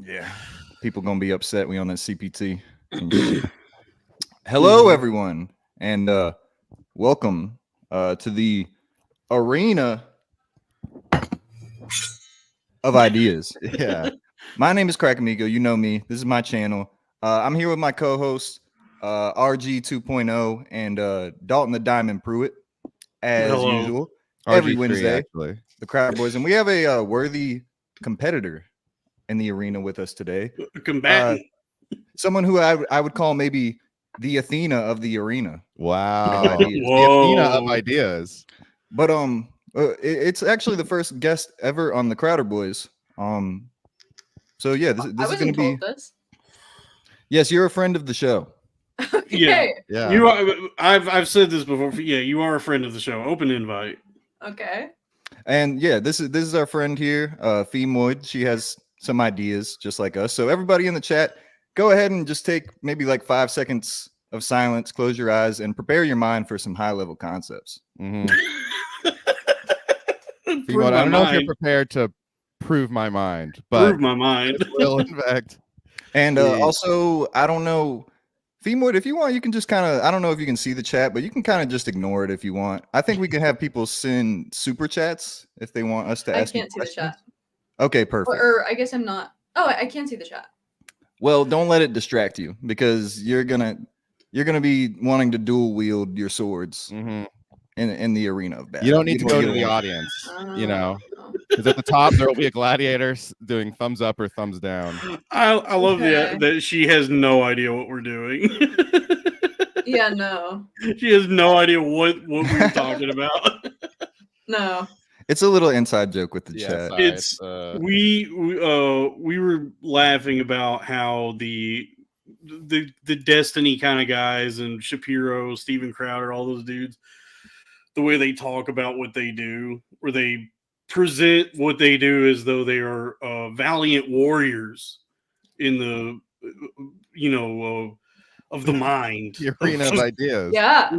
Yeah. People gonna be upset we on that CPT. Hello, everyone, and welcome to the arena of ideas. Yeah. My name is Crack Amico. You know me. This is my channel. I'm here with my co-host RG 2.0 and Dalton the Diamond Pruitt, as usual. Every RG3, Wednesday, actually. the Crowd Boys, and we have a worthy competitor in the arena with us today. Combatant. Someone who I would call maybe the Athena of the arena. Wow. Ideas. The Athena of ideas. But it's actually the first guest ever on the Crowder Boys. So yeah, this is going to be. This. Yes, you're a friend of the show. Okay. Yeah. You are. I've said this before. Yeah, you are a friend of the show. Open invite. Okay. And yeah, this is our friend here, Phemoid. She has some ideas just like us. So everybody in the chat, go ahead and just take maybe like 5 seconds of silence, close your eyes, and prepare your mind for some high-level concepts. Mm-hmm. Phemoid, I don't know if you're prepared to prove my mind, but prove my mind. Will, in fact. And also, I don't know, Phemoid, if you want, you can just kind of, I don't know if you can see the chat, but you can kind of just ignore it if you want. I think we can have people send super chats if they want us to ask. I can't see the chat. Okay, perfect. Or I guess I'm not. Oh, I can't see the chat. Well, don't let it distract you because you're gonna be wanting to dual wield your swords in the arena of battle. You don't need to go to the audience, you know, because at the top there will be a gladiator doing thumbs up or thumbs down. I love that she has no idea what we're doing. Yeah, no. She has no idea what we're talking about. No. It's a little inside joke with the chat. Sorry, it's we were laughing about how the Destiny kind of guys and Shapiro, Steven Crowder, all those dudes, the way they talk about what they do, where they present what they do as though they are valiant warriors in the of the mind, the arena of ideas. Yeah.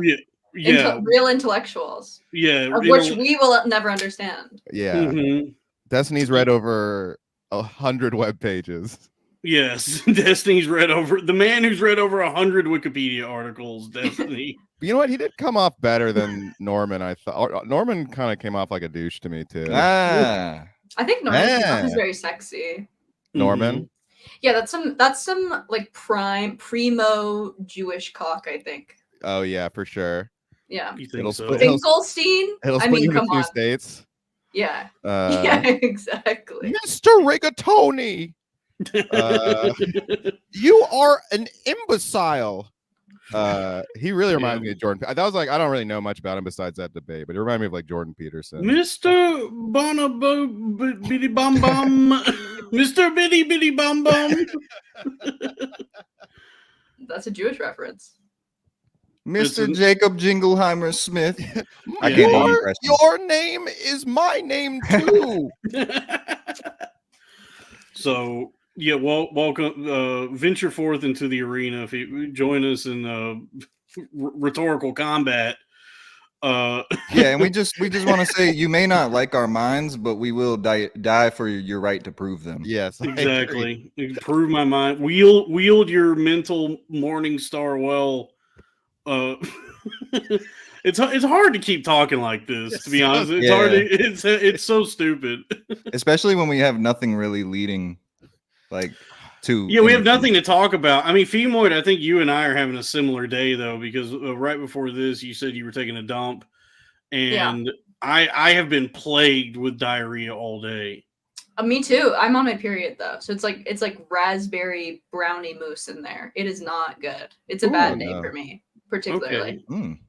Yeah. Real intellectuals. Yeah. Of which we will never understand. Yeah. Mm-hmm. Destiny's read over 100 web pages. Yes. Destiny's read over the man who's read over 100 Wikipedia articles. Destiny. But you know what? He did come off better than Norman. I thought Norman kind of came off like a douche to me too. Ah. I think Norman is very sexy. Norman. Mm-hmm. Yeah, that's some like primo Jewish cock, I think. Oh yeah, for sure. Yeah. You think so? Finkelstein? It'll I split mean, you come into two on. states. Yeah. Yeah, exactly. Mr. Rigatoni, you are an imbecile. He really reminds me of Jordan. That was like, I don't really know much about him besides that debate, but it reminded me of like Jordan Peterson. Mr. Bitty Bum Bum. Mr. Bitty Bitty Bum Bum. That's a Jewish reference. Mr. Jacob Jingleheimer Smith. I Yeah. can't Your name is my name too. So yeah, welcome. Venture forth into the arena. If you join us in rhetorical combat. Yeah, and we just want to say you may not like our minds, but we will die for your right to prove them. Yes, exactly. Prove my mind. Wield your mental morning star well. It's hard to keep talking like this, to be honest. It's hard. It's so stupid. Especially when we have nothing really leading, like to. Yeah, we have nothing to talk about. I mean, Phemoid, I think you and I are having a similar day though, because right before this, you said you were taking a dump, and I have been plagued with diarrhea all day. Me too. I'm on my period though, so it's like raspberry brownie mousse in there. It is not good. It's a bad day for me, particularly. Okay.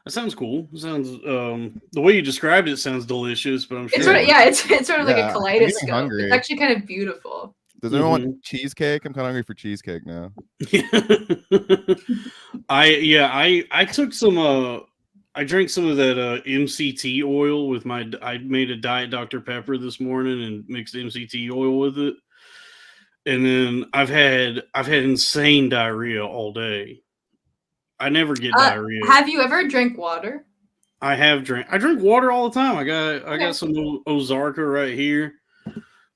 That sounds cool. It sounds the way you described it sounds delicious, but I'm sure it's sort of like a kaleidoscope. It's actually kind of beautiful. Does anyone want cheesecake? I'm kind of hungry for cheesecake now. I took some I drank some of that MCT oil with I made a Diet Dr. Pepper this morning and mixed MCT oil with it. And then I've had insane diarrhea all day. I never get diarrhea. Have you ever drank water? I drink water all the time. I got some Ozarka right here.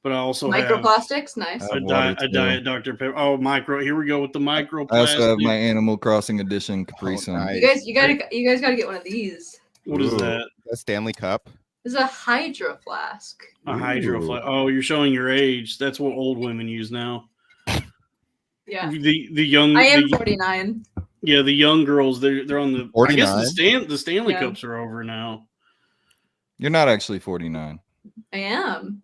but I also have Microplastics, nice. a Diet Dr. Pepper. Oh, micro. Here we go with the microplastic. I also have my Animal Crossing edition Capri Sun. nice. You guys gotta get one of these. What is that? A Stanley Cup. This is a Hydro Flask. A Hydro Flask. Oh, you're showing your age. That's what old women use now. Yeah. The young. I am 49. Yeah, the young girls. They're on the. 49? I guess the Stanley Cups are over now. You're not actually 49. I am.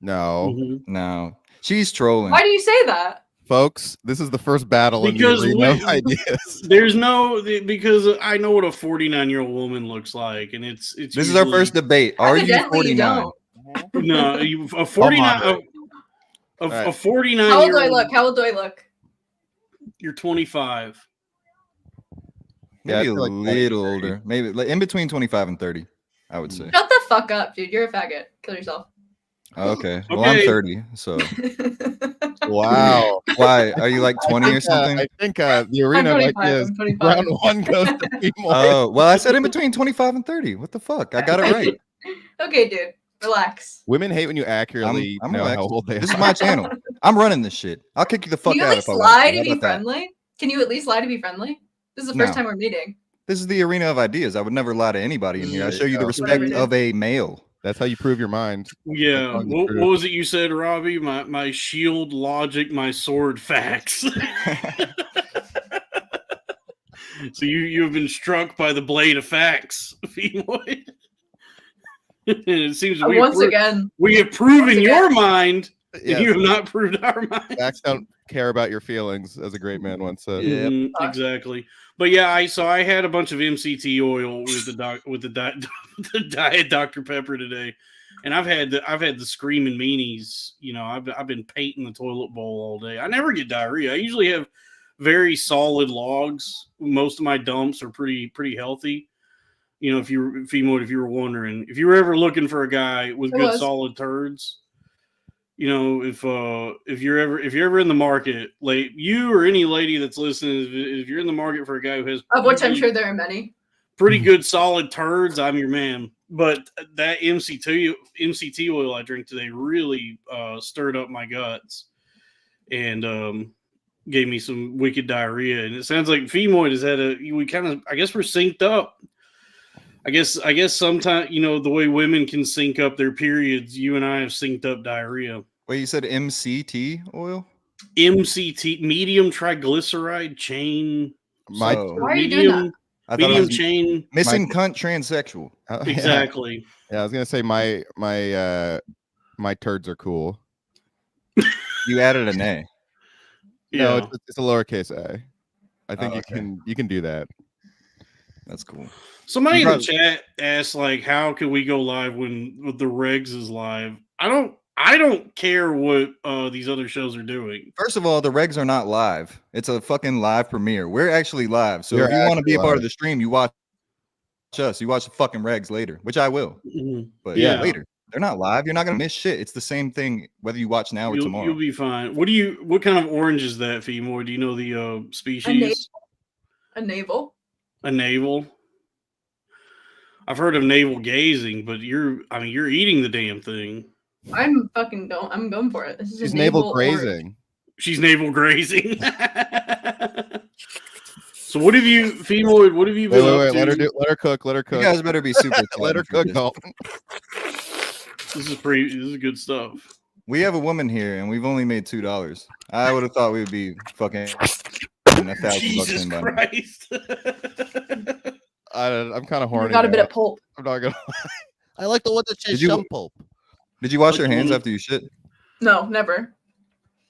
No. Mm-hmm. No, she's trolling. Why do you say that? Folks, this is the first battle Because in the arena of ideas. There's no because I know what a 49-year-old woman looks like, and it's. This is our first debate. Are you Evidently, 49? No, a 49. A 49. How old do I look? How old do I look? You're 25. Maybe Yeah, a little older. Maybe like in between 25 and 30, I would say. Shut the fuck up, dude. You're a faggot. Kill yourself. Okay. Well, I'm 30, so Wow. why are you like 20 or something? I think the arena of 25, ideas I'm 25. round one goes to Phemoid. Oh, well, I said in between 25 and 30. What the fuck? I got it right. Okay, dude. Relax. Women hate when you accurately I'm know relaxed. how old they are. This is my channel. I'm running this shit. I'll kick you the fuck Can you out at if least I want lie to. to How be about that? friendly? Can you at least lie to be friendly? This is the first No. time we're meeting. This is the arena of ideas. I would never lie to anybody in here. I show you the respect Whatever, dude. of a male. That's how you prove your mind. Yeah. That's What true. was it you said, Robbie? My shield, logic, my sword, facts. So you have been struck by the blade of facts, Phemoid. It seems Again. we have proven Once your again. mind, Yes. and you have not proved our mind. Facts don't care about your feelings, as a great man once said. Yeah. Mhm, exactly. But yeah, I had a bunch of MCT oil with the Diet Dr. Pepper today, and I've had the screaming meanies. You know, I've been painting the toilet bowl all day. I never get diarrhea. I usually have very solid logs. Most of my dumps are pretty healthy. You know, if you were wondering, if you were ever looking for a guy with good solid turds, you know, if you're ever in the market, like you or any lady that's listening, if you're in the market for a guy who has Of which I'm sure there are many. pretty good solid turds, I'm your man. But that MCT oil I drink today really stirred up my guts and gave me some wicked diarrhea. And it sounds like Phemoid has had I guess we're synced up. I guess sometimes, you know, the way women can sync up their periods, you and I have synced up diarrhea. Wait, you said MCT oil? MCT, medium triglyceride chain. My So, Why are you doing that? I thought it Medium was chain. missing cunt transsexual. Exactly. Yeah, I was gonna say my turds are cool. You added an A. No, Yeah. it's a lowercase a. I think Oh, you can do that. That's cool. Somebody You in the probably- chat asked, like, how can we go live when the Regs is live? I don't care what these other shows are doing. First of all, the regs are not live. It's a fucking live premiere. We're actually live. So We're if you want to be a actually part live. of the stream, you watch us. You watch the fucking regs later, which I will. But Yeah. later. They're not live. You're not gonna miss shit. It's the same thing whether you watch now or tomorrow. You'll be fine. What kind of orange is that, Phemoid? Do you know the species? A navel. A navel. I've heard of navel gazing, but you're eating the damn thing. I'm going for it. This is She's a navel orange. grazing. She's navel grazing. So what have you, Phemoid? What have you been up Wait, to? let her cook. Let her You cook. guys better be super Let her excited for cook, this. Dalton. This is good stuff. We have a woman here and we've only made $2. I would have thought we would be fucking $1,000 Jesus in by now. Christ. I'm kind of horny. We got a bit now. of pulp. I'm not gonna. I like the one that says Did you- shum pulp. Did you wash your Like, hands mm. after you shit? No, never.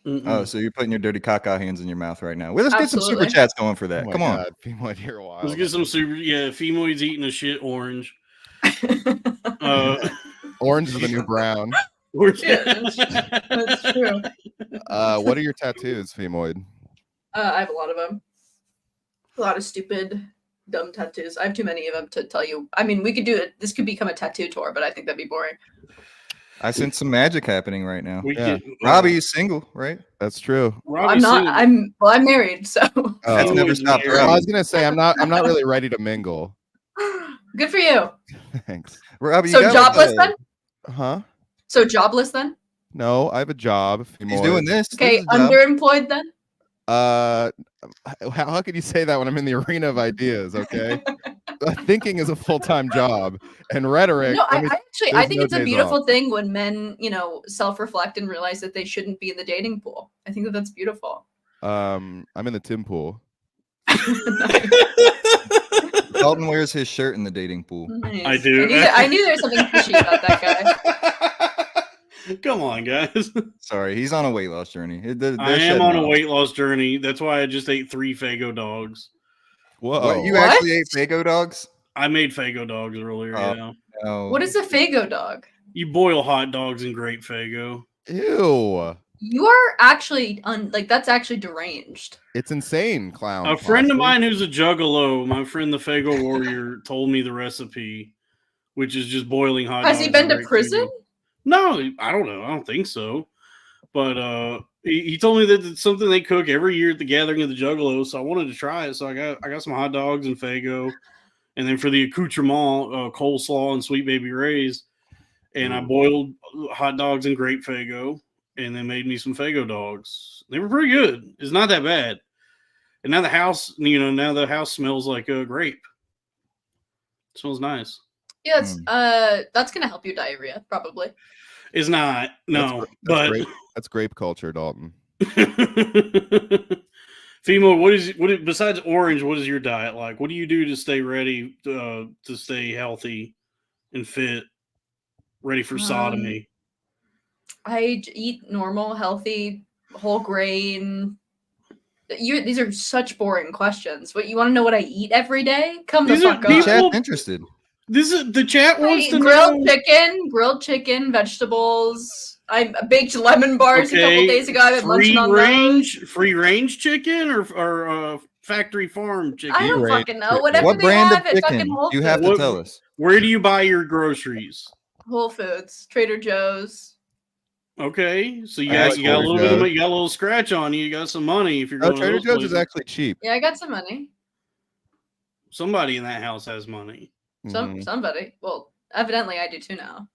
Oh, so you're putting your dirty caca hands in your mouth right now. Well, let's get some super Absolutely. chats going for that. Oh my Come on. God, Phemoid, you're a while. Let's get some super. Yeah, Phemoid's eating a shit orange. Orange is the new brown. Yeah, that's true. What are your tattoos, Phemoid? I have a lot of them. A lot of stupid, dumb tattoos. I have too many of them to tell you. I mean, we could do it. This could become a tattoo tour, but I think that'd be boring. I sense some magic happening right now. Yeah. Robbie is single, right? That's true. Robbie's I'm single. not. I'm married, so That's Oh. never stopped married. I Robbie. was gonna say I'm not really ready to mingle. good for you. Thanks. Robbie, So you got jobless like then? Huh? So jobless then? No, I have a job. He's doing this. Okay, This is a job. underemployed then. How can you say that when I'm in the arena of ideas? Okay, thinking is a full-time job, and rhetoric. No, I there's think no it's a days beautiful off. thing when men, self-reflect and realize that they shouldn't be in the dating pool. I think that that's beautiful. I'm in the Tim pool. Dalton wears his shirt in the dating pool. Nice. I do. I knew there was something fishy about that guy. Come on, guys. Sorry, he's on a weight loss journey. I am on a weight loss journey. That's why I just ate 3 Fago dogs. Whoa! What, you What? actually ate Fago dogs? I made Fago dogs earlier. Oh. Yeah. No. What is a Fago dog? You boil hot dogs in grape Fago. Ew! You are actually that's actually deranged. It's insane, clown. A friend of possibly. mine who's a juggalo, my friend the Fago Warrior, told me the recipe, which is just boiling hot dogs. Has he been in to grape prison? Faygo. No, I don't know. I don't think so. But he told me that it's something they cook every year at the gathering of the Juggalos. So I wanted to try it. So I got some hot dogs and Fago, and then for the accoutrement, coleslaw and Sweet Baby Ray's, and I boiled hot dogs and grape Fago, and then made me some Fago dogs. They were pretty good. It's not that bad. And now the house, smells like a grape. It smells nice. Yeah, that's gonna help your diarrhea probably. It's not. No, but That's grape culture, Dalton. Femo, what is besides orange? What is your diet like? What do you do to stay ready to stay healthy and fit, ready for sodomy? I eat normal, healthy, whole grain. These are such boring questions. What you want to know? What I eat every day? Come the These are fuck people- on. Chat's interested. This is the chat I wants eat to grilled know. chicken, vegetables. I baked lemon bars a couple days ago. I've been munching on those. Free range chicken or factory farm chicken. I don't Right. fucking know. Whatever What they brand have of at fucking chicken? Whole You have to What- tell us. Where do you buy your groceries? Whole Foods, Trader Joe's. Okay, so you I got like you got a Trader little bit of Joe's. you got a little scratch on you. You got some money if you're No, going. to Trader those Joe's places. is actually cheap. Yeah, I got some money. Somebody in that house has money. Mhm. Somebody. Well, evidently I do too now.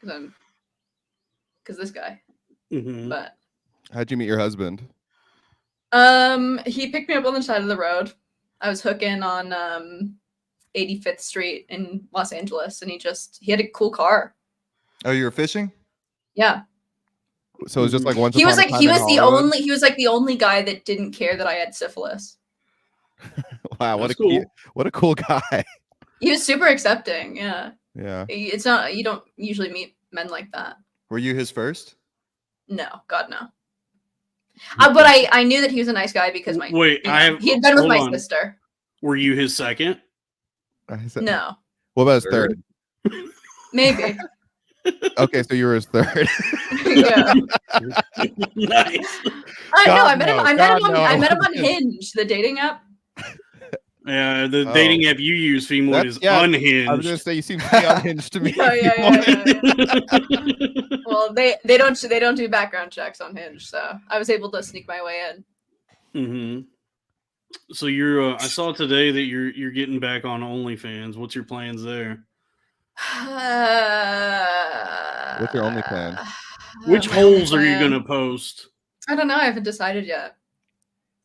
Because this guy. Mm-hmm. But How'd you meet your husband? he picked me up on the side of the road. I was hooking on 85th Street in Los Angeles, and he had a cool car. Oh, you were fishing? Yeah. So it was just like once. He was upon a like time in Hollywood? he was like the only guy that didn't care that I had syphilis. Wow, That's cool. What a cool guy. He was super accepting. Yeah. Yeah. It's not, you don't usually meet men like that. Were you his first? No, God no. But I knew that he was a nice guy because he had been with my sister. Were you his second? I said- No, What about his third? maybe. Okay, so you were his third. Yeah. Nice. I know. God, I met him. no. I met God, him on. no. I met him on Hinge, the dating app. Yeah, the Oh. dating app you use, Phemoid, is unhinged. I was gonna say you seem pretty unhinged to me. Yeah. Well, they don't do background checks on Hinge, so I was able to sneak my way in. Mm-hmm. So you're. I saw today that you're getting back on OnlyFans. What's your plans there? What's your only plan? Which My holes only are you plan? gonna post? I don't know. I haven't decided yet.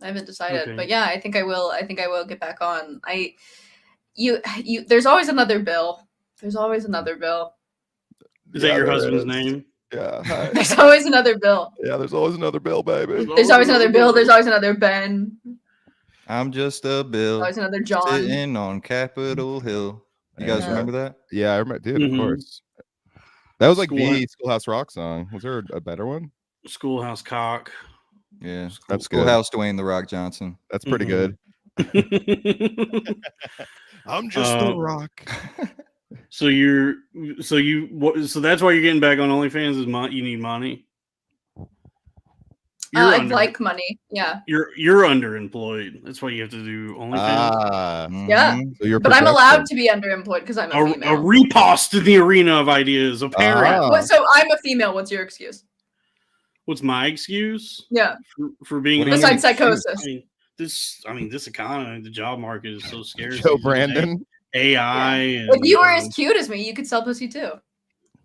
Okay. But yeah, I think I will get back on. There's always another bill. Is that your husband's name? Yeah. Hi. There's always another bill. Yeah, there's always another bill, baby. There's always another Bill. There's always another Ben. I'm just a Bill Always another John. sitting on Capitol Hill. You guys Yeah. remember that? Yeah, I remember, dude. Mhm. Of course. That was like School- the Schoolhouse Rock song. Was there a better one? Schoolhouse cock. Yeah. That's good. Schoolhouse Dwayne the Rock Johnson. That's pretty Mhm. good. I'm just the Rock. So that's why you're getting back on OnlyFans is you need money. I'd like money. Yeah. You're underemployed. That's why you have to do OnlyFans. Ah, Yeah. Mhm. so you're. But I'm allowed productive. to be underemployed because I'm a a female. repost in the arena of ideas. Apparent. Ah. So I'm a female. What's your excuse? What's my excuse Yeah. for being? What do you mean? Besides psychosis. This economy, the job market is so scarce. Joe these days. Brandon. AI. And, If you were as cute as me, you could sell pussy too.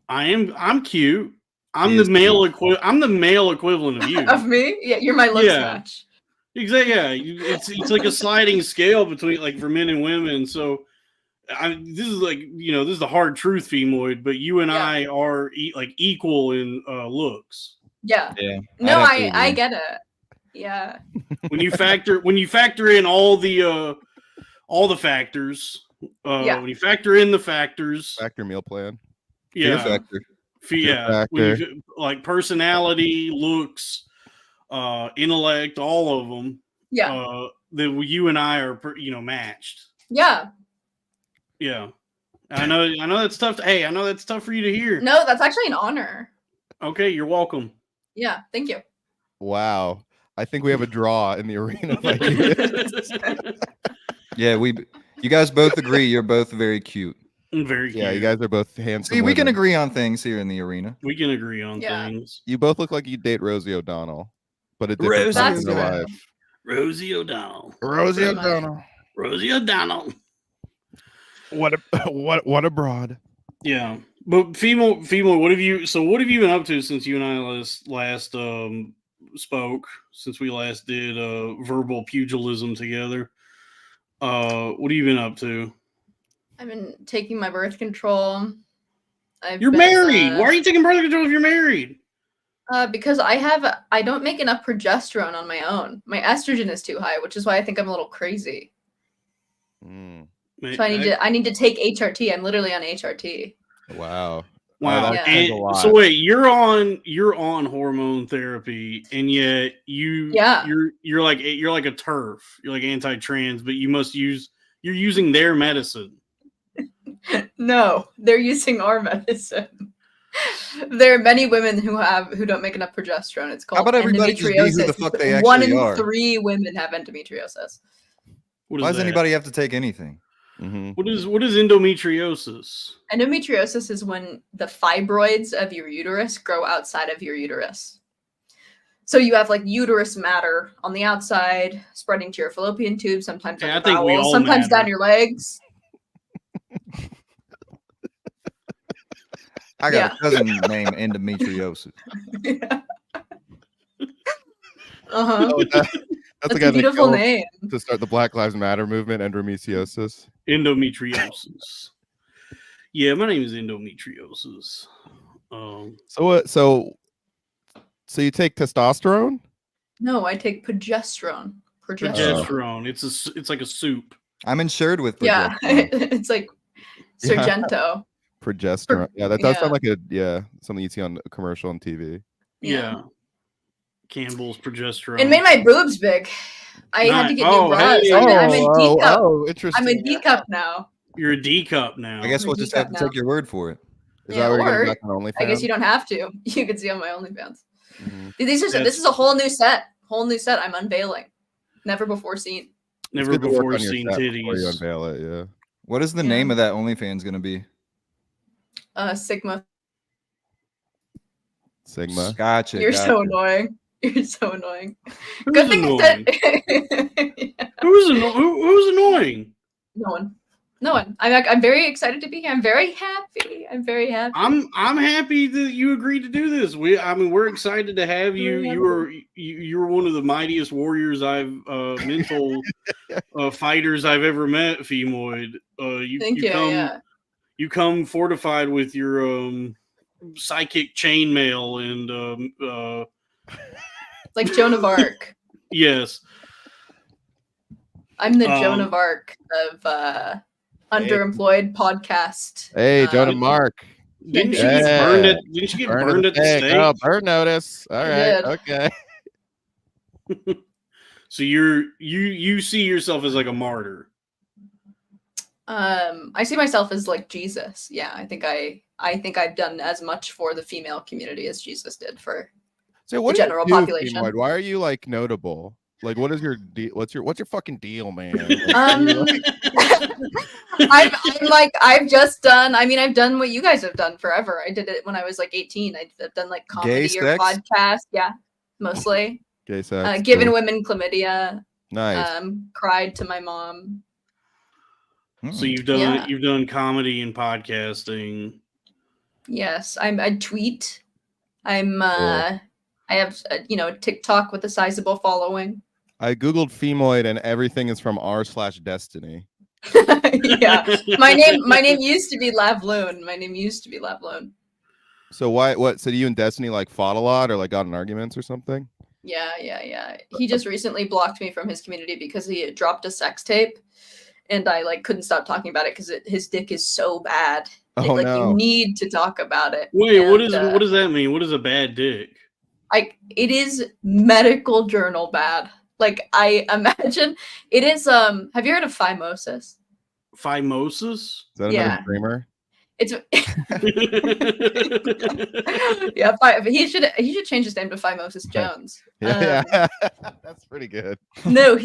I'm cute. I'm the male equivalent of you. Of me? Yeah, you're my looks match. Exactly. Yeah, it's like a sliding scale between like for men and women. So, this is like this is the hard truth, Phemoid. But you and I are like equal in looks. Yeah. Yeah. No, I get it. Yeah. When you factor in all the factors, when you factor in the factors, Factor meal plan. yeah, Fear factor. yeah, when you, like personality, looks, intellect, all of them. Yeah. That you and I are, matched. Yeah. Yeah. I know that's tough. I know that's tough for you to hear. No, that's actually an honor. Okay, you're welcome. Yeah, thank you. Wow. I think we have a draw in the arena. Yeah, you guys both agree you're both very cute. Very cute. Yeah, you guys are both handsome. See, we can women. agree on things here in the arena. We can agree on things. You both look like you date Rosie O'Donnell, but at different Rosie times in their O'Donnell. life. Rosie O'Donnell. Rosie Pretty much. O'Donnell. Rosie O'Donnell. What a broad. Yeah. But Phemoid, what have you been up to since you and I last spoke, since we last did verbal pugilism together? What have you been up to? I've been taking my birth control. You're married. Why are you taking birth control if you're married? Because I don't make enough progesterone on my own. My estrogen is too high, which is why I think I'm a little crazy. So I need to take HRT. I'm literally on HRT. Wow. Wow. Yeah. So wait, you're on hormone therapy, and yet you're like a TERF. You're like anti-trans, but you're using their medicine. No, they're using our medicine. There are many women who don't make enough progesterone. It's called How about everybody just be who the fuck they One actually in are? 3 women have endometriosis. Why does anybody have to take anything? Mm-hmm. What is endometriosis? Endometriosis is when the fibroids of your uterus grow outside of your uterus. So you have like uterus matter on the outside, spreading to your fallopian tube, sometimes on your bowels, sometimes down your legs. I got a cousin named Endometriosis. Yeah. That's a beautiful name to start the Black Lives Matter movement. Endometriosis. Endometriosis. Yeah, my name is Endometriosis. So you take testosterone? No, I take progesterone. Progesterone. It's like a soup. I'm insured with progesterone. Yeah, it's like Sargento. Progesterone. Yeah, that does sound like something you see on a commercial on TV. Yeah. Campbell's progesterone. It made my boobs big. I had to get new bras. Hey. I'm a D cup. Interesting. I'm a D cup now. You're a D cup now. I guess we'll just have to take your word for it. Is that where you're getting back on OnlyFans? I guess you don't have to. You can see on my OnlyFans. Mm-hmm. This is a whole new set. I'm unveiling. Never before seen. Never before seen titties. Before you unveil it, yeah. What is the name of that OnlyFans going to be? Sigma. Gotcha. You're so annoying. You're so annoying. Who's Good thing annoying? Yeah. Who's annoying? No one. I'm very excited to be here. I'm very happy. I'm I'm happy that you agreed to do this. We're excited to have you. You're one of the mightiest warriors mental fighters I've ever met, Phemoid. Thank you. You come fortified with your psychic chainmail and like Joan of Arc. Yes. I'm the Joan of Arc of underemployed podcast. Hey, Joan of Mark. Didn't you get burned at the stake? Oh, burn notice. All right. Okay. So you see yourself as like a martyr. I see myself as like Jesus. Yeah, I think I've done as much for the female community as Jesus did for the general population. Phemoid? Why are you like notable? Like, what is your what's your fucking deal, man? I've just done. I mean, I've done what you guys have done forever. I did it when I was like 18. I've done like comedy or podcast. Yeah, mostly. Gay sex. Given women chlamydia. Nice. Cried to my mom. So you've done comedy and podcasting. Yes, I tweet. I'm I have TikTok with a sizable following. I googled Phemoid and everything is from r/destiny. Yeah, my name used to be Lavloon. So what? So you and Destiny like fought a lot or like got in arguments or something? Yeah. He just recently blocked me from his community because he had dropped a sex tape, and I like couldn't stop talking about it because his dick is so bad. Oh no! You need to talk about it. Wait, what does that mean? What is a bad dick? It is medical journal bad. Like I imagine it is. Have you heard of phimosis? Phimosis? Is that another streamer? It's yeah. He should change his name to Phimosis Jones. Yeah, that's pretty good. No,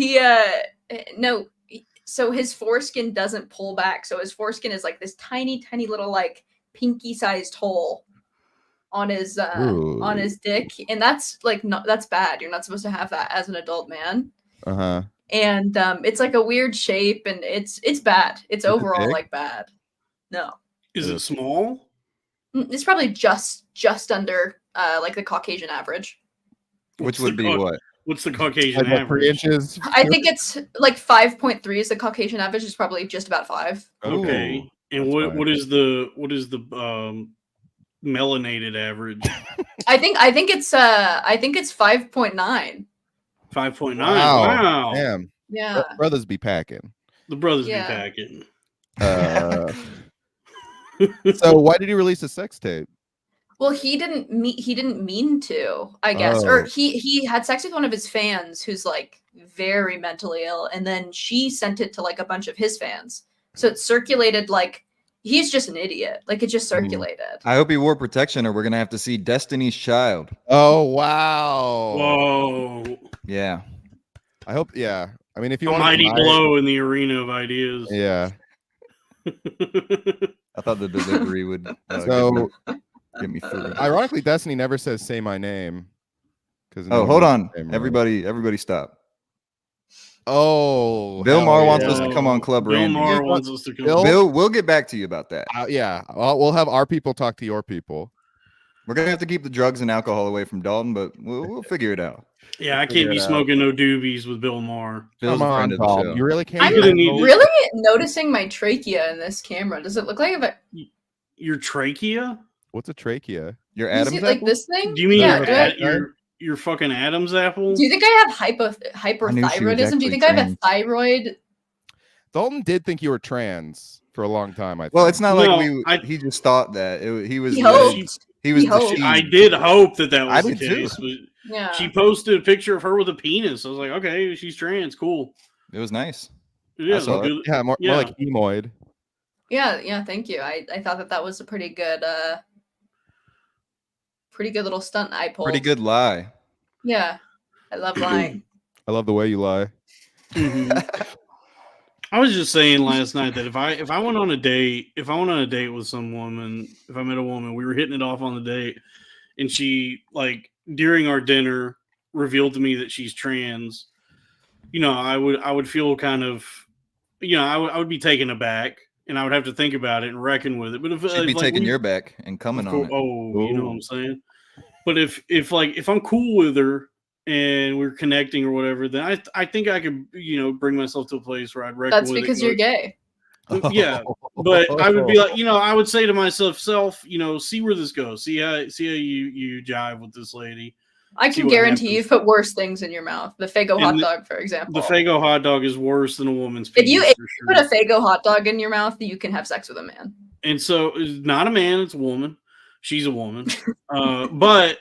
no. So his foreskin doesn't pull back. So his foreskin is like this tiny little like pinky-sized hole on his dick, and that's like that's bad. You're not supposed to have that as an adult man. And it's like a weird shape, and it's bad. It's overall like bad. No. Is it small? It's probably just under like the Caucasian average. Which would be what? What's the Caucasian like average? 3 inches. I think it's like 5.3 is the Caucasian average. It's probably just about 5. Okay. And what is the melanated average? I think it's 5.9. 5.9. Wow. Damn. Yeah. Brothers be packing. The brothers be packing. So why did he release a sex tape? Well, he didn't mean to, I guess. Or he had sex with one of his fans who's like very mentally ill, and then she sent it to like a bunch of his fans. So it circulated like he's just an idiot. Like it just circulated. I hope he wore protection or we're gonna have to see Destiny's Child. Oh wow. Whoa. Yeah. I hope I mean if you a want mighty blow in the arena of ideas. Yeah. I thought the delivery would get me through. Ironically, Destiny never says "say my name." Hold on, everybody, stop. Oh, Bill Maher wants us to come on Club Randy. Bill Maher wants us to come. Bill, we'll get back to you about that. Yeah, we'll have our people talk to your people. We're gonna have to keep the drugs and alcohol away from Dalton, but we'll figure it out. Yeah, I can't be smoking no doobies with Bill Maher. Bill's Come on, Dalton. You really can't. I'm really noticing my trachea in this camera. Does it look like your trachea? What's a trachea? Your Adam's apple? Like this thing? Do you mean your fucking Adam's apple? Do you think I have hyperthyroidism? Do you think I have a thyroid? Dalton did think you were trans for a long time. I think. Well, it's not like he just thought that he was. He was. I did hope that was the case. Yeah. She posted a picture of her with a penis. I was like, okay, she's trans. Cool. It was nice. Yeah, more like Phemoid. Yeah. Thank you. I thought that was a pretty good little stunt I pulled. Pretty good lie. Yeah, I love lying. I love the way you lie. I was just saying last night that if I went on a date, with some woman, if I met a woman, we were hitting it off on the date, and she like during our dinner revealed to me that she's trans, I would feel kind of, I would be taken aback, and I would have to think about it and reckon with it. But if she'd be taking your back and coming on it. Oh, you know what I'm saying? But if I'm cool with her and we're connecting or whatever, then I think I could, bring myself to a place where I'd reckon That's because you're gay. Yeah, but I would be like, I would say to myself, see where this goes. See how you jive with this lady. I can guarantee you've put worse things in your mouth. The Faygo hot dog, for example. The Faygo hot dog is worse than a woman's penis. If you put a Faygo hot dog in your mouth, you can have sex with a man. And so it's not a man, it's a woman. She's a woman. But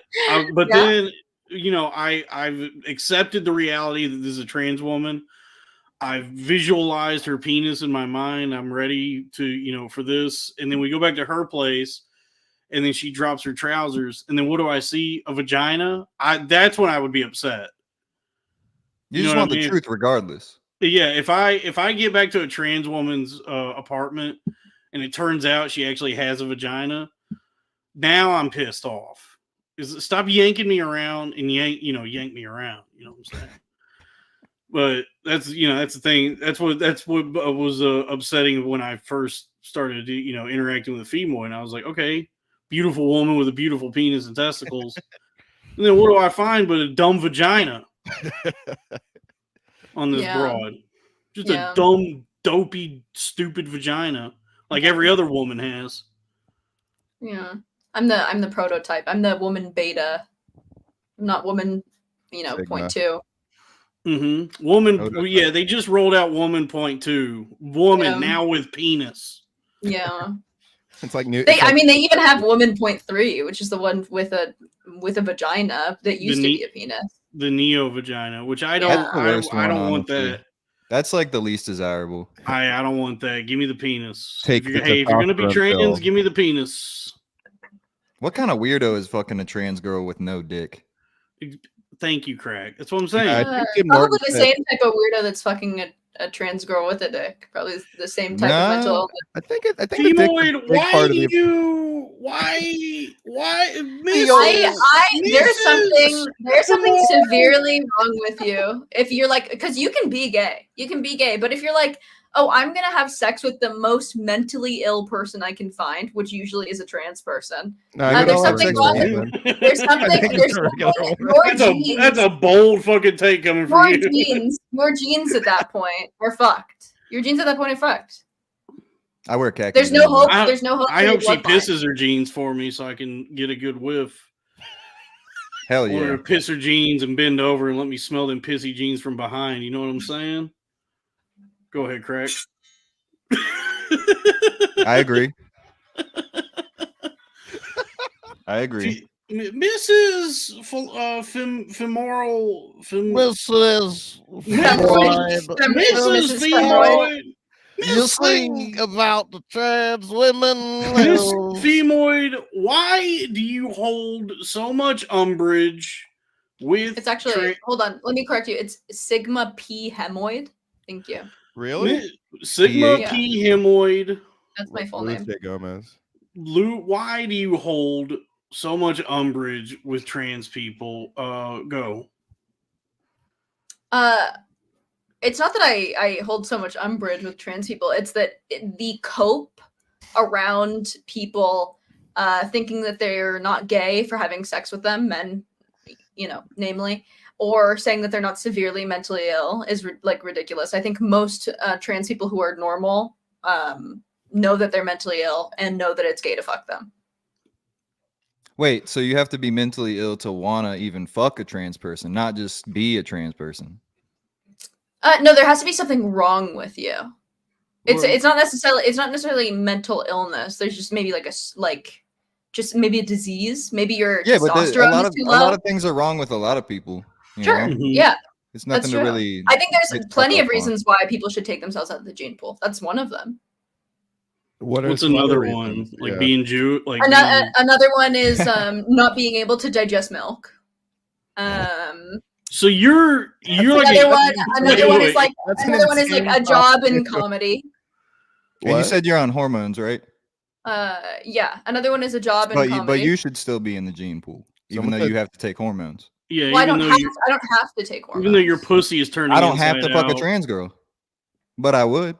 then, I've accepted the reality that this is a trans woman. I've visualized her penis in my mind. I'm ready to, for this. And then we go back to her place, and then she drops her trousers. And then what do I see? A vagina? That's when I would be upset. You just want the truth regardless. Yeah, if I get back to a trans woman's apartment and it turns out she actually has a vagina, now I'm pissed off. Stop yanking me around and yank me around. You know what I'm saying? But that's the thing. That's what was upsetting when I first started interacting with Phemoid. And I was like, okay, beautiful woman with a beautiful penis and testicles. And then what do I find but a dumb vagina on this broad? Just a dumb, dopey, stupid vagina like every other woman has. Yeah. I'm the prototype. I'm the woman beta. I'm not woman, Sigma. 0.2. Mm-hmm. Woman, yeah, they just rolled out woman 0.2. Woman now with penis. Yeah. It's like new. They even have woman 0.3, which is the one with a vagina that used to be a penis. The neo vagina, which I don't. I don't want that. That's like the least desirable. I don't want that. Give me the penis. If you're gonna be trans, give me the penis. What kind of weirdo is fucking a trans girl with no dick? Thank you, Craig. That's what I'm saying. Probably the same type of weirdo that's fucking a trans girl with a dick. Probably the same type of mental illness. I think Phemoid, why there's something severely wrong with you. If you're like, because you can be gay, but if you're like, oh, I'm gonna have sex with the most mentally ill person I can find, which usually is a trans person. There's something wrong. There's something. That's a bold fucking take coming from you. Your genes at that point are fucked. Your genes at that point are fucked. I wear khakis. There's no hope. There's no hope. I hope she pisses her jeans for me so I can get a good whiff. Hell yeah. Or piss her jeans and bend over and let me smell them pissy jeans from behind. You know what I'm saying? Go ahead, Crack. I agree. Mrs. Femoral. Mrs. Phemoid. You sing about the trans women. Miss Phemoid, why do you hold so much umbrage with... It's actually... hold on. Let me correct you. It's Sigma P Phemoid. Thank you. Really? Sigma P Phemoid. That's my full name. Gomez. Lou, why do you hold so much umbrage with trans people? Go. It's not that I hold so much umbrage with trans people. It's that the cope around people thinking that they're not gay for having sex with them, men, namely, or saying that they're not severely mentally ill is ridiculous. I think most trans people who are normal know that they're mentally ill and know that it's gay to fuck them. Wait, so you have to be mentally ill to want to even fuck a trans person, not just be a trans person? No, there has to be something wrong with you. It's not necessarily mental illness. There's just maybe just maybe a disease. Maybe your testosterone is too low. A lot of things are wrong with a lot of people. Sure. Mm-hmm. Yeah. It's nothing to really. I think there's plenty of reasons why people should take themselves out of the gene pool. That's one of them. What's another one? Being Jew? Another one is not being able to digest milk. So you're another one is like a job in comedy. And you said you're on hormones, right? Yeah. Another one is a job in comedy. But you should still be in the gene pool, even though you have to take hormones. Yeah, well, I don't have to take hormones. Even though your pussy is turning. I don't have to fuck a trans girl, but I would.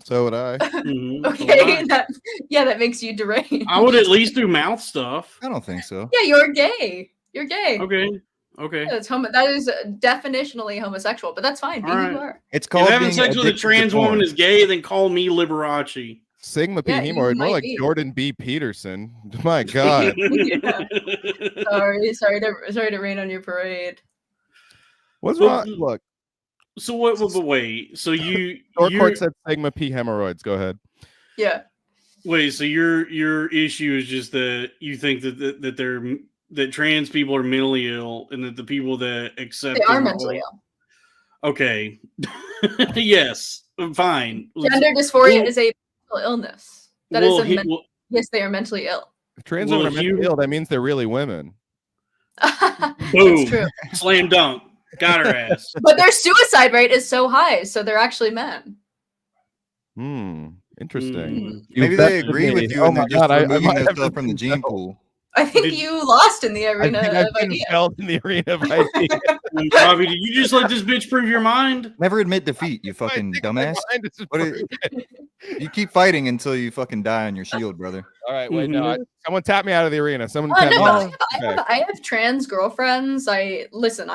So would I. Mm-hmm. Okay, that makes you deranged. I would at least do mouth stuff. I don't think so. Yeah, you're gay. You're gay. Okay. Yeah, that is definitionally homosexual, but that's fine. Be who you are. It's called if having sex with a trans woman is gay, then call me Liberace. Sigma P Phemoid, more like Jordan B. Peterson. My God. Sorry to rain on your parade. What's wrong? Look. So what? Wait. So you? Court said Sigma P hemorrhoids. Go ahead. Yeah. Wait. So your issue is just that you think that trans people are mentally ill, and that the people that accept they are mentally ill. Okay. Yes. Fine. Gender dysphoria is a mental illness. Yes, they are mentally ill. If trans women are mentally ill, that means they're really women. Boom. That's true. Slam dunk. Got her ass. But their suicide rate is so high, so they're actually men. Interesting. Maybe they agree with you and they're just removing themselves from the gene pool. I think you lost in the I arena think I've of been ideas. felt in the arena of ideas. Robbie, did you just let this bitch prove your mind? Never admit defeat, you I fucking think my dumbass. mind is What improved. you keep fighting until you fucking die on your shield, brother. All right, wait, no, someone tap me out of the arena. Someone No, tap me but out. I have trans girlfriends. I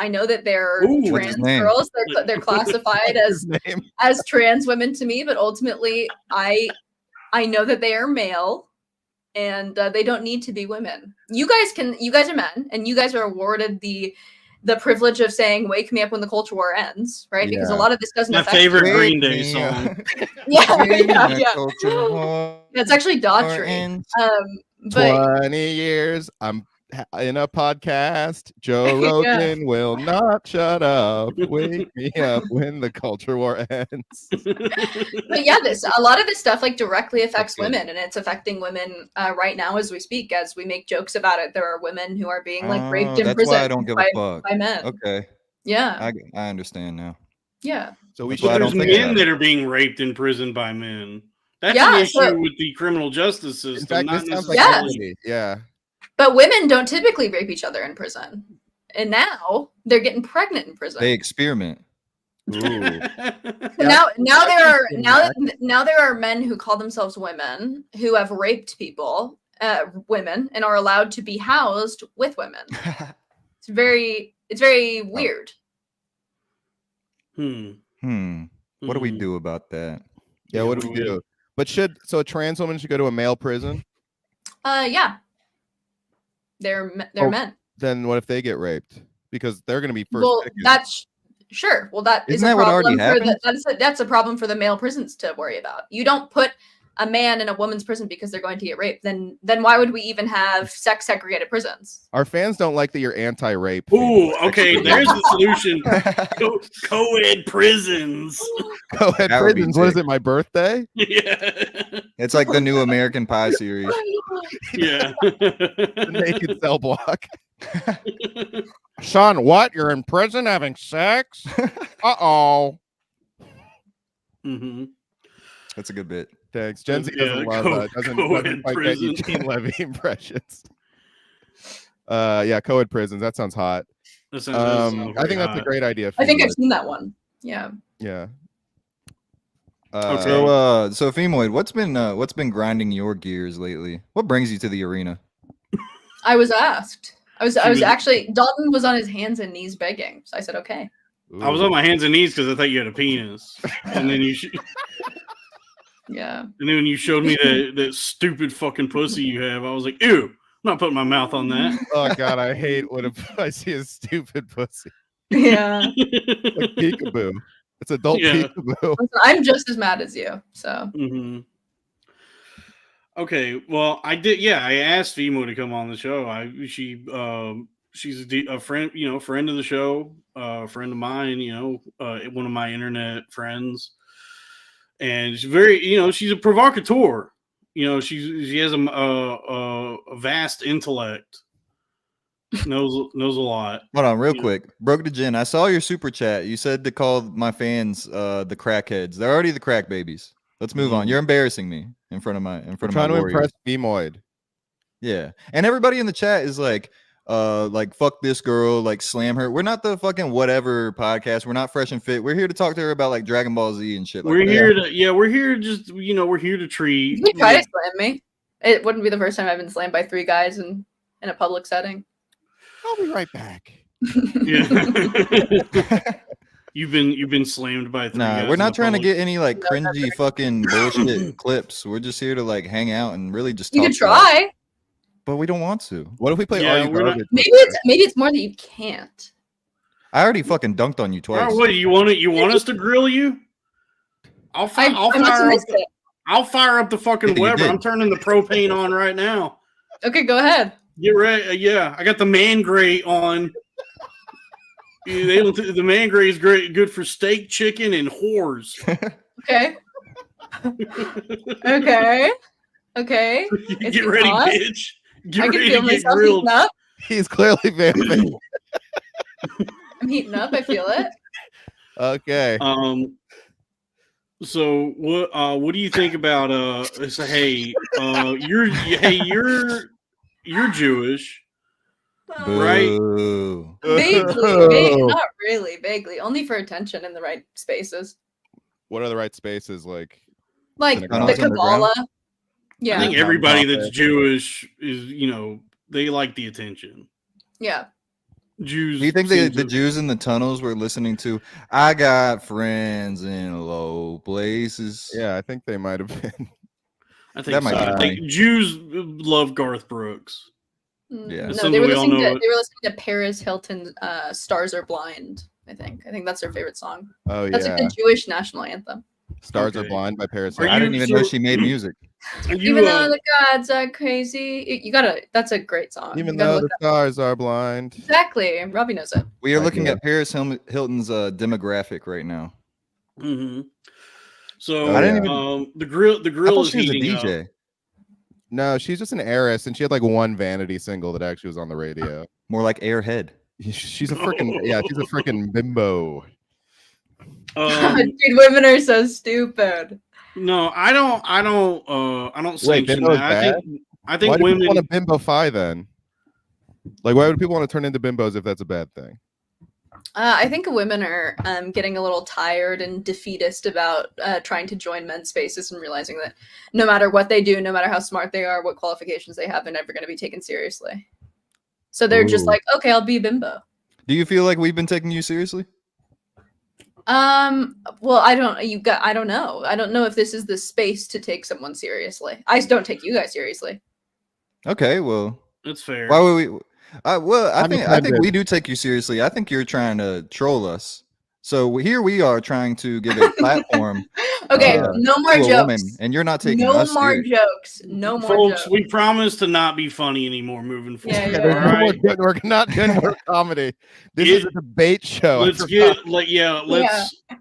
know that they're Ooh. What's his trans name? girls. They're classified His name. as trans women to me, but ultimately, I know that they are male, and they don't need to be women. You guys are men, and you guys are awarded the privilege of saying "Wake me up when the culture war ends," right? Because a Yeah. lot of this doesn't My affect favorite you. Green Day Me up. song. Yeah. It's actually Daughtry. But 20 years. I'm in a podcast. Joe Rogan will not shut up. Wake me up when the culture war ends. But yeah, a lot of this stuff like directly affects That's good. women, and it's affecting women right now as we speak. As we make jokes about it, there are women who are being like raped in that's prison why I don't give a fuck. by men. Okay, Yeah, I understand now. yeah. So we That's should why I There's don't think men about it. that are being raped in prison by men. That's Yeah, an issue so- with the criminal justice In system. fact, Not this sounds like necessarily. equity. Yeah. But women don't typically rape each other in prison, and now they're getting pregnant in prison. They experiment. Ooh. So Yeah, now there are men who call themselves women who have raped people, women, and are allowed to be housed with women. It's very weird. What do we do about that? Yeah, what do we do? But a trans woman should go to a male prison? Yeah. They're men. Then what if they get raped? Because they're going to be first. Well, pickings. that's sure. Well, that is Isn't a that what problem already for the, happened? that's a problem for the male prisons to worry about. You don't put a man in a woman's prison because they're going to get raped. Then why would we even have sex segregated prisons? Our fans don't like that you're anti-rape. Ooh, okay. There's the solution. Co-ed prisons. Co-ed That would be prisons. What is sick. it? My birthday? Yeah. It's like the new American Pie series. Yeah. The naked cell block. Son, what? You're in prison having sex? Uh-oh. Mm-hmm. That's a good bit. Thanks. Gen Z Yeah, doesn't love doesn't quite get prison. Eugene Levy impressions. Yeah, co-ed prisons. That sounds hot. That sounds I think that's a great idea. I think I've Phemoid. seen that one. Yeah. Yeah. Okay. So Phemoid, what's been grinding your gears lately? What brings you to the arena? I was asked. I was was- actually Dalton was on his hands and knees begging. So I said, okay. I was on my hands and knees because I thought you had a penis, and then Yeah. and then when you showed me that stupid fucking pussy you have, I was like, ew, I'm not putting my mouth on that. Oh god, I hate when I see a stupid pussy. Yeah. Like peekaboo. It's adult Yeah. peekaboo. Listen, I'm just as mad as you. So Mm-hmm. Okay, well, I did. Yeah, I asked Femo to come on the show. She's a friend, friend of the show, friend of mine. One of my internet friends, and she's very, she's a provocateur. She has a vast intellect. Knows a lot. Hold on, real quick. Broke the gin. I saw your super chat. You said to call my fans the crackheads. They're already the crack babies. Let's move on. You're embarrassing me in front of my Trying to warriors. impress Phemoid. Yeah, and everybody in the chat is like fuck this girl, like slam her. We're not the fucking whatever podcast. We're not fresh and fit. We're here to talk to her about like Dragon Ball Z and shit. We're like here that. we're here just we're here to treat. you try to slam me. It wouldn't be the first time I've been slammed by 3 guys in a public setting. I'll be right back. Yeah. You've been slammed by 3 guys. Nah, we're in not the trying to public. get any like cringy fucking bullshit clips. We're just here to like hang out and really just You talk could about it. try. But we don't want to. What if we play Yeah, Are You we're not- Garbage? Maybe it's more that you can't. I already fucking dunked on you twice. All right, what do you want? You want us to grill you? I'll I must have fire up. missed it. I'll fire up the fucking Yeah, you Weber. did. I'm turning the propane on right now. Okay, go ahead. Get ready. Yeah, I got the man grate on. Yeah, the man grate is good for steak, chicken, and whores. Okay. Okay. Is Get he ready, hot? bitch. Get I can ready feel to get myself grilled. heating up. He's clearly vamping. I'm heating up. I feel it. Okay. So what do you think about you're Jewish, Uh, right? Boo. Vaguely, not really, vaguely. Only for attention in the right spaces. What are the right spaces like? Like Synagogue. the Kabbalah. Yeah. I think Yeah. everybody that's Nonprofit. Jewish is, they like the attention. Yeah. Jews. Do you think seem the to- Jews in the tunnels were listening to "I Got Friends in Low Places"? Yeah, I think they might have been. I think that might so. be I funny. think Jews love Garth Brooks. Yeah. It's No, something they were we all listening know. to Paris Hilton's "Stars Are Blind." I think that's their favorite song. Oh That's yeah, like the Jewish national anthem. Stars Are Okay. Blind by Paris Are Hilton. I didn't you- even know so- she made music. Are you, Even though the gods are crazy, you gotta. That's a great song. Even You gotta though look the it up. stars are blind. Exactly, Robbie knows it. We are I looking do. at Paris Hilton's demographic right now. Mhm. So Oh, I didn't yeah. even. the grill I is thought she was a heating DJ. up. No, she's just an heiress, and she had like one vanity single that actually was on the radio. More like Airhead. She's a freaking she's a freaking bimbo. Dude, women are so stupid. No, I don't sanction bimbo is that. I think Why do women. people want to bimbofy then? Like, why would people want to turn into bimbos if that's a bad thing? I think women are getting a little tired and defeatist about trying to join men's spaces and realizing that no matter what they do, no matter how smart they are, what qualifications they have, they're never going to be taken seriously. So they're just Ooh. like, okay, I'll be a bimbo. Do you feel like we've been taking you seriously? Well, I don't know. I don't know if this is the space to take someone seriously. I don't take you guys seriously. Okay, well, That's fair. why would we? I I'm think offended. we do take you seriously. I think you're trying to troll us. So here we are trying to give a platform Okay, Uh, no more to a woman, jokes. and you're not taking No us more serious. jokes. No more Folks, jokes. we promise to not be funny anymore moving forward. Yeah, There's All no more right. good, we're not doing more comedy. This is a debate show. I Let's forgot.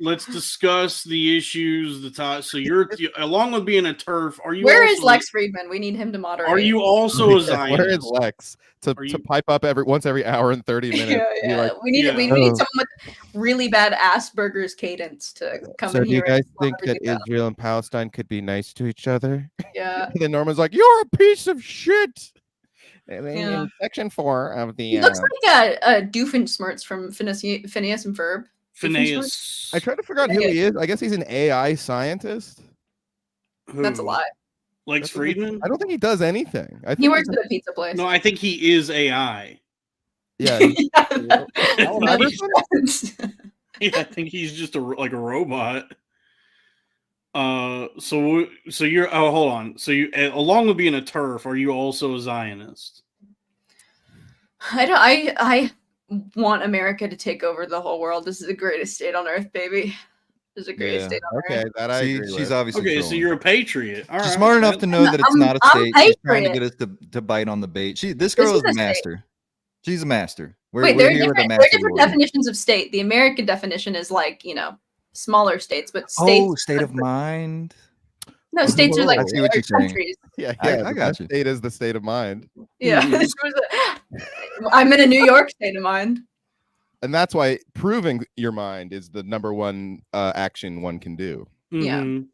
let's discuss the issues. So you're along with being a turf. Are you? Where also, is Lex Friedman? We need him to moderate. Are you also a Yes, Zionist? where is Lex to Are you- pipe up once every hour and 30 minutes? Yeah, and be yeah. like, we need Yeah. we need someone with really bad Asperger's cadence to come so in do you here. and guys slow think that everything down. Israel and Palestine could be nice to each other? Yeah. And then Norman's like, "You're a piece of shit." And then Yeah. in section 4 of the, He looks like a Doofenshmirtz from Phineas and Ferb. Phineas. I try to figure out who he is. I guess he's an AI scientist. That's a Who? lie. Lex Friedman? I don't think he does anything. I think He works he's at a pizza place. No, I think he is AI. yeah. That makes sense. Yeah, I think he's just a robot. So you're hold on. So you along with being a turf, are you also a Zionist? I want America to take over the whole world. This is the greatest state on earth, baby. This is the greatest Yeah. state on Okay, earth. that I See, agree she's with. obviously Okay, so trolling. you're a patriot. All She's right. smart enough to know that it's not a I'm state. She's trying to patriot. get us to bite on the bait. This girl is is a a state. master. She's a master. Wait, We're there are here with a different, master. lord. definitions of state. The American definition is like, smaller states, but states. Oh, state of mind. No, states are like I see what you're large saying. countries. Yeah, I the got best you. state is the state of mind. Yeah, Mhm. this was I'm in a New York state of mind. And that's why proving your mind is the number one action one can do. Yeah. Mhm.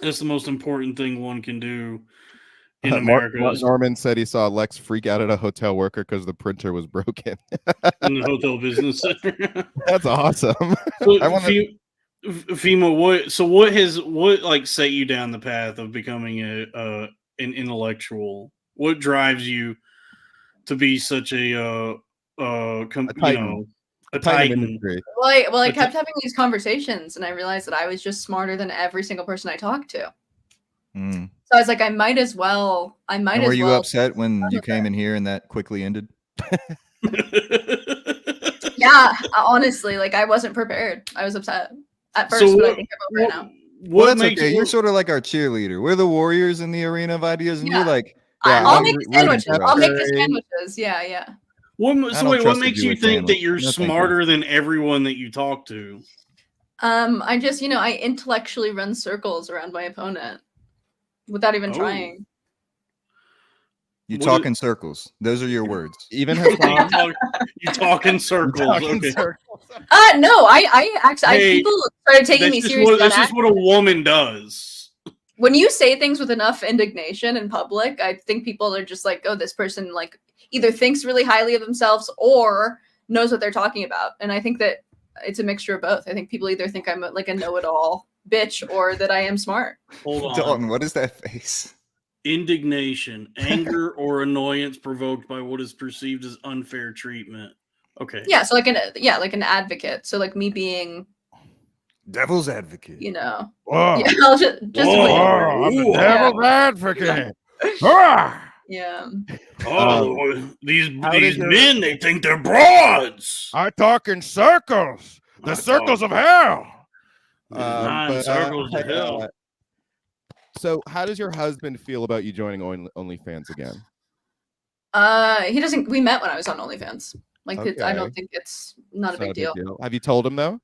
That's the most important thing one can do in Mark America. is Norman said he saw Lex freak out at a hotel worker because the printer was broken. in the hotel business center. That's awesome. So, I wanna- FEMA, what set you down the path of becoming an intellectual? What drives you to be such a titan. a Titan titan? industry. Well, I But kept having these conversations, and I realized that I was just smarter than every single person I talked to. Mm. So I was like, I might as well. And were you upset when you came in here and that quickly ended? Yeah, honestly, I wasn't prepared. I was upset at first, So but I what- think I'm over it now. Well, that's makes okay. You're you- sort of like our cheerleader. We're the warriors in the arena of ideas, and Yeah. you're like, Yeah, I'll I'm make the rooting sandwiches. for I'll us. make the sandwiches. Yeah, yeah. I So don't wait, what trust makes the you Jewish think sandwich. that you're No, thank you. smarter than everyone that you talk to? I just, I intellectually run circles around my opponent without even Oh. trying. You What talk is- in circles. Those are your words. Even you, Hassan. talk in circles. Talking Okay. circles. No, I actually, Hey, people started taking me That's seriously. just what a woman does. when you say things with enough indignation in public, I think people are just like, oh, this person like either thinks really highly of themselves or knows what they're talking about. And I think that it's a mixture of both. I think people either think I'm like a know-it-all bitch or that I am smart. Hold on. Dalton, what is that face? Indignation, anger, or annoyance provoked by what is perceived as unfair treatment. Okay. Yeah, so like an advocate. So like me being Devil's advocate. you know. Whoa. Yeah, I'll just Whoa, I'm the Ooh. devil's advocate. Ah! yeah. Oh, these how did your- men, they think they're broads. I talk in circles. The I circles talk- of hell. Nine circles to hell. So, how does your husband feel about you joining OnlyFans again? He doesn't. We met when I was on OnlyFans. Like I Okay. don't think it's not a It's big deal. Have you told him though?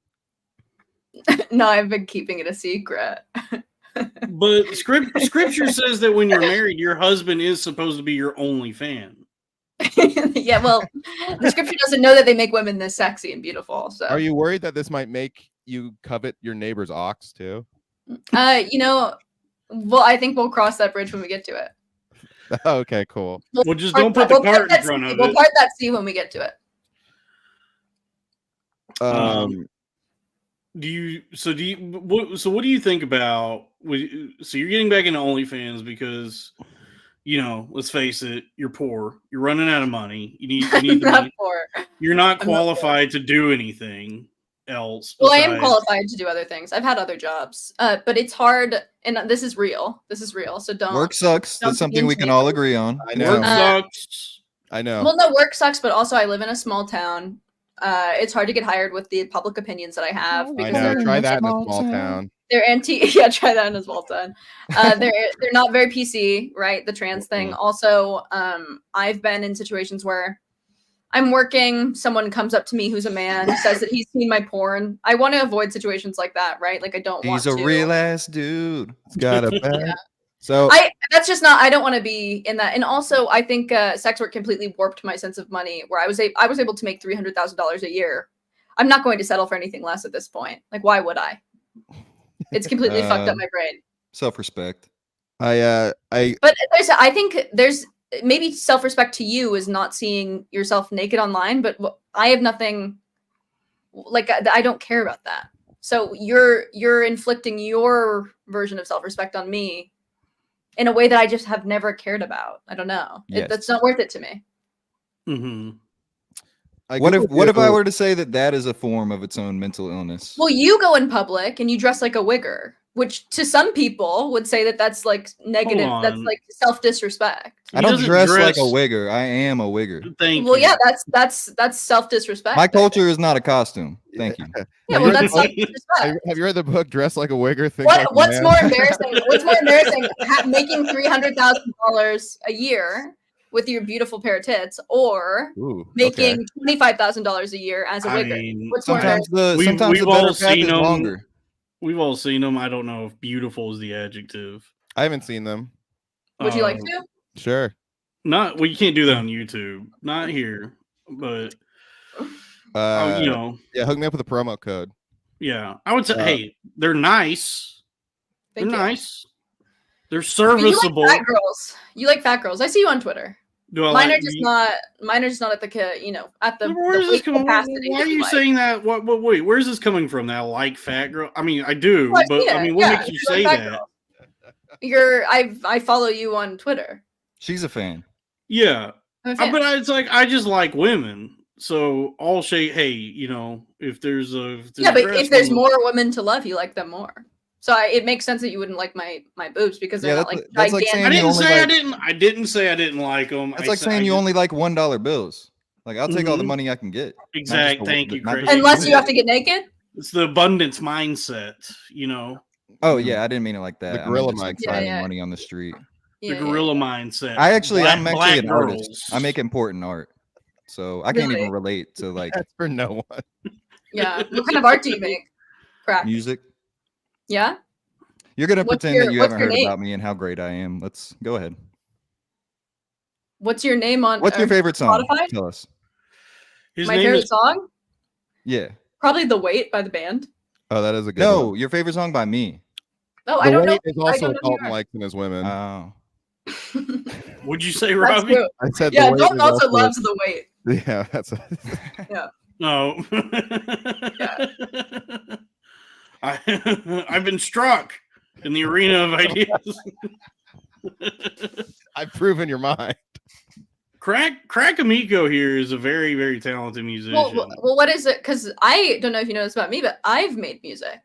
No, I've been keeping it a secret. But scripture says that when you're married, your husband is supposed to be your only fan. Yeah, well, the scripture doesn't know that they make women this sexy and beautiful. So, Are you worried that this might make you covet your neighbor's ox too? you know, well, I think we'll cross that bridge when we get to it. Okay, cool. Well, just don't put the cart in front of We'll it. part that sea when we get to it. What do you think about? So you're getting back into OnlyFans because, let's face it, you're poor. You're running out of money. You need the Not money. poor. You're not I'm not qualified to do anything else. Well, I am besides- qualified to do other things. I've had other jobs, but it's hard, and this is real. This is real. So don't Work sucks. don't That's something we be can into all me. agree on. I know. Work sucks. I know. Well, no, work sucks, but also I live in a small town. It's hard to get hired with the public opinions that I have I because know. they're Try that in a small small town. town. they're anti. Yeah, try that in a small town. They're not very PC, right? The trans thing. Also, I've been in situations where I'm working. Someone comes up to me who's a man, says that he's seen my porn. I want to avoid situations like that, right? Like I don't want He's a to. real ass dude. It's got a bad. Yeah. So That's just not. I don't want to be in that. And also, I think sex work completely warped my sense of money. Where I was able to make $300,000 a year. I'm not going to settle for anything less at this point. Like, why would I? It's completely fucked up my brain. Self-respect. I But I think there's maybe self-respect to you is not seeing yourself naked online. But I have nothing. Like I don't care about that. So you're inflicting your version of self-respect on me in a way that I just have never cared about. I don't know. Yes. That's not worth it to me. Mm-hmm. What if I were to say that is a form of its own mental illness? Well, you go in public and you dress like a wigger, which to some people would say that that's like negative. That's on. like self-disrespect. I don't dress like a wigger. I am a wigger. Thank Well, you. yeah, that's self-disrespect. My culture is not a costume. Thank you. Yeah, well, that's Have self-disrespect. have you read the book Dress Like a Wigger? Think Like a What's Man? more embarrassing? What's more embarrassing? Making $300,000 a year with your beautiful pair of tits, or Ooh, making okay. $25,000 a year as a I wigger? mean, What's more Sometimes embarrassing? the we've better all path seen is them. longer. We've all seen them. I don't know if beautiful is the adjective. I haven't seen them. Would you like Um, to? Sure. Not well. You can't do that on YouTube. Not here. But Yeah, hook me up with a promo code. yeah. I would say, hey, they're nice. Thank They're you. nice. They're But serviceable. You like fat girls. You like fat girls. I see you on Twitter. Do I Mine like are just you- not. Mine are just not at the at the. Where is the this weight coming? capacity Why that are you like. saying that? What? Wait, where's this coming from? That I like fat girl? I mean, I do, Well, I've but seen I it. mean, what Yeah, makes you like say fat that? girls. I follow you on Twitter. She's a fan. Yeah, I'm a fan. but it's like I just like women. So all shade. Hey, if there's Yeah, but grass if there's on the- more women to love, you like them more. So it makes sense that you wouldn't like my boobs because they're Yeah, not like that's like gigantic. saying I you didn't only say I like- didn't. I didn't say I didn't like them. It's like saying you only like $1 bills. Like I'll take all the Mhm. money I can get. Exact. Thank you, not Craig. just Unless the you have women. to get naked. It's the abundance mindset. Oh yeah, I didn't mean it like that. The I meant gorilla just, like mindset. finding Yeah, yeah. money on the street. The gorilla mindset. I'm actually Black an girls. artist. I make important art, so I can't Really? even relate to like That's for no one. Yeah. What kind of art do you make? Crack. music. Yeah. You're gonna What's pretend your- that you what's haven't your heard name? about me and how great I am. Let's go ahead. What's your name on? What's your favorite song? Spotify? Tell us. His My name favorite is song? Yeah. Probably "The Wait" by the band. Oh, that is a good No, one. your favorite song by me. Oh, I don't know. Weight is I also don't know who you Dalton are. likes in his women. Oh. Would you say, That's Robbie? true. I said Yeah, the weight Dalton is also loves the weight. Yeah, that's No. I've been struck in the arena of ideas. I've proven your mind. Crack Amico here is a very, very talented musician. Well, what is it? Because I don't know if you know this about me, but I've made music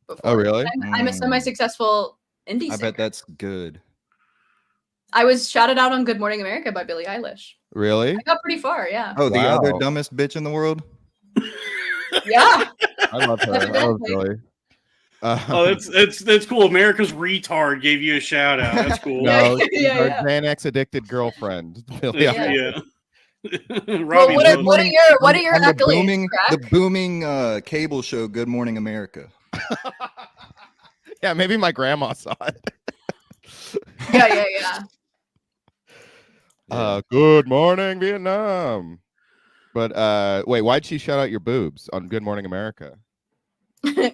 before. Oh, really? I'm a semi-successful indie I singer. bet that's good. I was shouted out on Good Morning America by Billie Eilish. Really? I got pretty far, yeah. Oh, the other Wow. dumbest bitch in the world. Yeah. I love her. I love Evidently. Billy. Oh, that's cool. America's retard gave you a shout out. That's cool. No, Yeah, she's yeah, our yeah. Xanax addicted girlfriend. Billy Yeah. Eilish. Well, Robbie what knows. are your on the accolades, Crack? booming cable show Good Morning America. Yeah, maybe my grandma saw it. Yeah. Good morning, Vietnam. But wait, why'd she shout out your boobs on Good Morning America?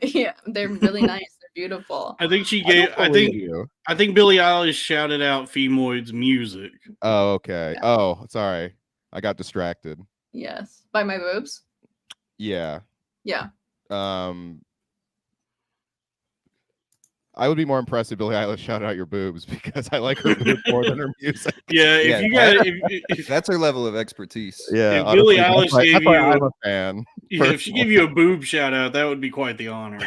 Yeah, they're really nice. They're beautiful. I think she gave. I think Billie Eilish shouted out Phemoid's music. Oh, okay. Yeah. Oh, sorry. I got distracted. Yes, by my boobs. Yeah. Yeah. I would be more impressed if Billie Eilish shouted out your boobs because I like her boobs more than her music. Yeah, if you got if That's her level of expertise. Yeah, If Billie honestly, Eilish gave that's why you- I'm a fan. if she gave you a boob shout out, that would be quite the honor.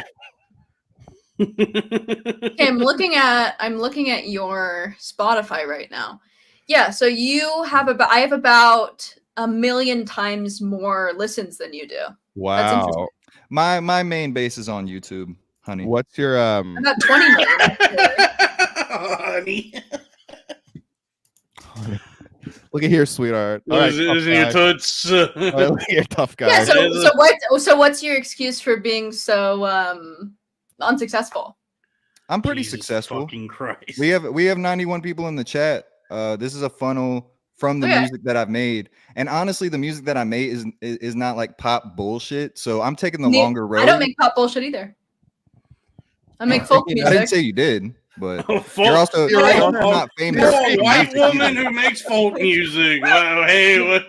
Okay, I'm looking at your Spotify right now. Yeah, so you have I have about 1 million times more listens than you do. Wow. interesting. My main base is on YouTube, honey. What's your About 20 million. Honey. Look at here, sweetheart. All right, tough Isn't your guy. toots? All right, look at your tough guy. Yeah, so what's your excuse for being so unsuccessful? I'm pretty Jesus successful. Fucking Christ. We have 91 people in the chat. This is a funnel from the music that I've made, and honestly, the music that I made is not like pop bullshit. So I'm taking the longer road. I don't make pop bullshit either. I make folk I music. didn't say you did, but Oh, you're also folk. not famous. You're for a music white woman either. who makes folk music. Wow, hey, what?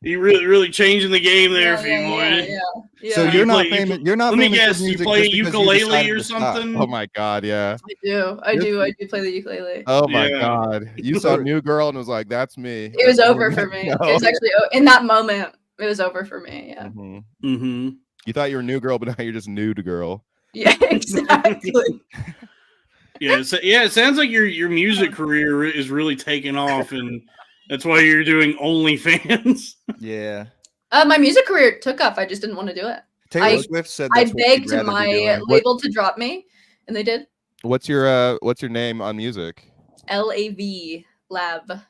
You really changing the game there, Phemoid. Yeah. So You you're not play- you famous. You're not Let me famous for guess, you music play just because you ukulele decided or to stop. something? Oh my god, yeah. I do play the ukulele. Oh my Yeah. god. You saw New Girl and was like, that's me. It was over for me. No. It was actually in that moment. It was over for me. Yeah. Mhm. Mm-hmm. You thought you were New Girl, but now you're just new to girl. Yeah. Exactly. Yeah, it sounds like your music career is really taking off, and that's why you're doing OnlyFans. Yeah. My music career took off. I just didn't want to do it. Taylor Swift said I that's what she'd begged rather be my doing. label to drop me, and they did. What's your name on music? LAV Lab.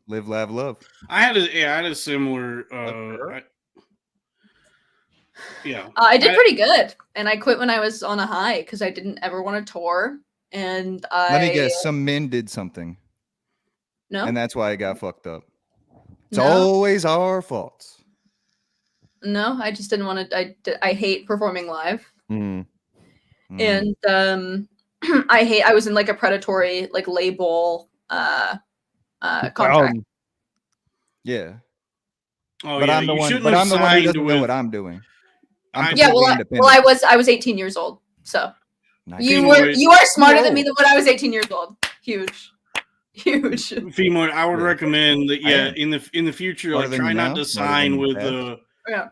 Live, laugh, love. I had a similar. I did pretty good, and I quit when I was on a high because I didn't ever want to tour. And Let me guess. Some men did something, No, and that's why it got fucked up. It's No. always our faults. no, I just didn't want to. I hate performing live, Mm. Mm. and I was in like a predatory like label contract. Yeah. Oh, But yeah, I'm the you one. shouldn't But have I'm the one who signed doesn't know with- what I'm doing. I'm Yeah, completely well, independent. I was 18 years old, so Nice. you are smarter than me than when I was 18 years old. Huge. Phemoid, I would Yeah. recommend that. I Yeah, am. in the future, Smarter like than try you not now, to smarter sign than with you Yeah.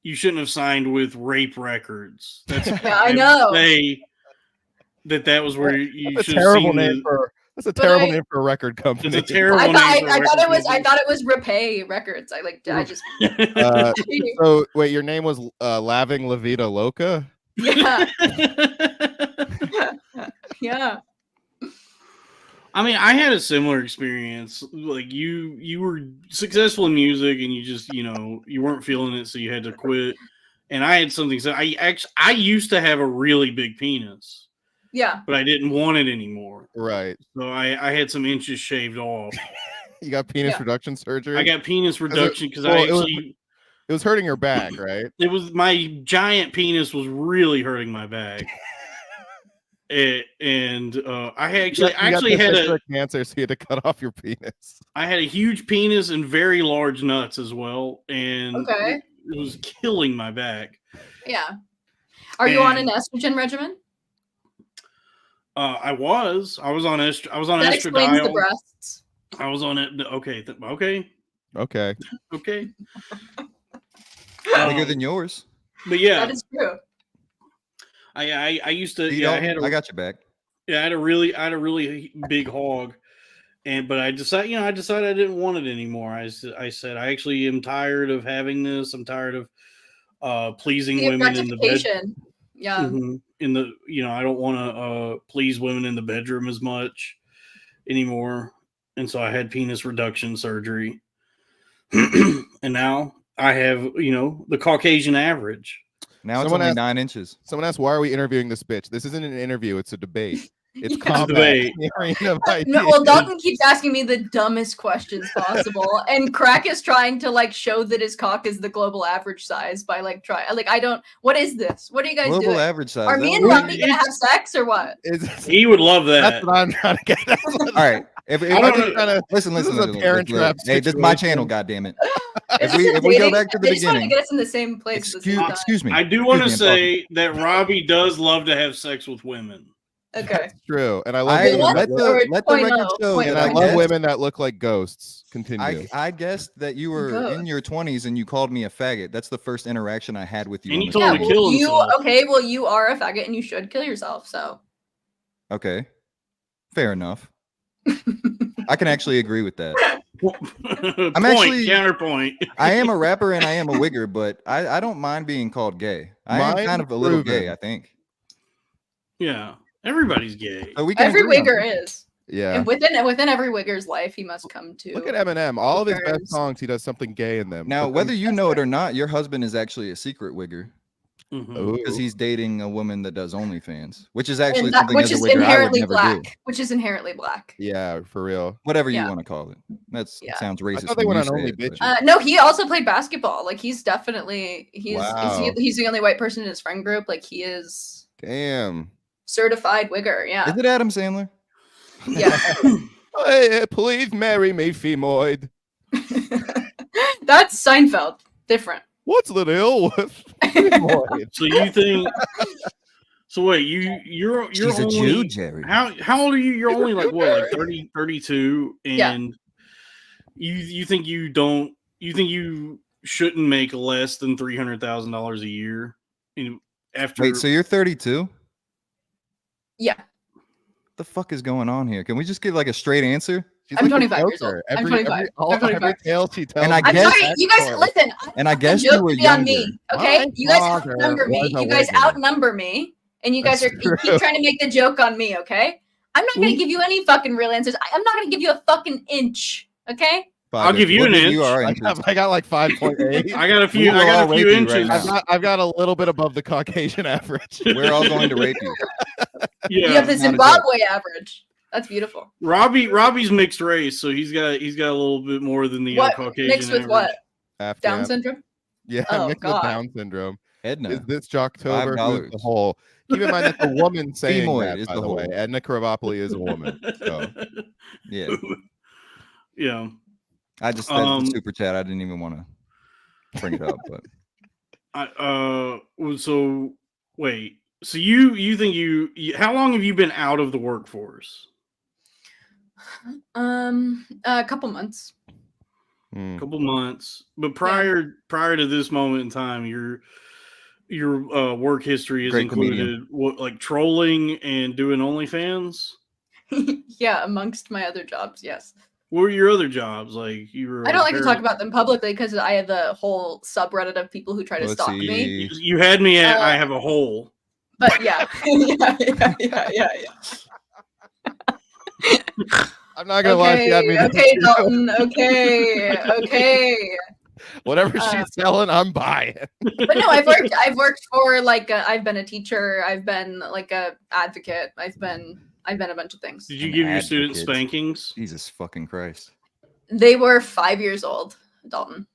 You shouldn't have signed with Rape Records. That's Yeah, I know. Say that was where you That's a should have terrible seen name for It's a record company. a terrible I name. thought, for a I thought record it was company. Repay Records. I just So wait, your name was Laving La Vida Loca? yeah. Yeah. I mean, I had a similar experience. Like you were successful in music, and you just you weren't feeling it, so you had to quit. And I had something. So I used to have a really big penis, Yeah. but I didn't want it anymore. Right. So I had some inches shaved off. You got penis Yeah. reduction surgery? I got penis reduction because well, I it was- actually It was hurting her back, right? It was my giant penis was really hurting my back. I actually had a cancer, so you had to cut off your penis. I had a huge penis and very large nuts as well, and it was killing my back. Yeah. Are you on an estrogen regimen? I was on that estradiol. Explains the breasts. I was on it. Okay. Bigger than yours. But yeah, that is true. I used to. I got your back. Yeah, I had a really big hog, but I decided I didn't want it anymore. I said I actually am tired of having this. I'm tired of pleasing women in the bed. Yeah. Mm-hmm. I don't want to please women in the bedroom as much anymore, and so I had penis reduction surgery, and now I have the Caucasian average. Now it's only 9 inches. Someone asked, why are we interviewing this bitch? This isn't an interview. It's a debate. It's debate. No, well, Dalton keeps asking me the dumbest questions possible, and Crack is trying to show that his cock is the global average size by I don't. What is this? What are you guys doing? Global average size. Are me and Robbie gonna have sex or what? He would love that. That's what I'm trying to get at. All right. If listen. Hey, this is my channel. Goddammit. If we go back to the beginning, to get us in the same place. Excuse me. I do want to say that Robbie does love to have sex with women. Okay, that's true, and I love let the record show that I love women that look like ghosts. Continue. I guessed that you were in your 20s and you called me a faggot. That's the first interaction I had with you. And you told me to kill himself. Okay, well, you are a faggot and you should kill yourself. So. Okay, fair enough. I can actually agree with that. I'm actually counterpoint. I am a rapper and I am a wigger, but I don't mind being called gay. I am kind of a little gay, I think. Yeah, everybody's gay. So every wigger is. Yeah. And within every wigger's life, he must come to. Look at Eminem. All of his best songs, he does something gay in them. Now, whether you know it or not, your husband is actually a secret wigger. Because he's dating a woman that does OnlyFans, which is actually something as a wigger I would never do. Which is inherently black. Yeah, for real. Whatever you want to call it. That sounds racist. I thought they went on Only Bitches. No, he also played basketball. He's definitely he's the only white person in his friend group. He is. Damn. Certified wigger. Yeah. Is it Adam Sandler? Yeah. Hey, please marry me, Phemoid. That's Seinfeld. Different. What's the deal with Phemoid? So you think? So wait, you're She's only a Jew, Jerry. How old are you? You're only like 30, 32, and you think you shouldn't make less than $300,000 a year? Wait, so you're 32? Yeah. The fuck is going on here? Can we just get a straight answer? I'm 25 years old. I'm 25. Every tale she tells. And I I'm guess, sorry, you guys listen. And I guess you were younger. On me, okay? You guys outnumber me. You guys outnumber me, and you guys you keep trying to make the joke on me, okay? I'm not gonna give you any fucking real answers. I'm not gonna give you a fucking inch, okay? I'll give you an inch. I got like 5.8. I got a few inches. Right I've got a little bit above the Caucasian average. We're all going to rape you. Yeah, you have the Zimbabwe average. That's beautiful. Robbie's mixed race, so he's got a little bit more than the Caucasian mixed with average. What? Down syndrome? Yeah, mixed with Down syndrome. Edna. Is this Jocktober? Who's the whole? Keep in mind that's a woman saying Phemoid that, is by the the way. whole. Edna Kravatopoulos is a woman. So. Yeah. Yeah. That's the super chat. I didn't even want to bring it up, but so wait. So you think how long have you been out of the workforce? A couple months. Couple months. But prior to this moment in time, your work history has included what, trolling and doing OnlyFans? Yeah, amongst my other jobs, yes. What were your other jobs? You were. I don't like to talk about them publicly because I have a whole subreddit of people who try to stalk me. You had me at I have a hole. But yeah. yeah. I'm not gonna lie. She had me okay, Dalton. Okay. Whatever she's selling, I'm buying. But no, I've worked for I've been a teacher. I've been a advocate. I've been a bunch of things. Did you give your students spankings? Jesus fucking Christ. They were 5 years old, Dalton.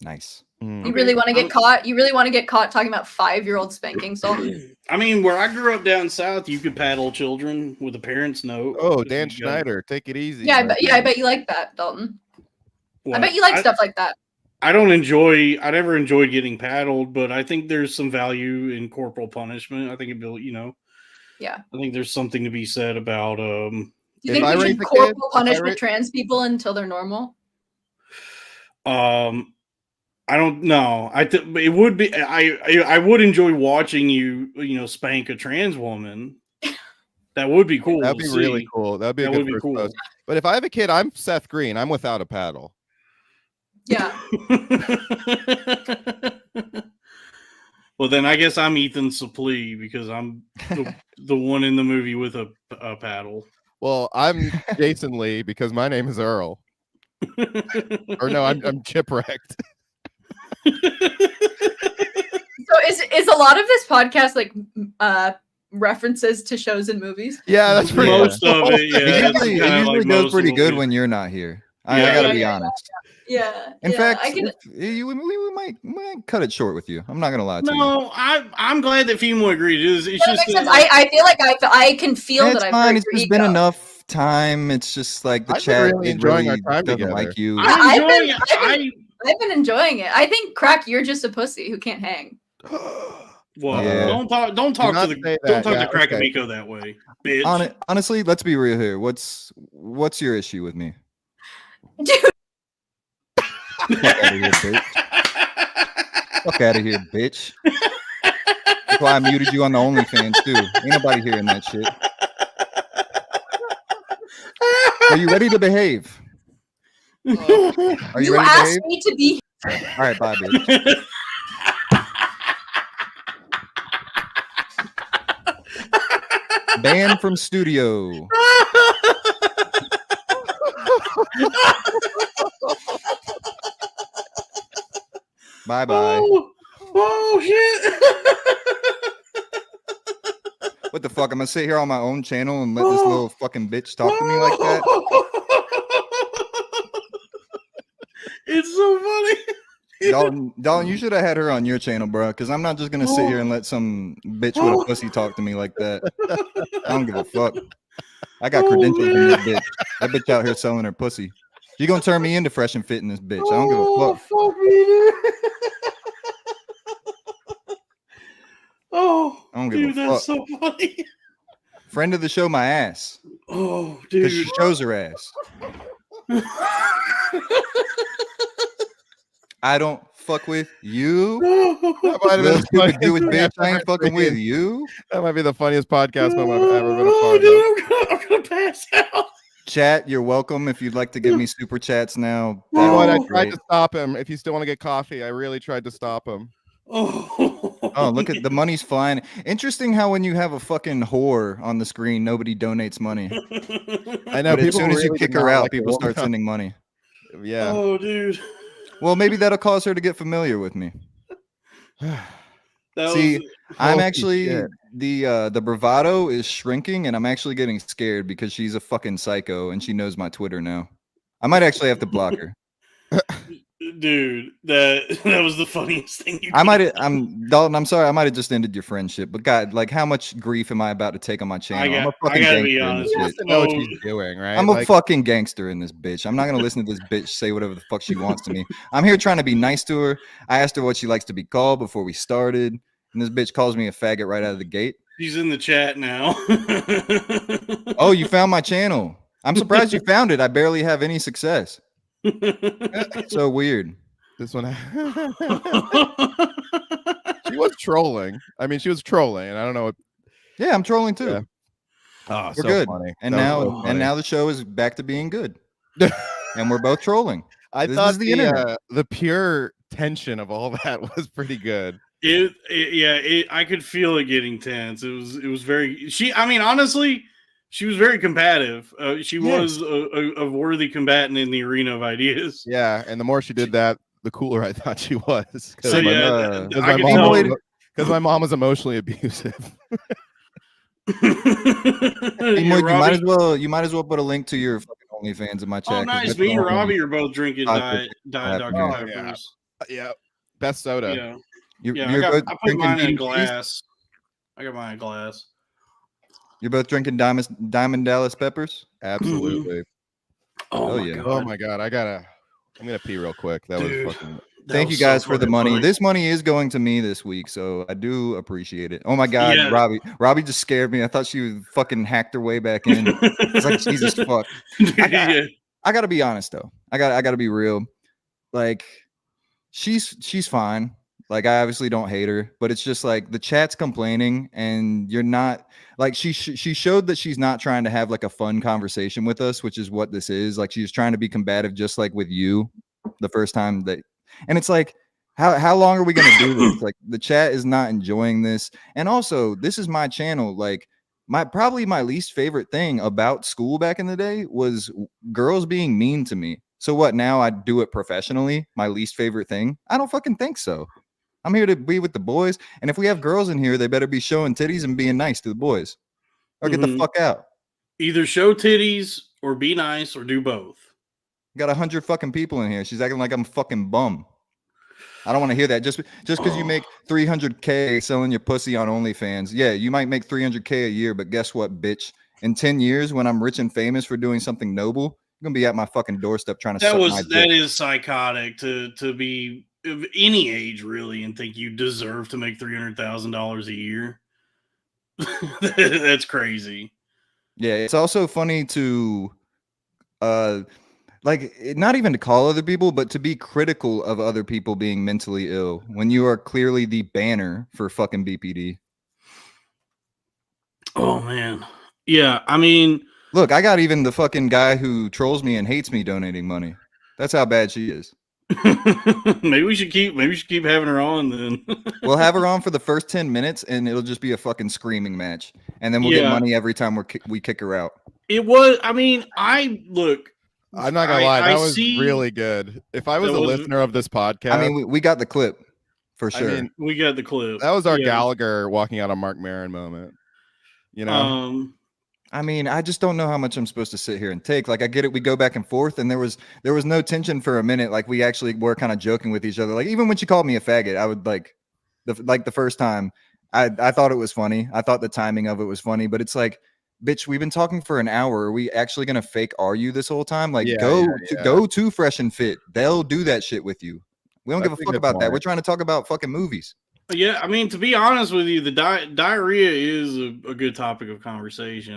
Nice. You really want to get caught? You really want to get caught talking about 5-year-old spanking, Dalton? I mean, where I grew up down south, you could paddle children with a parent's note. Oh, Dan Schneider, take it easy. Yeah, I bet you like that, Dalton. What? I bet you like stuff like that. I never enjoyed getting paddled, but I think there's some value in corporal punishment. I think Yeah. I think there's something to be said about Do you think we should corporal punishment trans people until they're normal? I don't know. It would be. I would enjoy watching you spank a trans woman. That would be cool. That'd be really cool. That'd be cool. Post. But if I have a kid, I'm Seth Green. I'm without a paddle. Yeah. Well, then I guess I'm Ethan Suplee because I'm the one in the movie with a paddle. Well, I'm Jason Lee because my name is Earl. Or no, I'm Chipwrecked. So is a lot of this podcast like references to shows and movies? Yeah, that's pretty most of it. Yeah, it usually goes pretty good when you're not here. I gotta be honest. Yeah. In fact, we might cut it short with you. I'm not gonna lie to you. No, I'm glad that Phemoid agreed. It's just makes sense. I feel like I can feel that I've fine. heard It's your just been ego. enough time. It's just like the chat really enjoying our time doesn't together. like you. I've been enjoying it. I think Crack, you're just a pussy who can't hang. Well, Yeah. don't talk to Crack Amico that way, bitch. Honestly, let's be real here. What's your issue with me? Dude. Fuck out of here, bitch. Fuck out of here, bitch. That's why I muted you on the OnlyFans too. Ain't nobody hearing that shit. Are you ready to behave? Are you ready to asked behave? me to be. All right, bye, bitch. Banned from studio. Bye bye. Oh shit! What the fuck? I'm gonna sit here on my own channel and let this little fucking bitch talk to me like that? It's so funny. Dalton, you should have had her on your channel, bro. Because I'm not just gonna sit here and let some bitch with a pussy talk to me like that. I don't give a fuck. I got credentials in this bitch. That bitch out here selling her pussy. She gonna turn me into fresh and fit in this bitch. I don't give a fuck. Fuck me, dude. Oh, I don't give dude, a that's fuck. so funny. Friend of the show, my ass. Oh, Because dude. she shows her ass. I don't fuck with you. That might have Little been stupid Jewish bitch. I ain't fucking with you. That might be the funniest podcast moment I've ever been a Oh, part of. dude, I'm gonna pass out. Chat, you're welcome. If you'd like to give me super chats now. You know what? I that'd be tried great. to stop him. If you still want to get coffee, I really tried to stop him. Oh, look at the money's flying. Interesting how when you have a fucking whore on the screen, nobody donates money. I know. But as soon as you really kick did her not out, like the people start woman. sending money. Yeah. Oh, dude. Well, maybe that'll cause her to get familiar with me. See, I'm Holy actually shit. the bravado is shrinking, and I'm actually getting scared because she's a fucking psycho and she knows my Twitter now. I might actually have to block her. Dude, that was the funniest thing you Dalton, I'm sorry, I might have just ended your friendship, but God, like, how much grief am I about to take on my channel? I'm a fucking gotta be gangster in honest. this She has bitch. to know what she's doing, right? I'm a fucking gangster in this bitch. I'm not gonna listen to this bitch say whatever the fuck she wants to me. I'm here trying to be nice to her. I asked her what she likes to be called before we started, and this bitch calls me a faggot right out of the gate. She's in the chat now. Oh, you found my channel. I'm surprised you found it. I barely have any success. So weird. This one. She was trolling. I mean, she was trolling, and I don't know what. Yeah, I'm trolling too. Yeah. Oh, We're so good. funny. And That was now so funny. and now the show is back to being good. And we're both trolling. I This thought is the internet. the pure tension of all that was pretty good. I could feel it getting tense. It was very. I mean, honestly, she was very combative. She was a worthy combatant in the arena of ideas. Yeah, and the more she did that, the cooler I thought she was. So yeah, Because I my, can tell. my mom was emotionally abusive. You might as well put a link to your fucking OnlyFans in my chat. Oh, nice. That's Me and the only Robbie are both drinking Dr. Dr. Pepper. Peppers. Yeah, best soda. Yeah, You're, yeah. you're both I put drinking mine in a meat and cheese? glass. I got mine in a glass. You're both drinking Diamond Dallas Peppers? Absolutely. Oh Hell my yeah. god. Oh my god, I'm gonna pee real quick. That Dude, was fucking. that Thank was you guys so for the fucking money. funny. This money is going to me this week, so I do appreciate it. Oh my god, Yeah. Robbie just scared me. I thought she was fucking hacked her way back in. It's like Jesus fuck. Yeah. I gotta be honest though. I gotta be real. Like she's fine. Like I obviously don't hate her, but it's just like the chat's complaining, and you're not like she showed that she's not trying to have like a fun conversation with us, which is what this is. Like she's trying to be combative, just like with you, the first time that, and it's like. How long are we gonna do this? Like the chat is not enjoying this, and also this is my channel. Like probably my least favorite thing about school back in the day was girls being mean to me. So what? Now I do it professionally. My least favorite thing? I don't fucking think so. I'm here to be with the boys, and if we have girls in here, they better be showing titties and being nice to the boys, or get the fuck out. Either show titties or be nice or do both. Got 100 fucking people in here. She's acting like I'm a fucking bum. I don't want to hear that. Just because you make 300K selling your pussy on OnlyFans, yeah, you might make 300K a year, but guess what, bitch? In 10 years, when I'm rich and famous for doing something noble, you're gonna be at my fucking doorstep trying to suck my dick. That is psychotic to be of any age really and think you deserve to make $300,000 a year. That's crazy. Yeah, it's also funny to like not even to call other people, but to be critical of other people being mentally ill when you are clearly the banner for fucking BPD. Oh man. Yeah, I mean, look, I got even the fucking guy who trolls me and hates me donating money. That's how bad she is. maybe we should keep having her on then. We'll have her on for the first 10 minutes and it'll just be a fucking screaming match. And then we'll get money every time we kick her out. It was, I mean, I'm not gonna lie, that was really good. If I was a listener of this podcast, I mean, we got the clip for sure. I mean, we got the clip. That was our Gallagher walking out on Mark Maron moment. You know, I mean, I just don't know how much I'm supposed to sit here and take. Like, I get it. We go back and forth, and there was no tension for a minute. Like, we actually were kind of joking with each other. Like, even when she called me a faggot, I would like the first time. I thought it was funny. I thought the timing of it was funny, but it's like, bitch, we've been talking for an hour. Are we actually gonna fake argue this whole time? Like, go to Fresh and Fit. They'll do that shit with you. We don't give a fuck about that. We're trying to talk about fucking movies. Yeah, I mean, to be honest with you, the diarrhea is a good topic of conversation.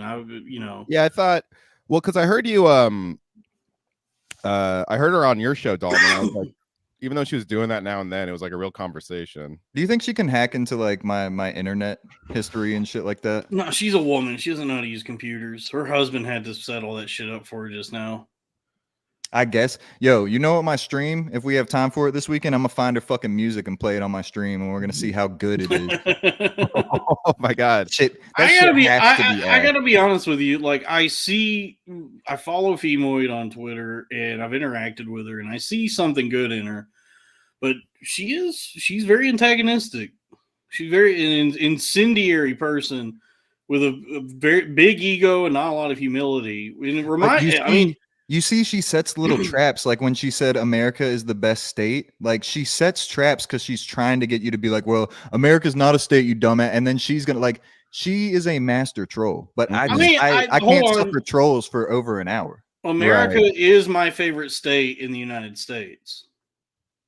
Yeah, I thought, well, because I heard you, I heard her on your show, Dalton. And I was like, even though she was doing that now and then, it was like a real conversation. Do you think she can hack into like my internet history and shit like that? No, she's a woman. She doesn't know how to use computers. Her husband had to set all that shit up for her just now. I guess. Yo, you know what, my stream, if we have time for it this weekend, I'm gonna find her fucking music and play it on my stream, and we're gonna see how good it is. Oh my god. Shit. I gotta be honest with you. Like, I follow Phemoid on Twitter and I've interacted with her and I see something good in her, but she's very antagonistic. She's very an incendiary person with a very big ego and not a lot of humility. And it you see, she sets little traps. Like when she said America is the best state, like she sets traps because she's trying to get you to be like, well, America's not a state, you dumbass. And then she's gonna like, she is a master troll. But I can't suffer trolls for over an hour. America is my favorite state in the United States.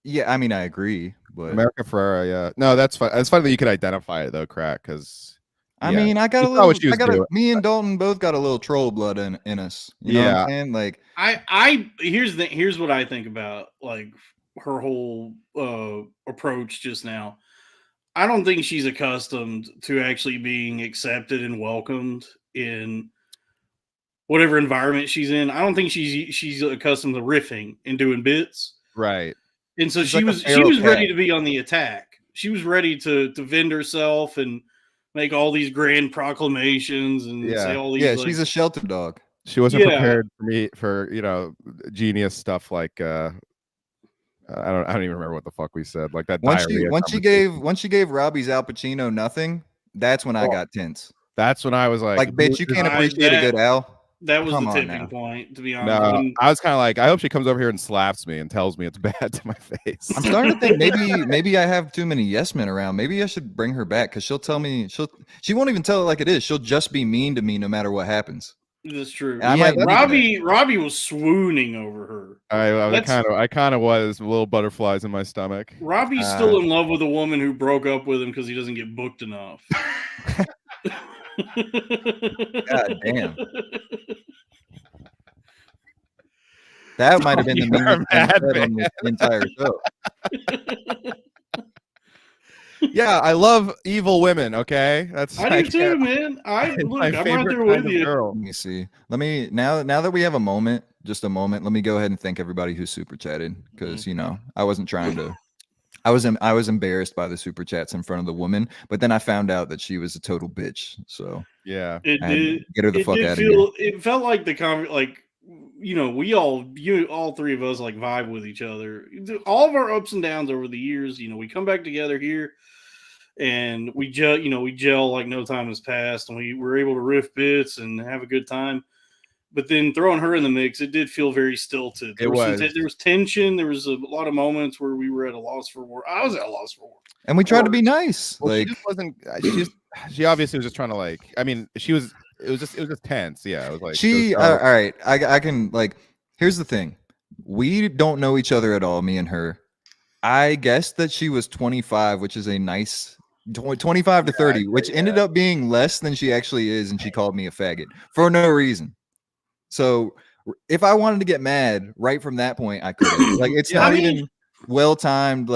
Yeah, I mean, I agree. But America Ferrera, yeah. No, that's fine. It's funny that you could identify it though, Crack, because I mean, I got a little. Me and Dalton both got a little troll blood in us. You know what I'm saying? Like, here's what I think about like her whole approach just now. I don't think she's accustomed to actually being accepted and welcomed in whatever environment she's in. I don't think she's accustomed to riffing and doing bits. Right. And so she was ready to be on the attack. She was ready to vend herself and make all these grand proclamations and say all these. Yeah, she's a shelter dog. She wasn't prepared for genius stuff like I don't even remember what the fuck we said. Like that. Once she gave Robbie's Al Pacino nothing, that's when I got tense. That's when I was like, bitch, you can't appreciate a good Al. That was Come the on tipping now. point, to be honest. No, I was kind of like, I hope she comes over here and slaps me and tells me it's bad to my face. I'm starting to think maybe I have too many yes men around. Maybe I should bring her back because she'll tell me she won't even tell it like it is. She'll just be mean to me no matter what happens. That's true. And I might Robbie was swooning over her. I kind of was little butterflies in my stomach. Robbie's still in love with a woman who broke up with him because he doesn't get booked enough. God damn. That might have been the meanest thing said on this entire show. Yeah, I love evil women. Okay, I do too, man. I'm right there with you. Let me see. Now that we have a moment, just a moment. Let me go ahead and thank everybody who super chatted because I wasn't trying to. I was embarrassed by the super chats in front of the woman, but then I found out that she was a total bitch. So yeah, get her the fuck out of here. It felt like we all three of us like vibe with each other. All of our ups and downs over the years, we come back together here and we gel like no time has passed, and we were able to riff bits and have a good time. But then throwing her in the mix, it did feel very stilted. There was tension. There was a lot of moments where we were at a loss for words. I was at a loss for words. And we tried to be nice. Well, she just wasn't. She obviously was just trying to like. I mean, it was just tense. Yeah, it was like all right. I can Here's the thing. We don't know each other at all. Me and her. I guessed that she was 25, which is a nice 25 to 30, which ended up being less than she actually is, and she called me a faggot for no reason. So if I wanted to get mad right from that point, I could. It's not even well-timed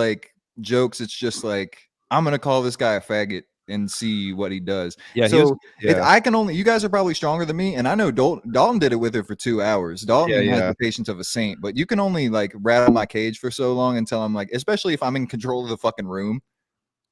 jokes. It's just I'm gonna call this guy a faggot and see what he does. Yeah. So I can only. You guys are probably stronger than me, and I know Dalton did it with her for 2 hours. Dalton has the patience of a saint, but you can only rattle my cage for so long until I'm especially if I'm in control of the fucking room.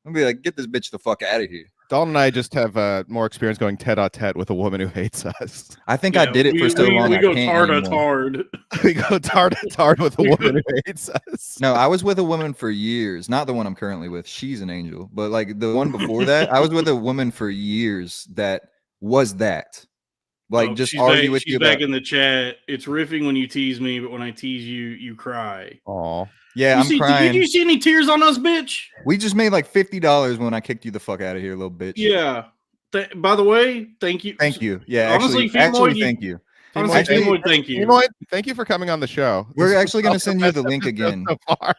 I'll be like, get this bitch the fuck out of here. Dalton and I just have more experience going tete-a-tete with a woman who hates us. I think I did it for so long. We go tard. We go tard with a woman who hates us. No, I was with a woman for years. Not the one I'm currently with. She's an angel. But the one before that, I was with a woman for years that was that. Just argue with you. She's back in the chat. It's riffing when you tease me, but when I tease you, you cry. Aw. Yeah, I'm crying. Did you see any tears on us, bitch? We just made $50 when I kicked you the fuck out of here, little bitch. Yeah. By the way, thank you. Thank you. Yeah, honestly, actually, thank you. Honestly, Phemoid, thank you. Phemoid, thank you for coming on the show. We're actually going to send you the link again. So far.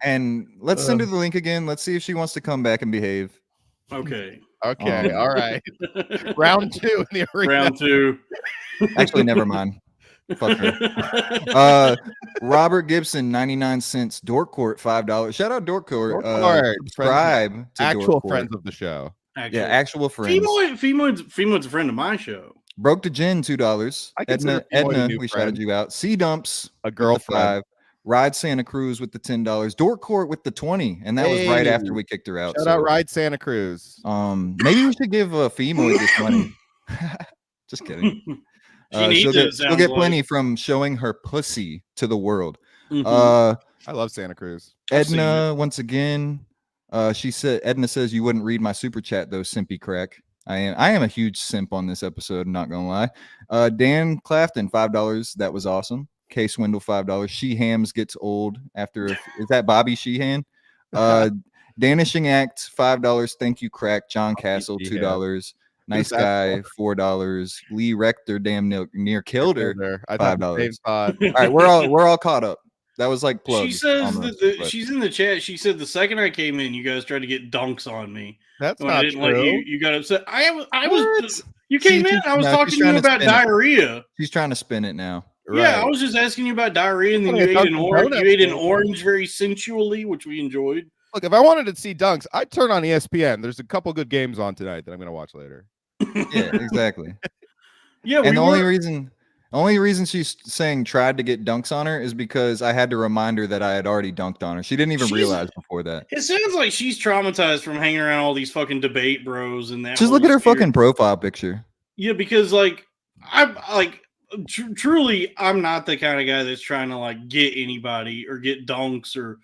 And let's send her the link again. Let's see if she wants to come back and behave. Okay. All right. Round 2 in the arena. Round 2. Actually, never mind. Fuck her. Robert Gibson, 99 cents. Dork Court, $5. Shout out Dork Court. Subscribe to actual friends of the show. Actual friends. Phemoid's a friend of my show. Broke to Jen, $2. Edna, we shouted you out. C Dumps, a girlfriend. $5. Ride Santa Cruz with the $10. Dork Court with the 20, and that was right after we kicked her out. Shout out Ride Santa Cruz. Maybe we should give Phemoid this money. Just kidding. She'll get plenty from showing her pussy to the world. I love Santa Cruz. Edna, once again, Edna says you wouldn't read my super chat though, Simpy Crack. I am a huge simp on this episode, not gonna lie. Dan Clafton, $5. That was awesome. K Swindle, $5. She Hams gets old after. Is that Bobby Sheehan? Danishing Act, $5. Thank you, Crack. John Castle, $2. Nice guy, $4. Lee Rector, damn near killed her, $5. All right, we're all caught up. That was plugs. She says she's in the chat. She said the second I came in, you guys tried to get dunks on me. That's not true. You got upset. I was. You came in. I was talking to you about diarrhea. She's trying to spin it now. Right. Yeah, I was just asking you about diarrhea, and then you ate an orange. You ate an orange very sensually, which we enjoyed. Look, if I wanted to see dunks, I'd turn on ESPN. There's a couple good games on tonight that I'm going to watch later. Yeah, exactly. Yeah, and the only reason she's saying tried to get dunks on her is because I had to remind her that I had already dunked on her. She didn't even realize before that. It sounds like she's traumatized from hanging around all these fucking debate bros and that. Just look at her fucking profile picture. Yeah, because truly, I'm not the kind of guy that's trying to get anybody or get dunks or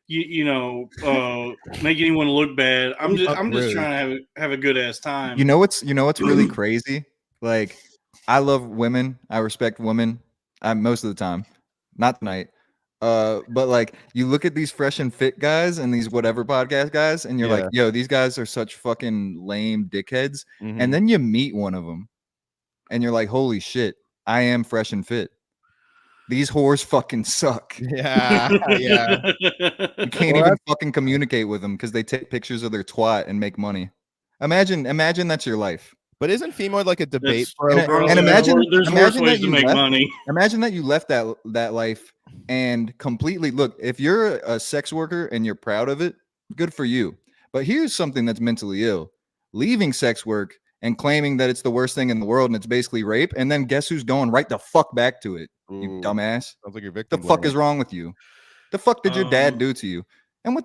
make anyone look bad. I'm just trying to have a good ass time. You know what's really crazy Like, I love women. I respect women. Most of the time, not tonight. But like, you look at these fresh and fit guys and these whatever podcast guys, and you're like, yo, these guys are such fucking lame dickheads. And then you meet one of them, and you're like, holy shit, I am fresh and fit. These whores fucking suck. Yeah. You can't even fucking communicate with them because they take pictures of their twat and make money. Imagine that's your life. But isn't Phemoid like a debate broker? And imagine that you make money. Imagine that you left that life and completely look. If you're a sex worker and you're proud of it, good for you. But here's something that's mentally ill: leaving sex work and claiming that it's the worst thing in the world and it's basically rape. And then guess who's going right the fuck back to it? Ooh, you dumbass. Sounds like your victim. The fuck is wrong with you? The fuck did your dad do to you? And what?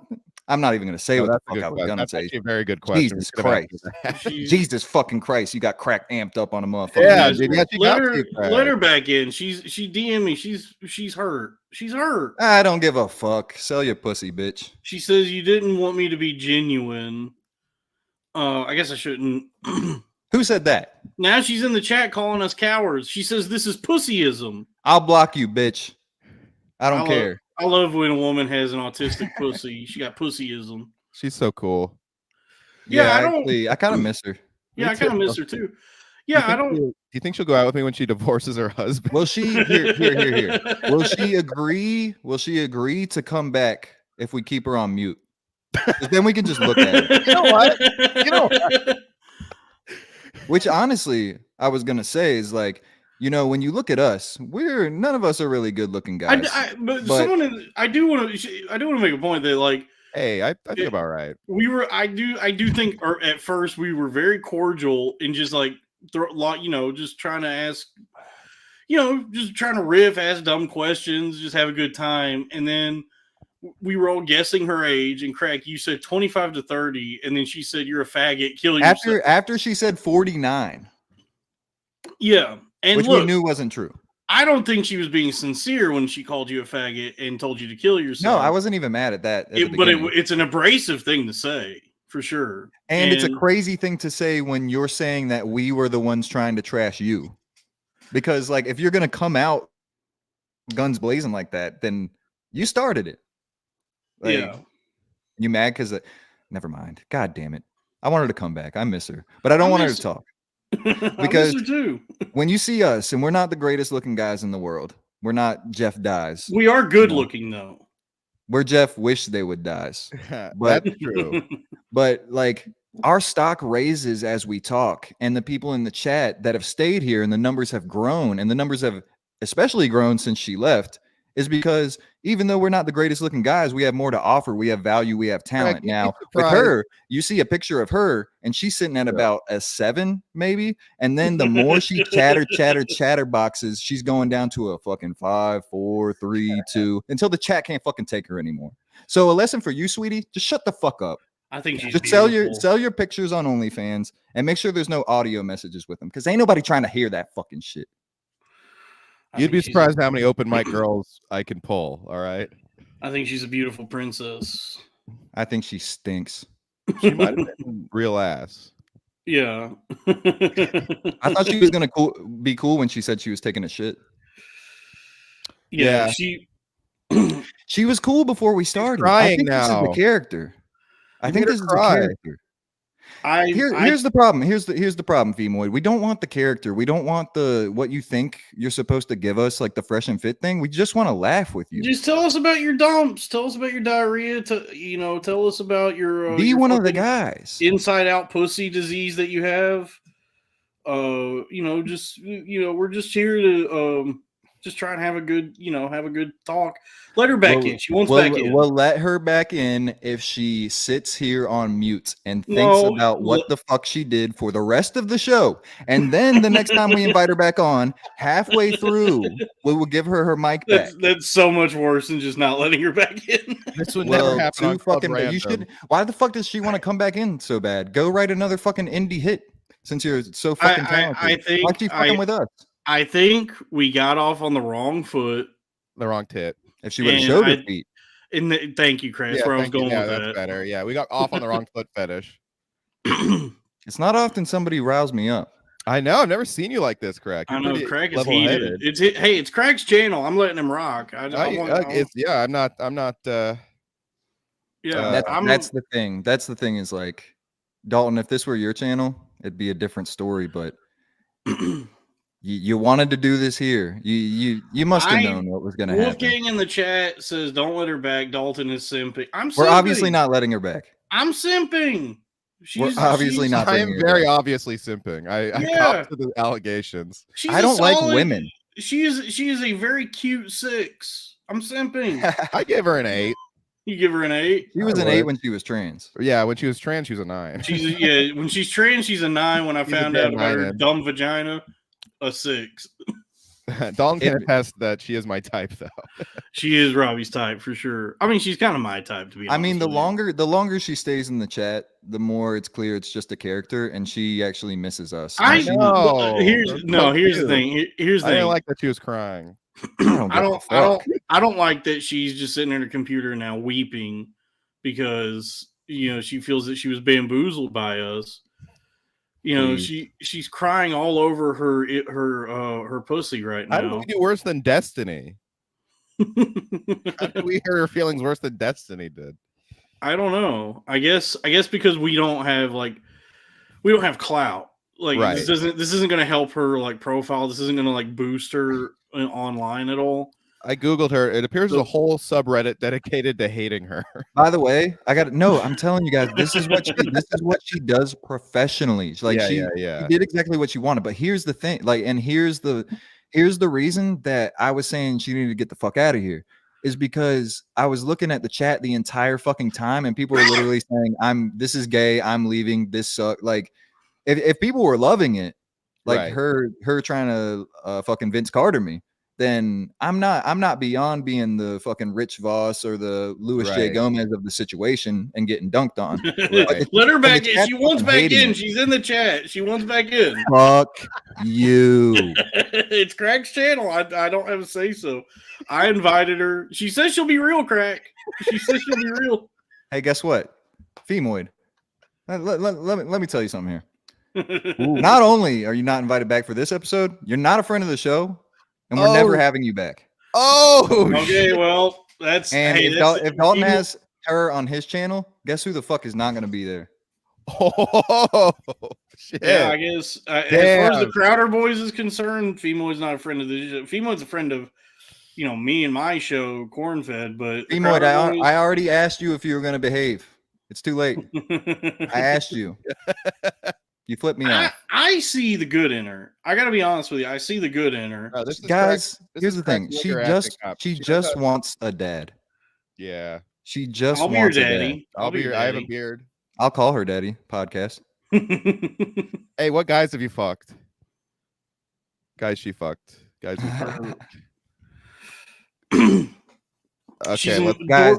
I'm not even going to say what the fuck I was going to say. That's a very good question. Jesus Christ. Jesus fucking Christ. You got crack amped up on a motherfucker. Yeah, dude, let her back in. She DM'd me. She's hurt. She's hurt. I don't give a fuck. Sell your pussy, bitch. She says you didn't want me to be genuine. I guess I shouldn't. Who said that? Now she's in the chat calling us cowards. She says this is pussyism. I'll block you, bitch. I don't care. I love when a woman has an autistic pussy. She got pussyism. She's so cool. Yeah, I kind of miss her. Yeah, I kind of miss her too. Yeah, Do you think she'll go out with me when she divorces her husband? Will she here? Will she agree? Will she agree to come back if we keep her on mute? Then we can just look at it. You know what? Which honestly, I was gonna say is like, when you look at us, none of us are really good looking guys. I do want to make a point that like, hey, I think about right. I do think, or at first we were very cordial and just like just trying to ask, just trying to riff, ask dumb questions, just have a good time, and then we were all guessing her age. And Crack, you said 25 to 30, and then she said you're a faggot, kill yourself. After she said 49. Yeah. And which we knew wasn't true. I don't think she was being sincere when she called you a faggot and told you to kill yourself. No, I wasn't even mad at that. But it's an abrasive thing to say, for sure. And it's a crazy thing to say when you're saying that we were the ones trying to trash you. Because, like, if you're going to come out guns blazing like that, then you started it. Like, yeah. You mad because never mind. God damn it. I want her to come back. I miss her. But I don't want her to talk. Because too. When you see us, and we're not the greatest looking guys in the world, we're not Jeff Dies. We are good looking though. We're Jeff wish they would dies. But that's true. But like our stock raises as we talk, and the people in the chat that have stayed here and the numbers have grown, and the numbers have especially grown since she left, is because even though we're not the greatest looking guys, we have more to offer. We have value. We have talent. Now, with her, you see a picture of her, and she's sitting at about a 7, maybe. And then the more she chatter boxes, she's going down to a fucking 5, 4, 3, 2, until the chat can't fucking take her anymore. So a lesson for you, sweetie, just shut the fuck up. I think she's just sell your pictures on OnlyFans and make sure there's no audio messages with them, because ain't nobody trying to hear that fucking shit. You'd be surprised how many open mic girls I can pull. All right. I think she's a beautiful princess. I think she stinks. She might have been real ass. Yeah. I thought she was gonna be cool when she said she was taking a shit. Yeah. She was cool before we started. I think now. This is the character. I think this is the character. Here's the problem. Here's the problem, Phemoid. We don't want the character. We don't want what you think you're supposed to give us, like the fresh and fit thing. We just want to laugh with you. Just tell us about your dumps. Tell us about your diarrhea. Tell us about your be one of the guys. Inside out pussy disease that you have. We're just here to just try and have a good talk. Let her back in. She wants back in. We'll let her back in if she sits here on mute and thinks about what the fuck she did for the rest of the show. And then the next time we invite her back on, halfway through, we will give her mic back. That's so much worse than just not letting her back in. This would never happen on fucking Random. Why the fuck does she want to come back in so bad? Go write another fucking indie hit since you're so fucking talented. I think why don't you fucking with us? I think we got off on the wrong foot. The wrong tit. If she would have showed her feet. Thank you, Chris. Where I was going with that's that. Better. Yeah, we got off on the wrong foot fetish. It's not often somebody riles me up. I know. I've never seen you like this, Crack. I know Crack is level-headed. heated. It's Crack's channel. I'm letting him rock. I'm not. Yeah, that's the thing. That's the thing is like, Dalton, if this were your channel, it'd be a different story. But you wanted to do this here. You must have known what was going to happen. Wolfgang in the chat says, "Don't let her back. Dalton is simping." We're obviously not letting her back. I'm simping. We're obviously not. I am very obviously simping. I cop to the allegations. I don't like women. She is a very cute 6. I'm simping. I give her an 8. You give her an 8? She was an 8 when she was trans. Yeah, when she was trans, she was a 9. When she's trans, she's a 9. When I found out about her dumb vagina, a 6. Dalton can attest that she is my type, though. She is Robbie's type for sure. I mean, she's kind of my type, to be honest. I mean, the longer she stays in the chat, the more it's clear it's just a character, and she actually misses us. I know. Here's the thing. Here's the thing. I didn't like that she was crying. I don't like that she's just sitting in her computer now weeping because she feels that she was bamboozled by us. She's crying all over her pussy right now. How did we do worse than Destiny? How did we hear her feelings worse than Destiny did? I don't know. I guess because we don't have clout. Like right. This isn't going to help her like profile. This isn't going to like boost her online at all. I googled her. It appears there's a whole subreddit dedicated to hating her. By the way, I'm telling you guys, this is what she does professionally. Like she did exactly what she wanted. But here's the thing, here's the reason that I was saying she needed to get the fuck out of here is because I was looking at the chat the entire fucking time and people were literally saying, this is gay, I'm leaving, this sucks. Like if people were loving it, like her trying to fucking Vince Carter me, then I'm not beyond being the fucking Rich Voss or the Louis J. Gomez of the situation and getting dunked on. Let her back in. She wants back in. She's in the chat. She wants back in. Fuck you. It's Crack's channel. I don't have a say so. I invited her. She says she'll be real, Crack. She says she'll be real. Hey, guess what? Phemoid. Let me tell you something here. Not only are you not invited back for this episode, you're not a friend of the show. And we're never having you back. Okay, well, that's... And if Dalton has her on his channel, guess who the fuck is not going to be there? Oh, shit. Yeah, I guess. As far as the Crowder boys is concerned, Phemoid's not a friend of the show. Phemoid's a friend of, me and my show, Cornfed, but... Phemoid, I already asked you if you were going to behave. It's too late. I asked you. You flipped me off. I see the good in her. I got to be honest with you. I see the good in her. Guys, here's the thing. She just wants a dad. Yeah. She just wants your daddy. I'll be your daddy. I have a beard. I'll call her daddy. Podcast. Hey, what guys have you fucked? Guys she fucked. Guys we fucked. Okay, guys,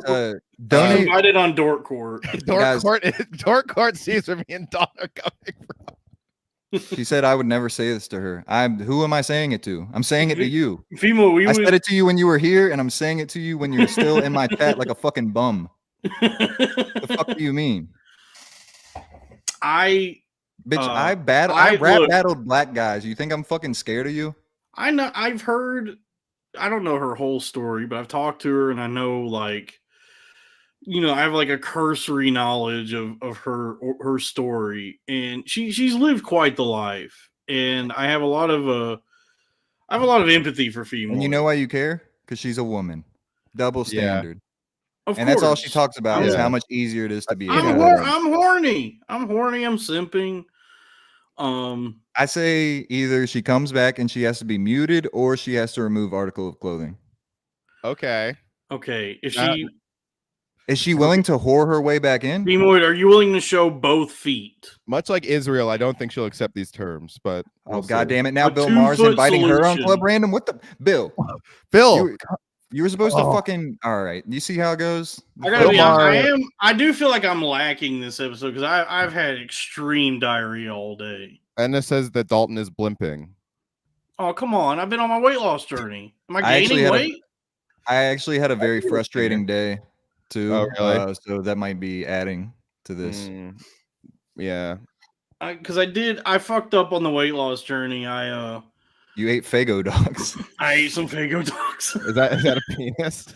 donate. Invited on Dork Court. Dork Court sees where me and Dawn are coming from. She said I would never say this to her. Who am I saying it to? I'm saying it to you. Femo, I said it to you when you were here, and I'm saying it to you when you're still in my chat like a fucking bum. The fuck do you mean? I rap battled black guys. You think I'm fucking scared of you? I know. I don't know her whole story, but I've talked to her and I know I have like a cursory knowledge of her story, and she's lived quite the life, and I have a lot of empathy for females. And you know why you care? Because she's a woman. Double standard. Of and course. That's all she talks about is how much easier it is to be. I'm horny. I'm simping. I say either she comes back and she has to be muted, or she has to remove article of clothing. Okay. Is she willing to whore her way back in? Phemoid, are you willing to show both feet? Much like Israel, I don't think she'll accept these terms, but God damn it. Now Bill Maher's inviting her on Club Random. What the Bill? You were supposed to fucking all right. You see how it goes? I do feel like I'm lacking this episode because I've had extreme diarrhea all day. And it says that Dalton is blimping. Oh, come on. I've been on my weight loss journey. Am I gaining weight? I actually had a very frustrating day too. Oh, really? So that might be adding to this. Yeah. because I fucked up on the weight loss journey. You ate Fago dogs. I ate some Fago dogs. Is that a penis?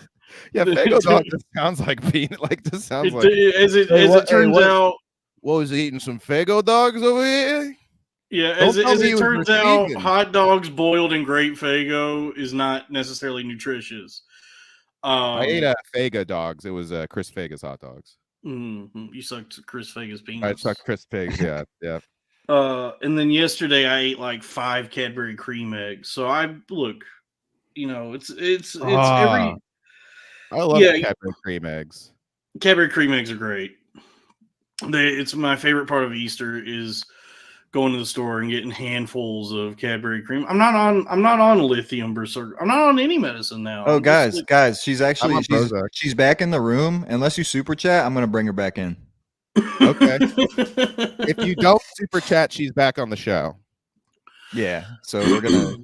Yeah, Fago dog just sounds like penis. Like this sounds like as it turns out. What was he eating? Some Fago dogs over here? Yeah, as it turns out, hot dogs boiled in great Fago is not necessarily nutritious. I ate Fago dogs. It was Chris Fago's hot dogs. You sucked Chris Fago's penis. I sucked Chris Fago's. Yeah. And then yesterday I ate like 5 Cadbury cream eggs. So it's every. I love Cadbury cream eggs. Cadbury cream eggs are great. It's my favorite part of Easter is going to the store and getting handfuls of Cadbury cream. I'm not on lithium berserk. I'm not on any medicine now. Oh, guys, she's back in the room. Unless you super chat, I'm gonna bring her back in. Okay. If you don't super chat, she's back on the show. Yeah. So we're gonna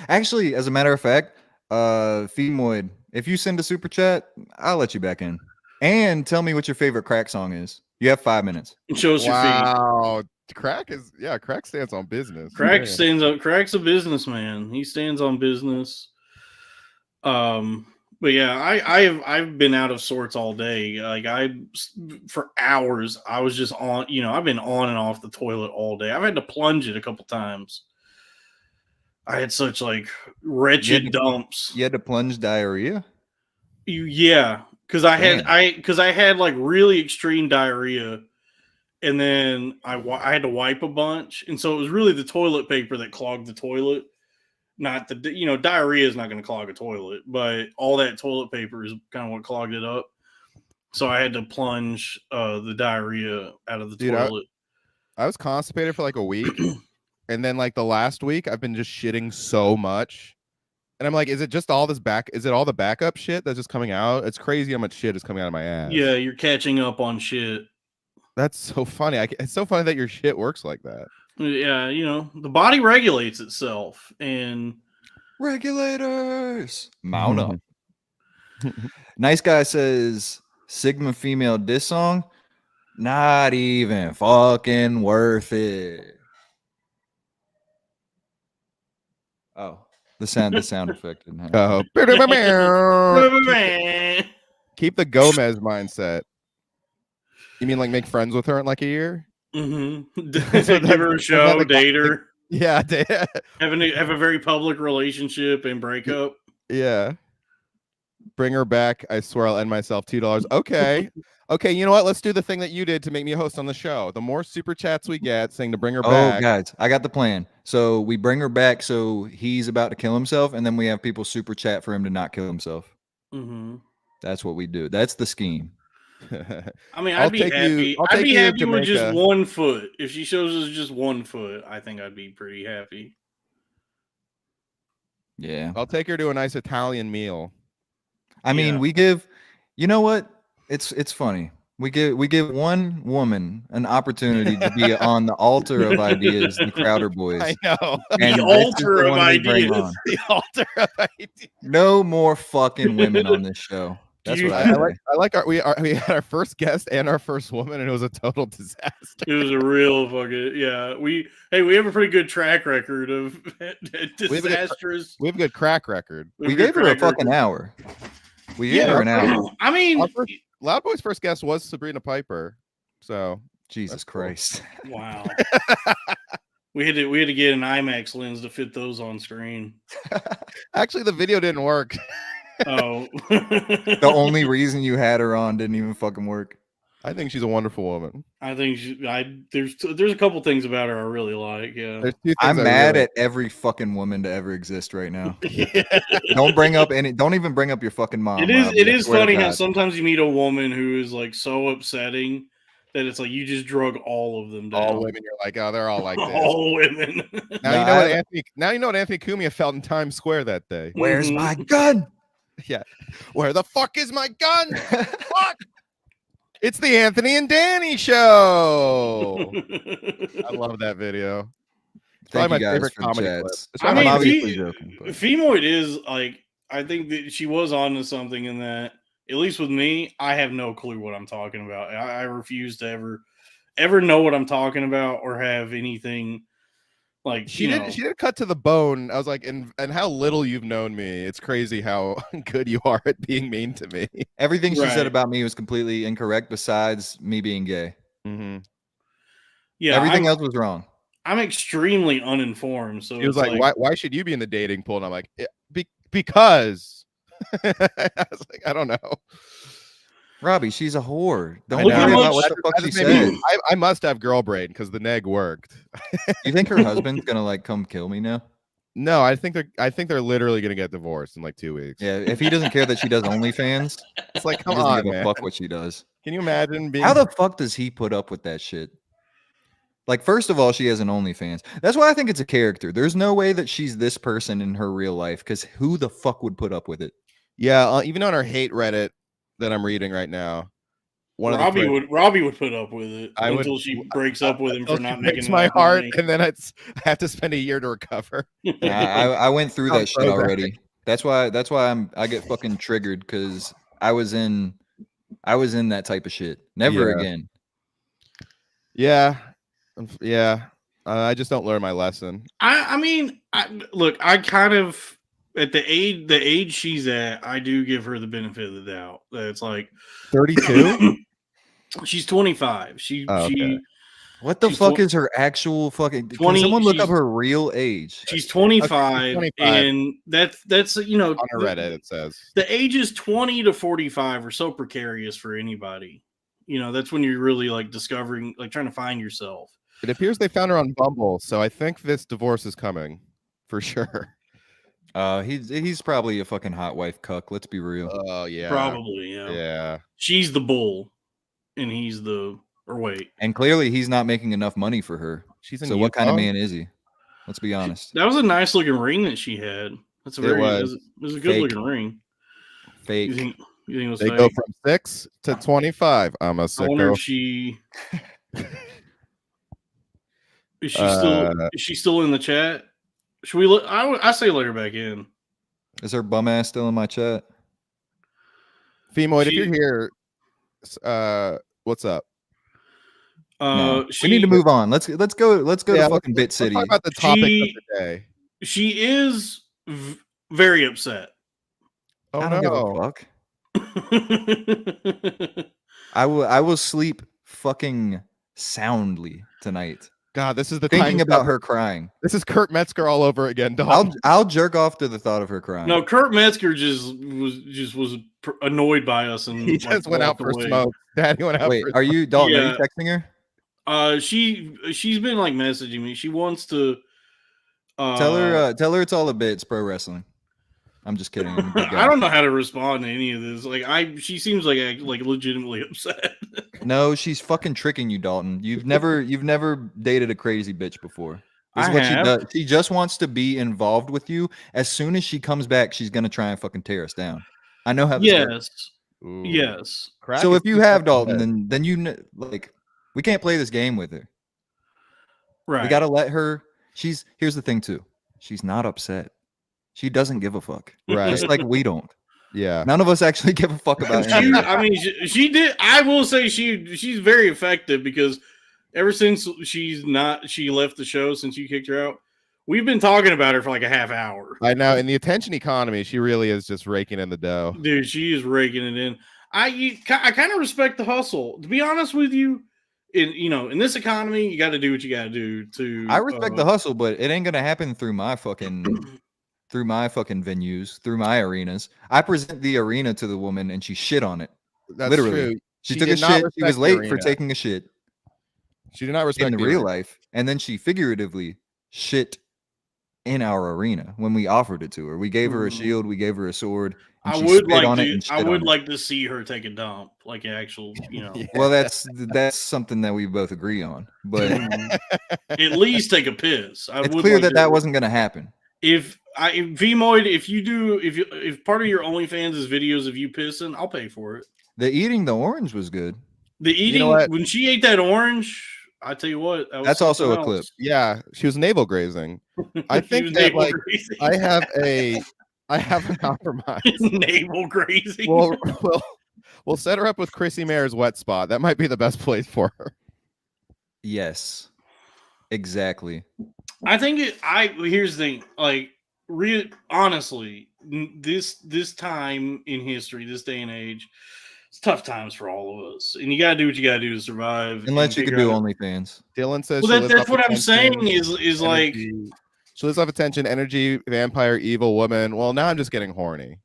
actually, as a matter of fact, Phemoid, if you send a super chat, I'll let you back in. And tell me what your favorite Crack song is. You have 5 minutes. Show us your feet. Wow. Crack stands on business. Crack's a businessman. He stands on business. But yeah, I've been out of sorts all day. Like for hours, I was just on, I've been on and off the toilet all day. I've had to plunge it a couple times. I had such like wretched dumps. You had to plunge diarrhea? Yeah. Because I had like really extreme diarrhea, and then I had to wipe a bunch, and so it was really the toilet paper that clogged the toilet, not the diarrhea is not going to clog a toilet, but all that toilet paper is kind of what clogged it up. So I had to plunge the diarrhea out of the toilet. I was constipated for like a week, and then like the last week I've been just shitting so much. And I'm like, is it just all this is it all the backup shit that's just coming out? It's crazy how much shit is coming out of my ass. Yeah, you're catching up on shit. That's so funny. It's so funny that your shit works like that. Yeah, the body regulates itself. And regulators mount up. Nice guy says Sigma female diss song, not even fucking worth it. Oh. The sound effect didn't happen. Keep the Gomez mindset. You mean like make friends with her in like a year? Mm-hmm. Give her a show, date her. Yeah, have a very public relationship and break up. Yeah. Bring her back. I swear I'll end myself $2. Okay, you know what? Let's do the thing that you did to make me a host on the show. The more super chats we get saying to bring her back. Oh, guys, I got the plan. So we bring her back so he's about to kill himself, and then we have people super chat for him to not kill himself. Mm-hmm. That's what we do. That's the scheme. I mean, I'd be happy. I'd be happy with just 1 foot. If she shows us just 1 foot, I think I'd be pretty happy. Yeah. I'll take her to a nice Italian meal. I mean, we give, you know what? It's funny. We give one woman an opportunity to be on the altar of ideas, the Crowder Boys. I know. And the altar of ideas. The altar of ideas. No more fucking women on this show. That's what I like. We had our first guest and our first woman, and it was a total disaster. It was a real fucking We have a pretty good track record of disastrous. We have a good crack record. We gave her a fucking hour. We gave her an hour. I mean, Loud Boy's first guest was Sabrina Piper. So Jesus Christ! Wow. We had to get an IMAX lens to fit those on screen. Actually, the video didn't work. Oh. The only reason you had her on didn't even fucking work. I think she's a wonderful woman. I think there's a couple things about her I really like. Yeah. I'm mad at every fucking woman to ever exist right now. Yeah. Don't even bring up your fucking mom. It is funny how sometimes you meet a woman who is like so upsetting that it's like you just drug all of them down. All women, you're like, oh, they're all like this. All women. Now you know what Anthony Cumia felt in Times Square that day. Where's my gun? Yeah. Where the fuck is my gun? Fuck. It's the Anthony and Danny show. I love that video. It's probably my favorite comedy clip. I'm obviously joking. Phemoid is like, I think that she was onto something in that, at least with me, I have no clue what I'm talking about. I refuse to ever know what I'm talking about or have anything like She did cut to the bone. I was like, and how little you've known me. It's crazy how good you are at being mean to me. Everything she said Right. about me was completely incorrect, besides me being gay. Mm-hmm. Yeah, Everything else was wrong. I'm extremely uninformed. So She was it's like, why should you be in the dating pool? And I'm like, because. I was like, I don't know. Robbie, she's a whore. Don't Look worry how about much- what the fuck That she just made me- said. I must have girl brain because the neg worked. You think her husband's gonna like come kill me now? No, I think they're literally gonna get divorced in like 2 weeks. Yeah, if he doesn't care that she does OnlyFans, It's like, he come doesn't on, give a man. fuck what she does. Can you imagine being How the fuck does he put up with that shit? Like, first of all, she has an OnlyFans. That's why I think it's a character. There's no way that she's this person in her real life, because who the fuck would put up with it? Yeah, even on our hate Reddit that I'm reading right now, Robbie would put up with it I would- until she breaks up with him for until not she making breaks my enough heart, money. and then I have to spend a year to recover. I went through Sounds that shit throwback. already. That's why I get fucking triggered, because I was in that type of shit. Never Yeah. again. Yeah, I just don't learn my lesson. I mean, look, I kind of at the age she's at, I do give her the benefit of the doubt. That it's like 32. she's 25. She What the She's fuck tw- is her actual fucking? Can 20 someone look up she's- her real age? she's 25, 25. and that's On her Reddit, it says. the ages 20 to 45 are so precarious for anybody. That's when you're really like discovering, like trying to find yourself. It appears they found her on Bumble, so I think this divorce is coming for sure. He's probably a fucking hot wife cuck. Let's be real. Oh yeah, Probably, yeah. Yeah, She's the bull, and he's the or wait. And clearly, he's not making enough money for her. she's in So what kind of Utah? man is he? Let's be honest. That was a nice looking ring that she had. That's a It very was. it was a good looking ring. Fake. You think it was They fake? go from 6 to 25. I'm a I wonder sicko. if she is she still in the chat? Should we look? I say let her back in. Is her bum ass still in my chat? Phemoid, if She- you're here, what's up? No. We need to move on. Let's go to Yeah, fucking Bit Let's City. talk about the topic She- of the day. She is very upset. Oh I don't give a no! fuck. I will sleep fucking soundly tonight, God, this is the thinking time about her crying. This is Kurt Metzger all over again. Dog. I'll jerk off to the thought of her crying. No, Kurt Metzger was annoyed by us and He just went out walked for away. smoke. Daddy went out. Wait, for are you Dalton? Are Yeah. you texting her? She's been like messaging me. She wants to Tell her it's all a bit. It's pro wrestling. I'm just kidding. I'm a good guy. I don't know how to respond to any of this. She seems like legitimately upset. No, she's fucking tricking you, Dalton. You've never dated a crazy bitch before. This is I what she have. does. She just wants to be involved with you. As soon as she comes back, she's gonna try and fucking tear us down. I know how this works. Yes, Ooh. yes. Crack So is if you too have fucking Dalton, good. then like we can't play this game with her. Right. We gotta let her. Here's the thing too. She's not upset. She doesn't give a fuck. Right. Just like we don't. Yeah. None of us actually give a fuck about any of it. I mean, she did. I will say she's very effective because ever since she left the show, since you kicked her out, we've been talking about her for like a half hour. I know. In the attention economy, she really is just raking in the dough. Dude, she is raking it in. I kind of respect the hustle. To be honest with you, in this economy, you got to do what you got to do. To I respect the hustle, but it ain't gonna happen through my fucking venues, through my arenas. I present the arena to the woman and she shit on it. That's Literally. true. She She took a did not shit. She respect was the late for arena. taking a shit She did not respect in the the real arena. life, and then she figuratively shit in our arena when we offered it to her. We gave her a shield, we gave her a sword, and I she would spit like on it to. and I shit would on it. like to see her take a dump, like actual. Yeah. Well, that's something that we both agree on, but At least take a piss. I it's would clear like that her- wasn't gonna happen. If Vmoid, if part of your OnlyFans is videos of you pissing, I'll pay for it. The eating the orange was good. The eating know what? when she ate that orange, I tell you what, that was That's also something a clip. else. Yeah, she was navel grazing. I She think was that, navel like, grazing. I have a compromise. navel grazing. We'll set her up with Chrissy Mayer's wet spot. That might be the best place for her. Yes, exactly. I think here's the thing, like honestly, this time in history, this day and age, it's tough times for all of us, and you gotta do what you gotta do to survive. Unless and you could figure do out- OnlyFans. Dylan says Well, she lives that's off what I'm attention, saying is like, energy. She lives off attention, energy, vampire, evil woman. Well, now I'm just getting horny.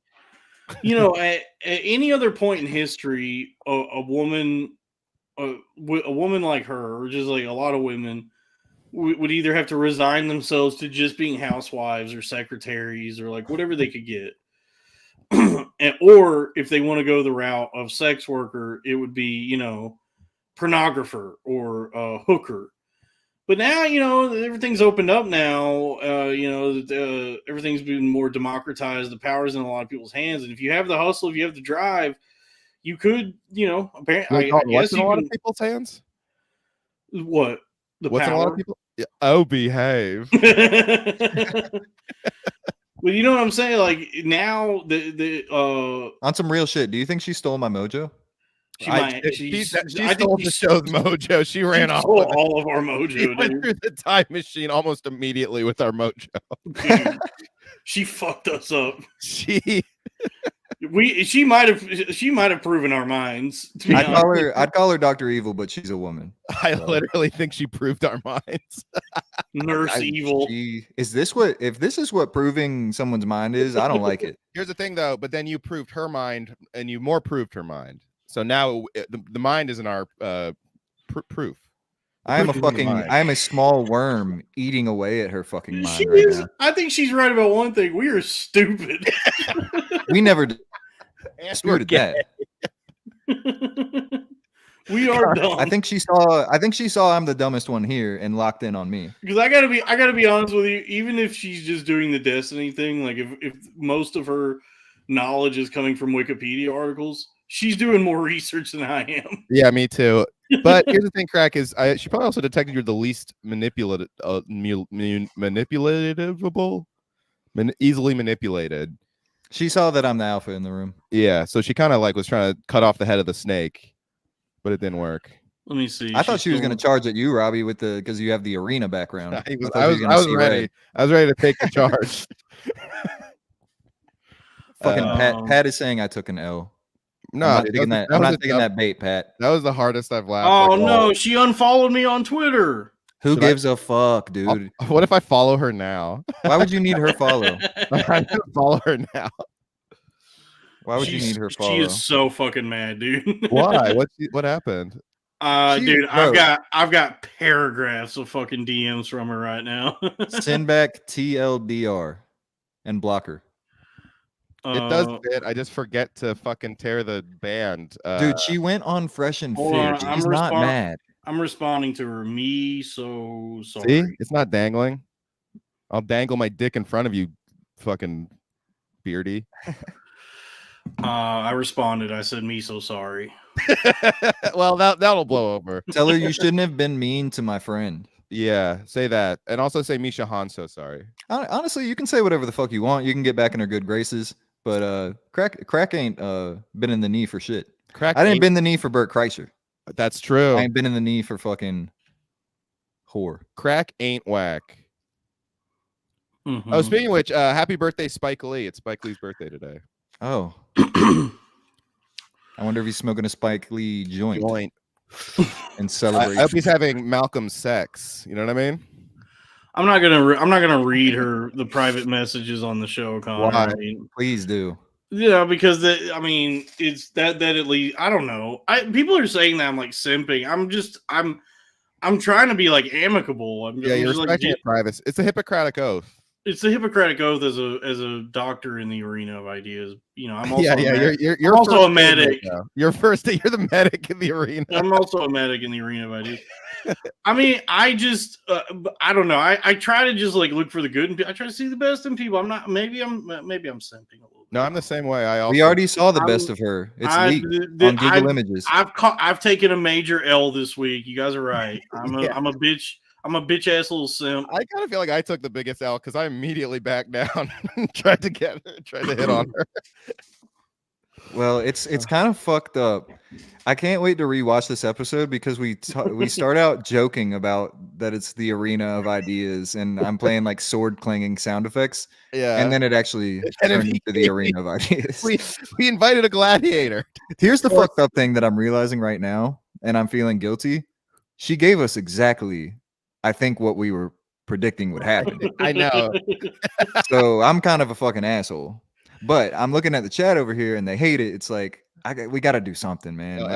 you know, at any other point in history, a woman, a woman like her, or just like a lot of women, would either have to resign themselves to just being housewives or secretaries or like whatever they could get. Or if they want to go the route of sex worker, it would be, you know, pornographer or hooker. But now, you know, everything's opened up now. You know, everything's been more democratized. The power's in a lot of people's hands. And if you have the hustle, if you have the drive, you could, you know, apparently, I guess what's in you a lot can. of people's hands? What? The What's in a lot of power? people? Yeah. Oh, behave. Well, you know what I'm saying? Like now, On some real shit, do you think she stole my mojo? she might. She I stole think the show's mojo. She ran off. stole with it. all of our She mojo, went dude. through the time machine almost immediately with our mojo. Dude, she fucked us up. She She might have proven our minds. To be honest. I'd call her Dr. Evil, but she's a woman. I literally think she proved our minds. Nurse Evil. If this is what proving someone's mind is, I don't like it. Here's the thing, though. But then you proved her mind, and you more proved her mind. So now the mind isn't our proof. I am a small worm eating away at her fucking mind right now. I think she's right about one thing. We are stupid. We never We're disputed that. We are dumb. I think she saw I'm the dumbest one here and locked in on me. Because I gotta be honest with you. Even if she's just doing the Destiny thing, like if most of her knowledge is coming from Wikipedia articles, she's doing more research than I am. Yeah, me too. But here's the thing, Crack, is she probably also detected you're the least easily manipulated. She saw that I'm the alpha in the room. Yeah, so she kind of like was trying to cut off the head of the snake, but it didn't work. Let me see. I thought she was going to charge at you, Robbie, because you have the arena background. I was ready. I was ready to take the charge. Fucking Pat is saying I took an L. No, I'm not taking that bait, Pat. That was the hardest I've laughed. Oh no, she unfollowed me on Twitter. Who gives a fuck, dude? What if I follow her now? Why would you need her follow? I'm trying to follow her now. Why would you need her follow? She is so fucking mad, dude. Why? What happened? Dude, I've got paragraphs of fucking DMs from her right now. Send back TLDR and block her. It does fit. I just forget to fucking tear the band. Dude, she went on Fresh and hold Fit. on, She's not mad. I'm responding to her. Me so sorry. See, it's not dangling. I'll dangle my dick in front of you, fucking beardy. I responded. I said, "Me so sorry." Well, that'll blow over. Tell her you shouldn't have been mean to my friend. Yeah, say that, and also say Misha Han so sorry. Honestly, you can say whatever the fuck you want. You can get back in her good graces. But Crack ain't been in the knee for shit. I didn't bend the knee for Bert Kreischer. That's true. I ain't been in the knee for fucking whore. Crack ain't whack. Mm-hmm. Oh, speaking of which, happy birthday, Spike Lee. It's Spike Lee's birthday today. Oh. I wonder if he's smoking a Spike Lee joint. And celebrate. I hope he's having Malcolm sex. You know what I mean? I'm not gonna read her the private messages on the show, Connor. Why? I mean, Please do. Yeah, because it's that at least I don't know. People are saying that I'm like simping. I'm trying to be like amicable. You're respecting your privacy. It's a Hippocratic oath. It's a Hippocratic oath as a doctor in the arena of ideas. You know, I'm also you're also a medic. You're the medic in the arena. I'm also a medic in the arena of ideas. I mean, I just I don't know. I try to just like look for the good in people. I try to see the best in people. I'm not. Maybe I'm simping a little. No, I'm the same way. We already saw the best of her. It's leaked on Google Images. I've taken a major L this week. You guys are right. I'm a bitch. I'm a bitch ass little simp. I kind of feel like I took the biggest L because I immediately backed down and tried to hit on her. Well, it's kind of fucked up. I can't wait to rewatch this episode because we start out joking about that it's the arena of ideas, and I'm playing like sword clanging sound effects, Yeah. and then it actually And turned into the arena of ideas. we invited a gladiator. Here's the fucked up thing that I'm realizing right now, and I'm feeling guilty. She gave us exactly, I think, what we were predicting would happen. I know. So I'm kind of a fucking asshole. But I'm looking at the chat over here, and they hate it. It's like we got to do something, man. No, Like,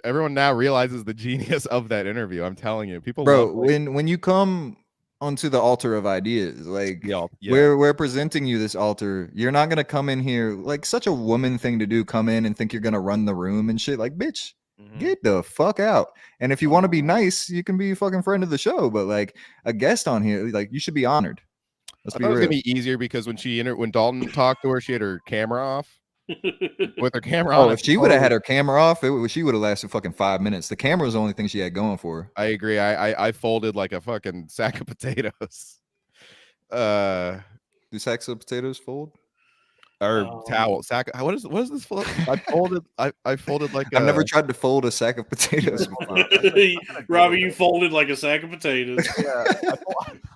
everyone now realizes the genius of that interview. I'm telling you, people. bro, love, like, when you come onto the altar of ideas, like yeah. we're presenting you this altar, you're not gonna come in here like such a woman thing to do. Come in and think you're gonna run the room and shit. Like, bitch, get the fuck out. And if you want to be nice, you can be a fucking friend of the show. But like a guest on here, like you should be honored. Let's I be thought it was real. gonna be easier because when Dalton talked to her, she had her camera off. With her camera on. Oh, if she would have had her camera off, she would have lasted fucking 5 minutes. The camera was the only thing she had going for her. I agree. I folded like a fucking sack of potatoes. Do sacks of potatoes fold? Or towel sack. What is this? I folded like. I've never tried to fold a sack of potatoes before. Robbie, you folded like a sack of potatoes. Yeah,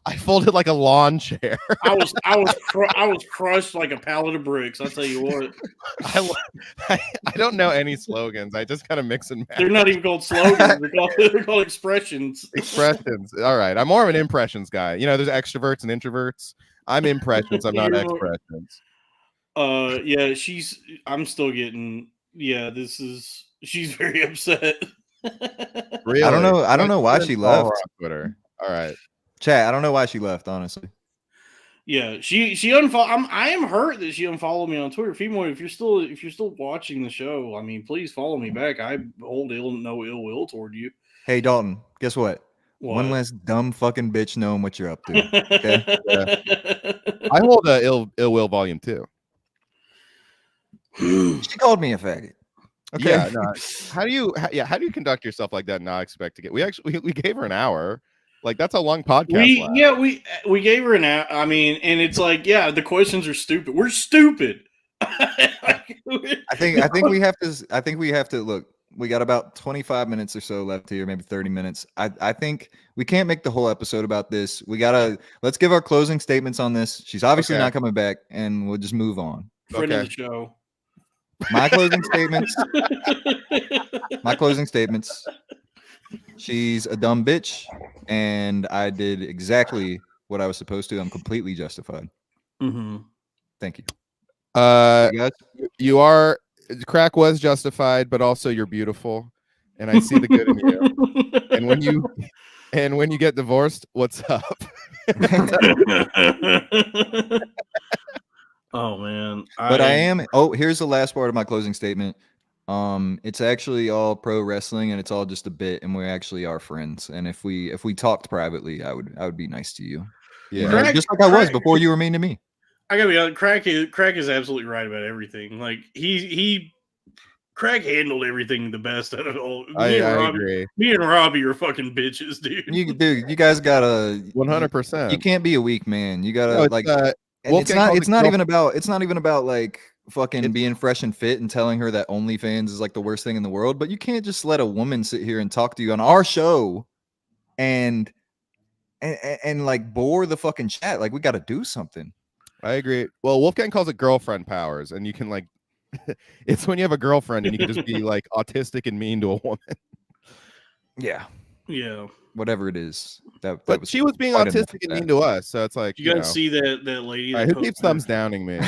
I folded like a lawn chair. I was crushed like a pallet of bricks. I'll tell you what. I don't know any slogans. I just kind of mix and match. They're not even called slogans. They're called expressions. Expressions. All right. I'm more of an impressions guy. You know, there's extroverts and introverts. I'm impressions. I'm not expressions. Yeah, I'm still getting. Yeah, she's very upset. Really? I don't know why she left. On Twitter. All right. Chat, I don't know why she left, honestly. Yeah, she unfollowed. I am hurt that she unfollowed me on Twitter. Phemoid, if you're still watching the show, I mean, please follow me back. I hold no ill will toward you. Hey Dalton, guess what? One less dumb fucking bitch knowing what you're up to. Okay. Yeah. I hold a ill will volume 2. She called me a faggot. Okay. Yeah. No, how do you conduct yourself like that and not expect to get? We gave her an hour. Like that's a long podcast. We gave her an hour. I mean, and it's like, yeah, the questions are stupid. We're stupid. I think we have to look. We got about 25 minutes or so left here, maybe 30 minutes. I think we can't make the whole episode about this. Let's give our closing statements on this. She's obviously not coming back, and we'll just move on. Friend of the show. My closing statements. She's a dumb bitch, and I did exactly what I was supposed to. I'm completely justified. Mm-hmm. Thank you. You are. Crack was justified, but also you're beautiful, and I see the good in you. And when you get divorced, what's up? Oh man. But I am. Oh, here's the last part of my closing statement. It's actually all pro wrestling, and it's all just a bit, and we actually are friends. And if we talked privately, I would be nice to you. Yeah, Crack, just like I was before you were mean to me. I gotta be honest. Crack is absolutely right about everything. Like Crack handled everything the best out of it all. I agree. Me and Robbie are fucking bitches, dude. You guys gotta 100%. You can't be a weak man. You gotta it's not even about like fucking being fresh and fit and telling her that OnlyFans is like the worst thing in the world. But you can't just let a woman sit here and talk to you on our show and like bore the fucking chat. Like we got to do something. I agree. Well, Wolfgang calls it girlfriend powers, and you can like, it's when you have a girlfriend and you can just be like autistic and mean to a woman. Yeah. Yeah. Whatever it is. But she was being autistic and mean to us, so it's like you guys see that lady. Right, who keeps thumbs downing me?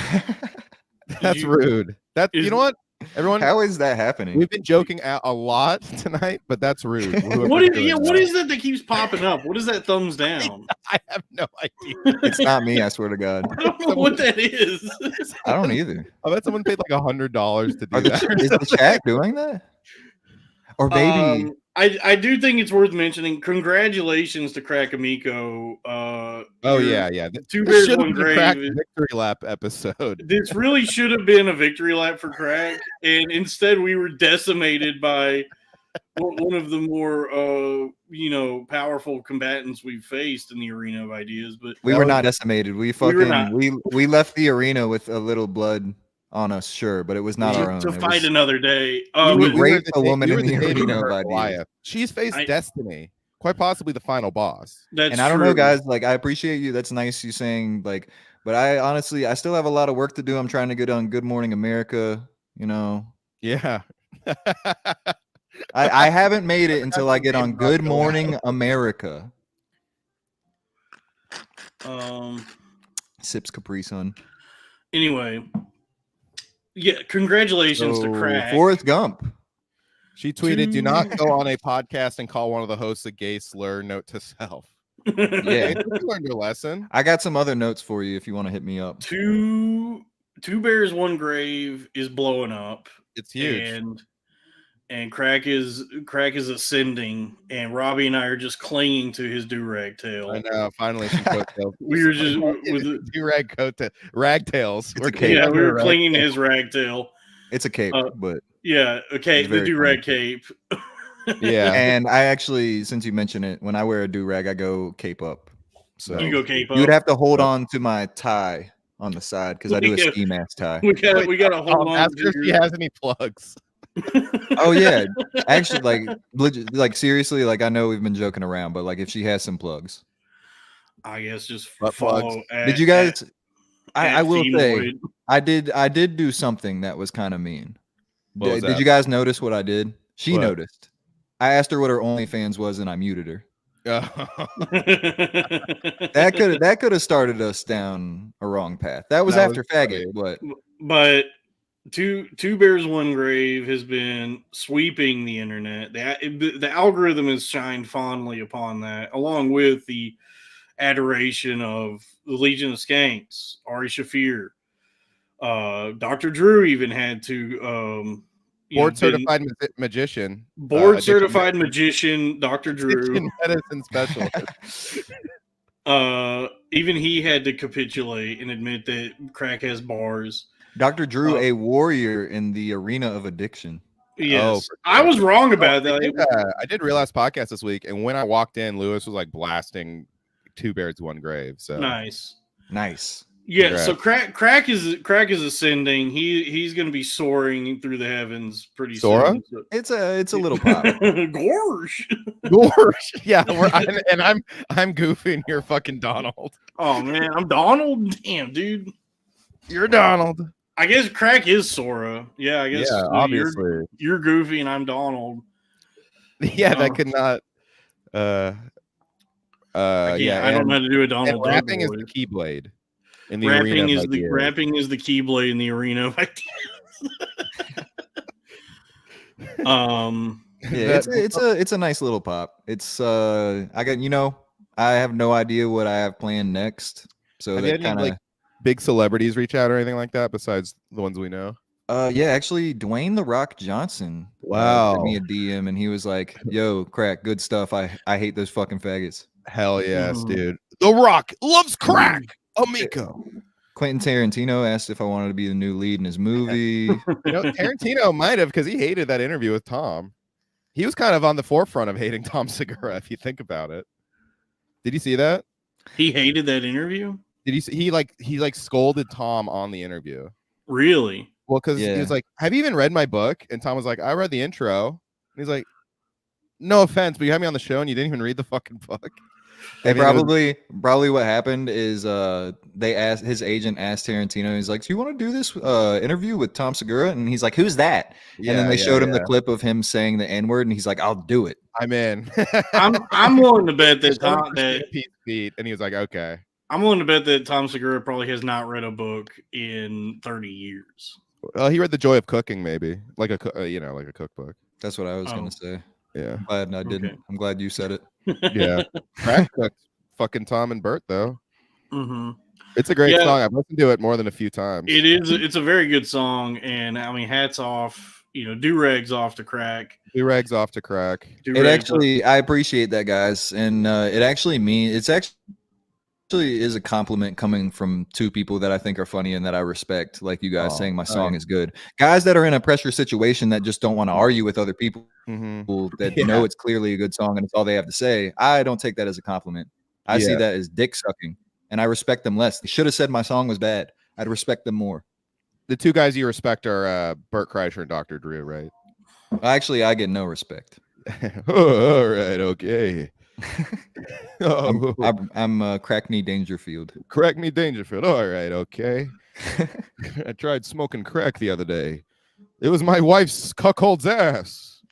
That's rude. You know what? Everyone, how is that happening? We've been joking a lot tonight, but that's rude. What is that keeps popping up? What is that thumbs down? I have no idea. It's not me, I swear to God. I don't know what that is. I don't either. I bet someone paid like $100 to do that. Is the chat doing that? Or maybe I do think it's worth mentioning. Congratulations to Crack Amico. Yeah. Two Bears, One Grave victory lap episode. This really should have been a victory lap for Crack, and instead we were decimated by one of the more powerful combatants we've faced in the arena of ideas. But we were not decimated. We left the arena with a little blood on us, sure, but it was not our own. To It fight was, another day. we were raped the a woman we in were the David arena of versus ideas. Goliath. She's faced Destiny, quite possibly the final boss. That's And I don't true. know, guys. Like, I appreciate you. That's nice you saying like, but I honestly, I still have a lot of work to do. I'm trying to get on Good Morning America. You know, Yeah. I haven't made it until I get Name on drop Good the Morning America. Sips Capri Sun. Anyway, yeah, congratulations to So, Crack. Forrest Gump. She tweeted, "Do not go on a podcast and call one of the hosts a gay slur. Note to self." Yeah, You learned your lesson. I got some other notes for you if you want to hit me up. Two Bears, One Grave is blowing up. It's huge. And Crack is ascending, and Robbie and I are just clinging to his do-rag tail. I know. Finally, some coattails. We were just with do-rag ragtails. It's a cape. yeah, we were clinging to his rag tail. It's a cape, but yeah, okay, it's the very do-rag cape. Yeah. And I actually, since you mention it, when I wear a do-rag, I go cape up. So You go cape up. you would have to hold on to my tie on the side because I do a Yeah. ski mask tie. We got to hold on. Ask her if she has any plugs. Oh yeah, actually, like legit, like seriously, like I know we've been joking around, but like if she has some plugs, I guess just Butt follow. plugs. did you guys? I will say Phemoid. I did do something that was kind of mean. What was Did that? you guys notice what I did? She What? noticed. I asked her what her OnlyFans was, and I muted her. That could have started us down a wrong path. That was That after was faggot, but But two Bears, One Grave has been sweeping the internet. The algorithm has shined fondly upon that, along with the adoration of the Legion of Skanks, Ari Shafir. Dr. Drew even had to Board certified magician. board certified magician, Dr. Drew. Addiction medicine specialist. Even he had to capitulate and admit that Crack has bars. Dr. Drew, a warrior in the arena of addiction. Yes, for I was wrong about that. I did realize podcast this week, and when I walked in, Lewis was like blasting Two Bears, One Grave. So Nice. Yeah, Congrats. so Crack is ascending. He's going to be soaring through the heavens pretty Sora? soon. So. It's a little pop. Gorsh. Gorsh. Yeah, I'm Goofy and you're fucking Donald. Oh man, I'm Donald. Damn, dude. You're Donald. I guess Crack is Sora. Yeah, I guess obviously. you're Goofy and I'm Donald. Yeah, that Oh. could not. I don't know how to do a Donald. And Duck rapping is voice. the Keyblade in the arena. Rapping is the Keyblade in the arena of ideas. Yeah, it's a nice little pop. It's I have no idea what I have planned next. So Have you that had any, kind of like, big celebrities reach out or anything like that besides the ones we know? yeah, actually Dwayne The Rock Johnson Wow. sent me a DM and he was like, "Yo, Crack, good stuff. I hate those fucking faggots." Hell yes, Mhm. dude. The Rock loves Crack Amico. Quentin Tarantino asked if I wanted to be the new lead in his movie. Tarantino might have, because he hated that interview with Tom. He was kind of on the forefront of hating Tom Segura, if you think about it. Did you see that? He hated that interview. Did you see he scolded Tom on the interview? Really? Well, because he Yeah. was like, "Have you even read my book?" And Tom was like, "I read the intro." And he's like, "No offense, but you had me on the show and you didn't even read the fucking book." They I mean, it was- probably what happened is his agent asked Tarantino, he's like, "Do you want to do this interview with Tom Segura?" And he's like, "Who's that?" And then they showed him the clip of him saying the N-word and he's like, "I'll do it." I'm in. I'm willing to bet that Tom Pete's feet, and he was like, "Okay." I'm willing to bet that Tom Segura probably has not read a book in 30 years. Well, he read The Joy of Cooking, maybe like a like a cookbook. That's what I was Oh. gonna say. Yeah, I'm glad I didn't. Okay. I'm glad you said it. yeah. Crack cooked fucking Tom and Bert though. Mm-hmm. It's a great Yeah. song. I've listened to it more than a few times. It is. It's a very good song, and I mean, hats off. Do-rags off to Crack. Do rags off to Crack. It actually, I appreciate that, guys, and it actually it's actually is a compliment coming from two people that I think are funny and that I respect, like you guys saying my song is good. Guys that are in a pressure situation that just don't want to argue with other people that know it's clearly a good song and it's all they have to say. I don't take that as a compliment. I see that as dick sucking, and I respect them less. They should have said my song was bad. I'd respect them more. the two guys you respect are Bert Kreischer and Dr. Drew, right? Actually, I get no respect. Oh, all right, okay. I'm Crackney Dangerfield. Crack me Dangerfield. All right, okay. I tried smoking crack the other day. It was my wife's cuckold's ass.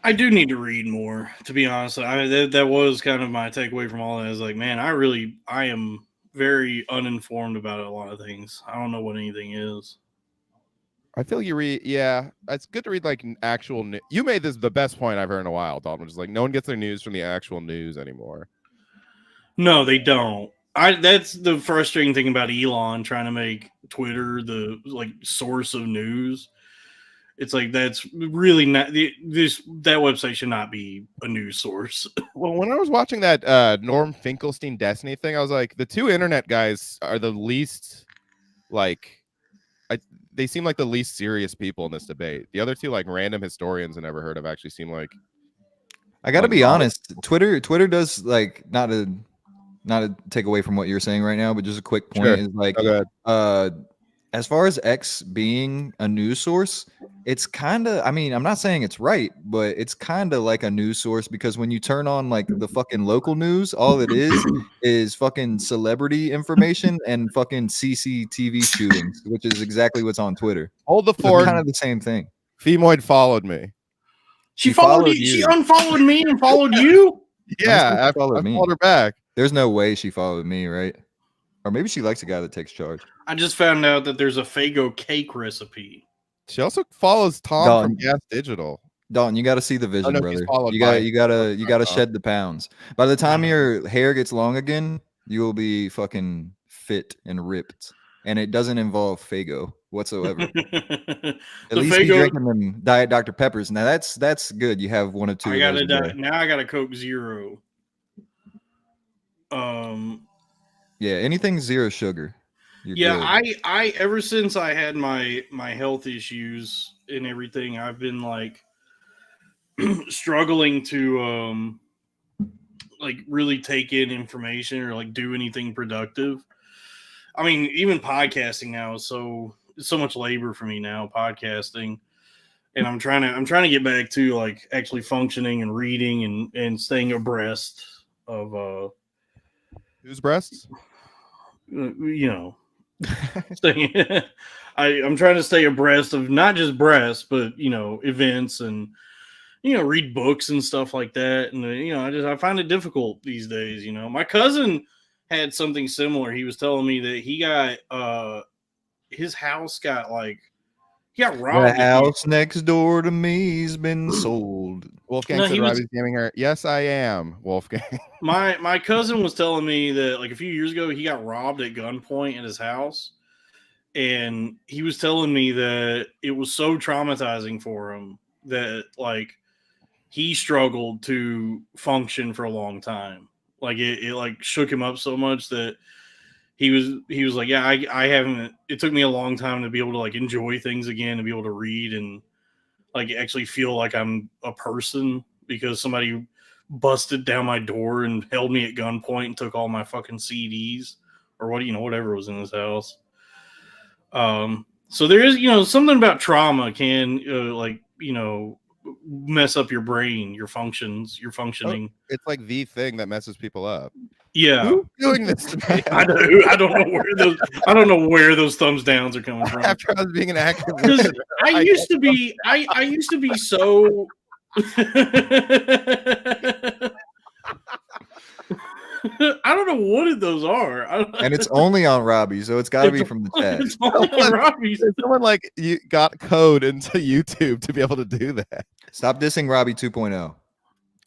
I do need to read more, to be honest. That was kind of my takeaway from all that. Is like, man, I am very uninformed about a lot of things. I don't know what anything is. I feel you read. Yeah, it's good to read like actual news. You made this the best point I've heard in a while, Dalton, which is like no one gets their news from the actual news anymore. No, they don't. That's the frustrating thing about Elon trying to make Twitter the like source of news. It's like that's really not that website should not be a news source. Well, when I was watching that Norm Finkelstein Destiny thing, I was like, the two internet guys are the least like they seem like the least serious people in this debate. The other two, like random historians I never heard of, actually seem like. I got to be honest. Twitter does like not to take away from what you're saying right now, but just a quick point is like, as far as X being a news source, it's kind of, I mean, I'm not saying it's right, but it's kind of like a news source because when you turn on like the fucking local news, all it is fucking celebrity information and fucking CCTV shootings, which is exactly what's on Twitter. Hold the So fort. it's kind of the same thing. Phemoid followed me. She followed you. She unfollowed me and followed you. Yeah, I followed her back. There's no way she followed me, right? Or maybe she likes a guy that takes charge. I just found out that there's a Faygo cake recipe. She also follows Tom from Gas Digital. Dalton, you got to see the vision, brother. You got to shed the pounds. By the time your hair gets long again, you will be fucking fit and ripped. And it doesn't involve Faygo whatsoever. At least be drinking them Diet Dr. Peppers. Now that's good. You have one or two. Now I got a Coke Zero. Yeah, anything zero sugar. Yeah, good. I ever since I had my health issues and everything, I've been like struggling to like really take in information or like do anything productive. I mean, even podcasting now is so much labor for me now, podcasting. And I'm trying to get back to like actually functioning and reading and staying abreast of whose breasts? You know. I'm trying to stay abreast of not just breasts, but you know, events and you know, read books and stuff like that. And you know, I find it difficult these days. You know, my cousin had something similar. He was telling me that he got his house got like he got robbed. The house next door to me's been sold. Wolfgang said Robbie's gaming her. Yes, I am, Wolfgang. My cousin was telling me that like a few years ago he got robbed at gunpoint at his house, and he was telling me that it was so traumatizing for him that like he struggled to function for a long time. Like it like shook him up so much that he was like, yeah, I haven't. It took me a long time to be able to like enjoy things again, to be able to read and like actually feel like I'm a person because somebody busted down my door and held me at gunpoint and took all my fucking CDs or whatever was in this house. So there is, something about trauma can mess up your brain, your functioning. Oh, it's like the thing that messes people up. Yeah. Who's doing this to me? I don't know where those thumbs downs are coming from. After I was being an actor, I used to be so I don't know what those are. And it's only on Robbie, so it's got to be from the chat. It's only on Robbie. Someone like you got code into YouTube to be able to do that. Stop dissing Robbie 2.0.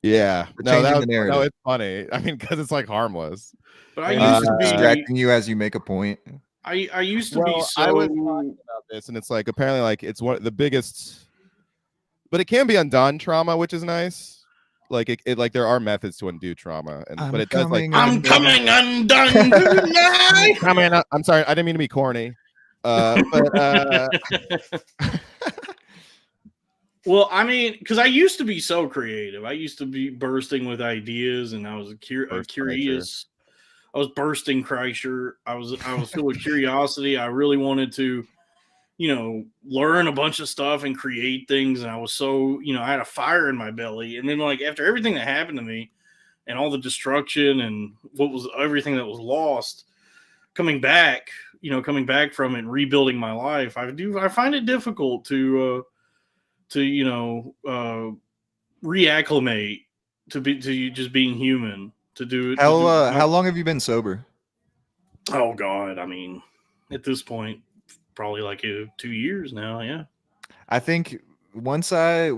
Yeah, no, it's funny. I mean, because it's like harmless. But I used to be distracting you as you make a point. I used to be so. I was talking about this, and it's like apparently like it's one of the biggest, but it can be undone trauma, which is nice. Like it like there are methods to undo trauma, but it does like I'm coming undone tonight. I'm sorry, I didn't mean to be corny. But well, I mean, because I used to be so creative. I used to be bursting with ideas, and I was a curious was bursting Kreischer. I was filled with curiosity. I really wanted to, learn a bunch of stuff and create things. And I was so, I had a fire in my belly. And then like after everything that happened to me and all the destruction and everything that was lost, coming back from it and rebuilding my life, I find it difficult to reacclimate to just being human, to do it. How long have you been sober? Oh God, I mean, at this point, probably like 2 years now. Yeah, I think once I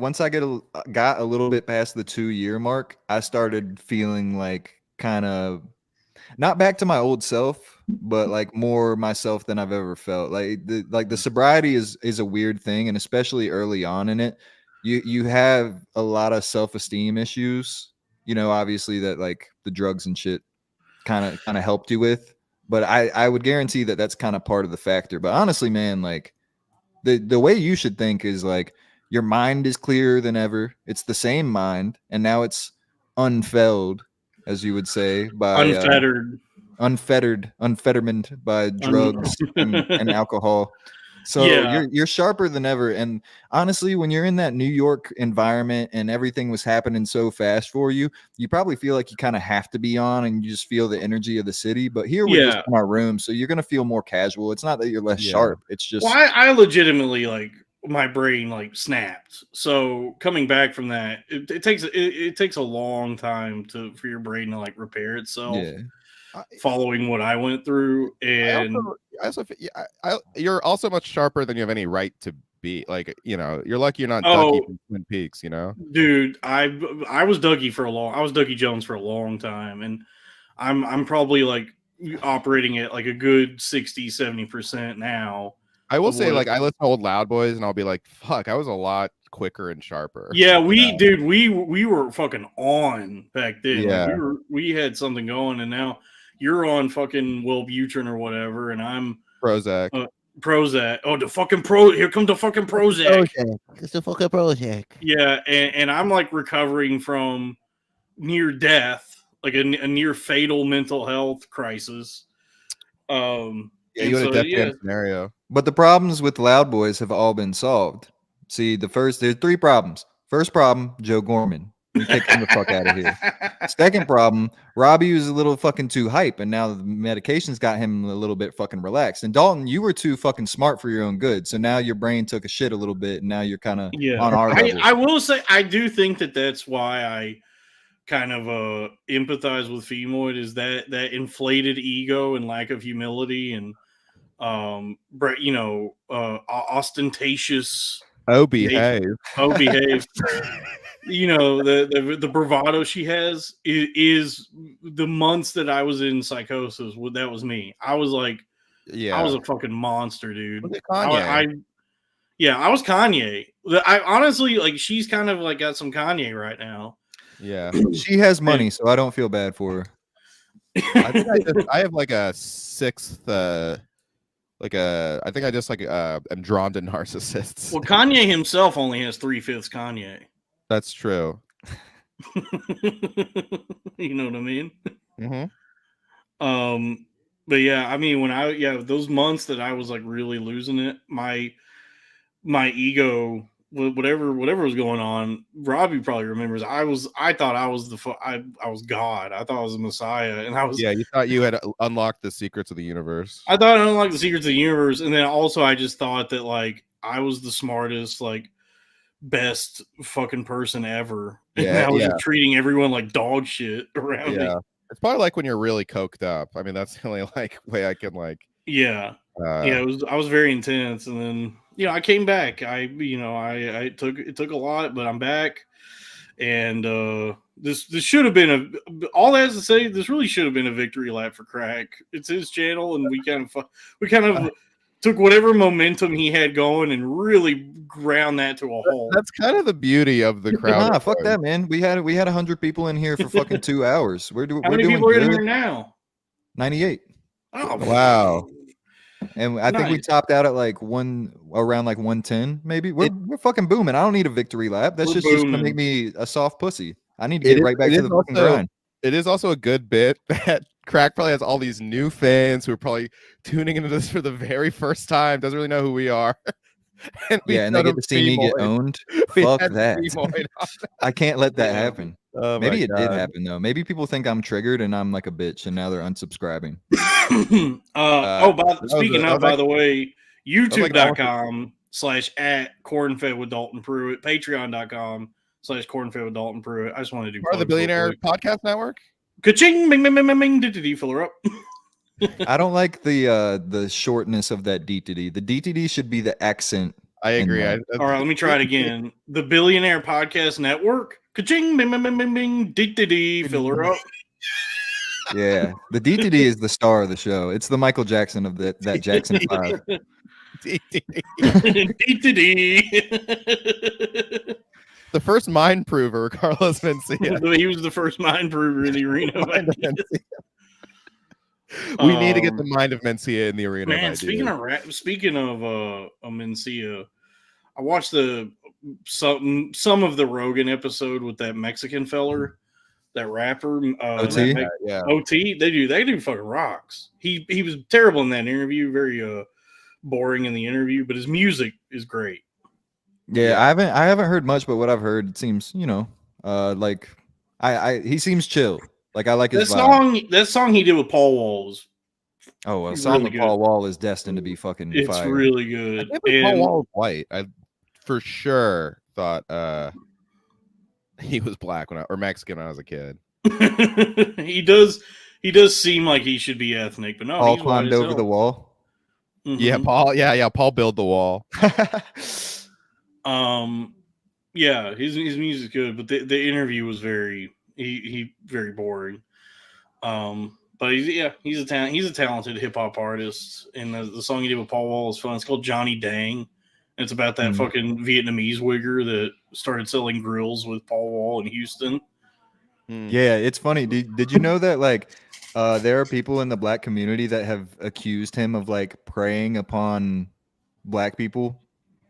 got a little bit past the 2-year mark, I started feeling like kind of not back to my old self, but like more myself than I've ever felt. Like the sobriety is a weird thing, and especially early on in it, you have a lot of self-esteem issues. Obviously that like the drugs and shit kind of helped you with, but I would guarantee that that's kind of part of the factor. But honestly, man, like the way you should think is like your mind is clearer than ever. It's the same mind, and now it's unfelled, as you would say, by unfetterment by drugs and alcohol. So Yeah. you're sharper than ever. And honestly, when you're in that New York environment and everything was happening so fast for you, you probably feel like you kind of have to be on, and you just feel the energy of the city. But here we're just in our room, so you're gonna feel more casual. It's not that you're less sharp. It's just I legitimately like my brain like snapped. So coming back from that, it takes a long time for your brain to like repair itself. Yeah. Following what I went through, and you're also much sharper than you have any right to be. Like, you're lucky you're not Dougie from Twin Peaks, Dude, I was Dougie Jones for a long time, and I'm probably like operating at like a good 60-70% now. I will say, like, I listen to old Loud Boys and I'll be like, fuck, I was a lot quicker and sharper. Yeah, we were fucking on back then. Yeah. Like, we had something going, and now you're on fucking Wellbutrin or whatever, and I'm Prozac. Prozac. Oh, the fucking here comes the fucking Prozac. It's the fucking Prozac. Yeah, and I'm like recovering from near death, like a near fatal mental health crisis. Yeah, you had a death scenario. But the problems with Loud Boys have all been solved. See, there's 3 problems. First problem, Joe Gorman. We kicked him the fuck out of here. Second problem, Robbie was a little fucking too hype, and now the medications got him a little bit fucking relaxed. And Dalton, you were too fucking smart for your own good. So now your brain took a shit a little bit, and now you're kind of on our level. I will say, I do think that's why I kind of empathize with Phemoid, is that inflated ego and lack of humility and ostentatious. Oh, behave. The bravado she has is the months that I was in psychosis. That was me. I was like, I was a fucking monster, dude. Was it Kanye? I was Kanye. I honestly, like, she's kind of like got some Kanye right now. Yeah, she has money, so I don't feel bad for her. I think I have like a 6th. I think I just like am drawn to narcissists. Well, Kanye himself only has 3/5 Kanye. That's true. You know what I mean? Mm-hmm. But yeah, I mean, those months that I was like really losing it, my ego, whatever was going on, Robbie probably remembers. I thought I was I was God. I thought I was the Messiah, and I was. Yeah, you thought you had unlocked the secrets of the universe. I thought I unlocked the secrets of the universe, and then also I just thought that like I was the smartest, like best fucking person ever. And I was just treating everyone like dog shit around me. It's probably like when you're really coked up. I mean, that's the only like way I can like. Yeah. I was very intense, and then I came back. It took a lot, but I'm back. And this should have been all that has to say, this really should have been a victory lap for Crack. It's his channel, and we kind of took whatever momentum he had going and really ground that to a halt. That's kind of the beauty of the crowd. Nah, fuck that, man. We had 100 people in here for fucking 2 hours. How many people are in here now? 98. Oh wow. And I think we topped out at like around like 110, maybe. We're fucking booming. I don't need a victory lap. That's just gonna make me a soft pussy. I need to get right back to the fucking grind. It is also a good bit that Crack probably has all these new fans who are probably tuning into this for the very first time. Doesn't really know who we are. And Yeah, and they get to see me get owned. Fuck that. I can't let that happen. Oh Maybe my it did God. happen though. Maybe people think I'm triggered and I'm like a bitch, and now they're unsubscribing. Speaking of, by the way, like YouTube.com/@cornfed with Dalton Pruitt, Patreon.com/cornfed with Dalton Pruitt. I just want to do Part of the Billionaire Podcast Network. Ka-ching, bing, bing, bing, bing, bing, did fill her up? I don't like the shortness of that DTD. The DTD should be the accent. I agree. that. All right, let me try it again. The Billionaire Podcast Network. Ka-ching, bing, bing, bing, bing, bing, dee, fill her up. Yeah, the DTD is the star of the show. It's the Michael Jackson of that Jackson 5. The first mind prover, Carlos Mencia. He was the first mind prover in the arena. We need to get the mind of Mencia in the arena. Man, speaking of Mencia, I watched some of the Rogan episode with that Mexican feller, that rapper. OT? Yeah. OT. They do fucking rocks. He was terrible in that interview. Very boring in the interview, but his music is great. Yeah, I haven't heard much, but what I've heard seems, like he seems chill. Like I like his vibe. That song he did with Paul Wall was a song with Paul Wall is destined to be fucking it's fire. really good. Paul Wall was white. I for sure thought he was black or Mexican when I was a kid. He does seem like he should be ethnic, but no, Paul he's climbed over the wall. Mm-hmm. Yeah, Paul. Yeah, Paul built the wall. Yeah, his music's good, but the interview was very very boring. But he's a talented hip hop artist, and the song he did with Paul Wall is fun. It's called Johnny Dang. And it's about that fucking Vietnamese wigger that started selling grills with Paul Wall in Houston. Yeah, it's funny. Did you know that like there are people in the black community that have accused him of like preying upon black people,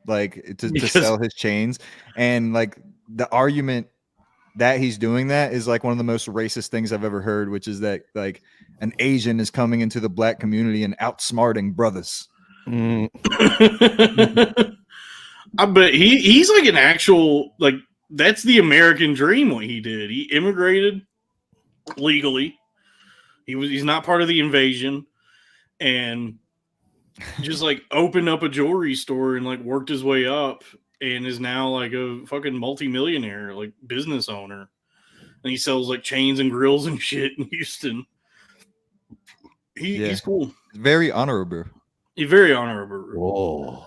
like to sell his chains, and like the argument that he's doing that is like one of the most racist things I've ever heard, which is that like an Asian is coming into the black community and outsmarting brothers. I bet he's like an actual, like, that's the American dream. What he did, he immigrated legally. He's not part of the invasion, and just like opened up a jewelry store and like worked his way up, and is now like a fucking multimillionaire, like business owner. And he sells like chains and grills and shit in Houston. He's cool. Very honorable. He's very honorable. Whoa.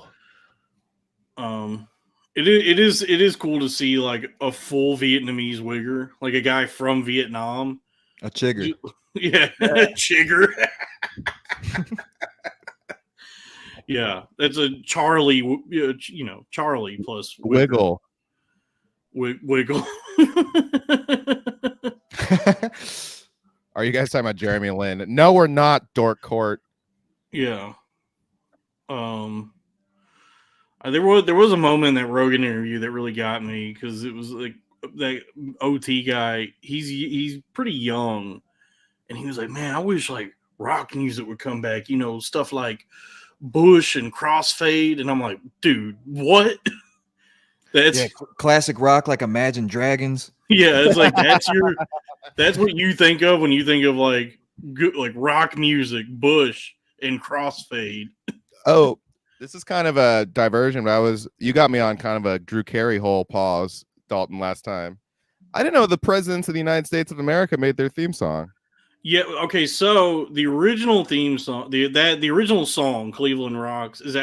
It is cool to see like a full Vietnamese wigger, like a guy from Vietnam. A chigger. Yeah, chigger. Yeah, that's a Charlie. Charlie plus Wiggle. Wiggle. Are you guys talking about Jeremy Lin? No, we're not. Dork Court. Yeah. There was a moment in that Rogan interview that really got me, because it was like that OT guy. He's pretty young, and he was like, "Man, I wish like rock music would come back. Stuff like Bush and Crossfade." And I'm like, "Dude, what?" That's classic rock, like Imagine Dragons. Yeah, it's like that's what you think of when you think of like good, like rock music, Bush and Crossfade. Oh, this is kind of a diversion, but you got me on kind of a Drew Carey hole pause, Dalton, last time. I didn't know the presidents of the United States of America made their theme song. Yeah, okay, so the original theme song, the original song, Cleveland Rocks, is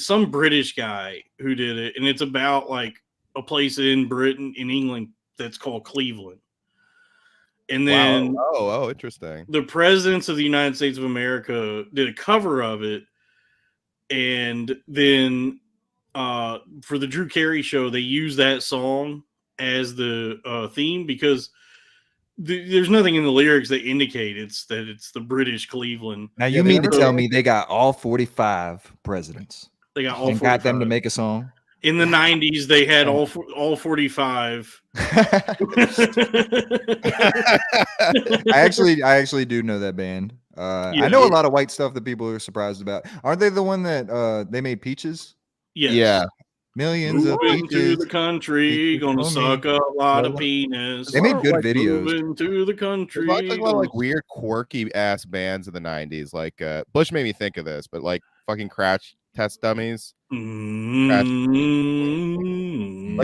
some British guy who did it, and it's about like a place in England that's called Cleveland. And then oh, interesting. The presidents of the United States of America did a cover of it. And then for the Drew Carey show, they use that song as the theme, because there's nothing in the lyrics that indicate it's the British Cleveland. Now you mean to tell me they got all 45 presidents? They got all 45. Got them to make a song? In the 90s, they had all 45. I actually do know that band. I know a lot of white stuff that people are surprised about. Aren't they the one that they made Peaches? Yes. Yeah. Millions of moving to peaches. the country, Peaches gonna for suck me. a lot of penis. They made good like, videos. Moving to the There's country. like a lot of like weird, quirky ass bands in the 90s. Like Bush made me think of this, but like fucking Crash Test Dummies. Like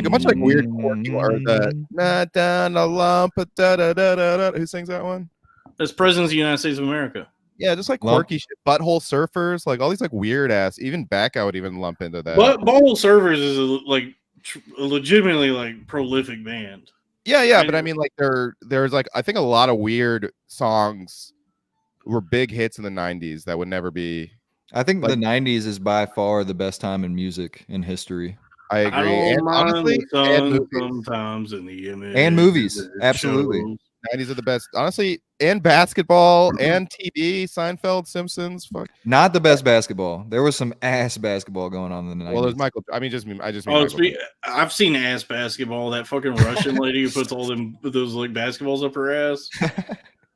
a bunch of like weird, quirky, or the not down a lump. Da, da, da, da, da. Who sings that one? That's Presidents of the United States of America. Yeah, just like quirky shit. Butthole Surfers, like all these like weird ass. Even Beck, I would even lump into that. But Butthole Surfers is a legitimately like prolific band. Yeah, but I mean, like there's like I think a lot of weird songs were big hits in the 90s that would never be. I think like, the 90s is by far the best time in music in history. I agree. And honestly, sometimes in the image and movies, absolutely. shows. 90s are the best, honestly, and basketball and TV, Seinfeld, Simpsons. Fuck. Not the best basketball. There was some ass basketball going on in the 90s. Well, there's Michael. I just mean Michael. I've seen ass basketball. That fucking Russian lady who puts all those like basketballs up her ass. You know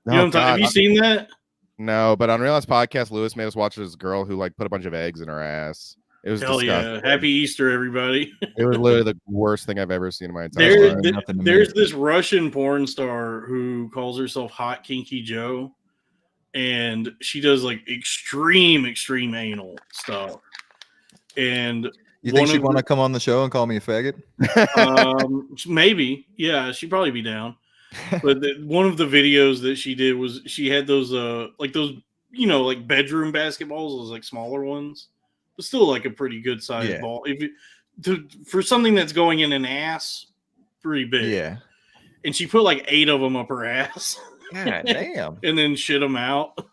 what I'm talking? Have you seen that? No, but on Real Ass Podcast, Lewis made us watch this girl who like put a bunch of eggs in her ass. It was hell disgusting. yeah! Happy Easter, everybody. It was literally the worst thing I've ever seen in my entire life. There's this Russian porn star who calls herself Hot Kinky Joe, and she does like extreme anal stuff. And you think she'd want to come on the show and call me a faggot? Maybe, yeah, she'd probably be down. But one of the videos that she did was she had those like those like bedroom basketballs, those like smaller ones. But still like a pretty good sized ball. For something that's going in an ass, pretty big. Yeah. And she put like 8 of them up her ass. God damn. And then shit them out.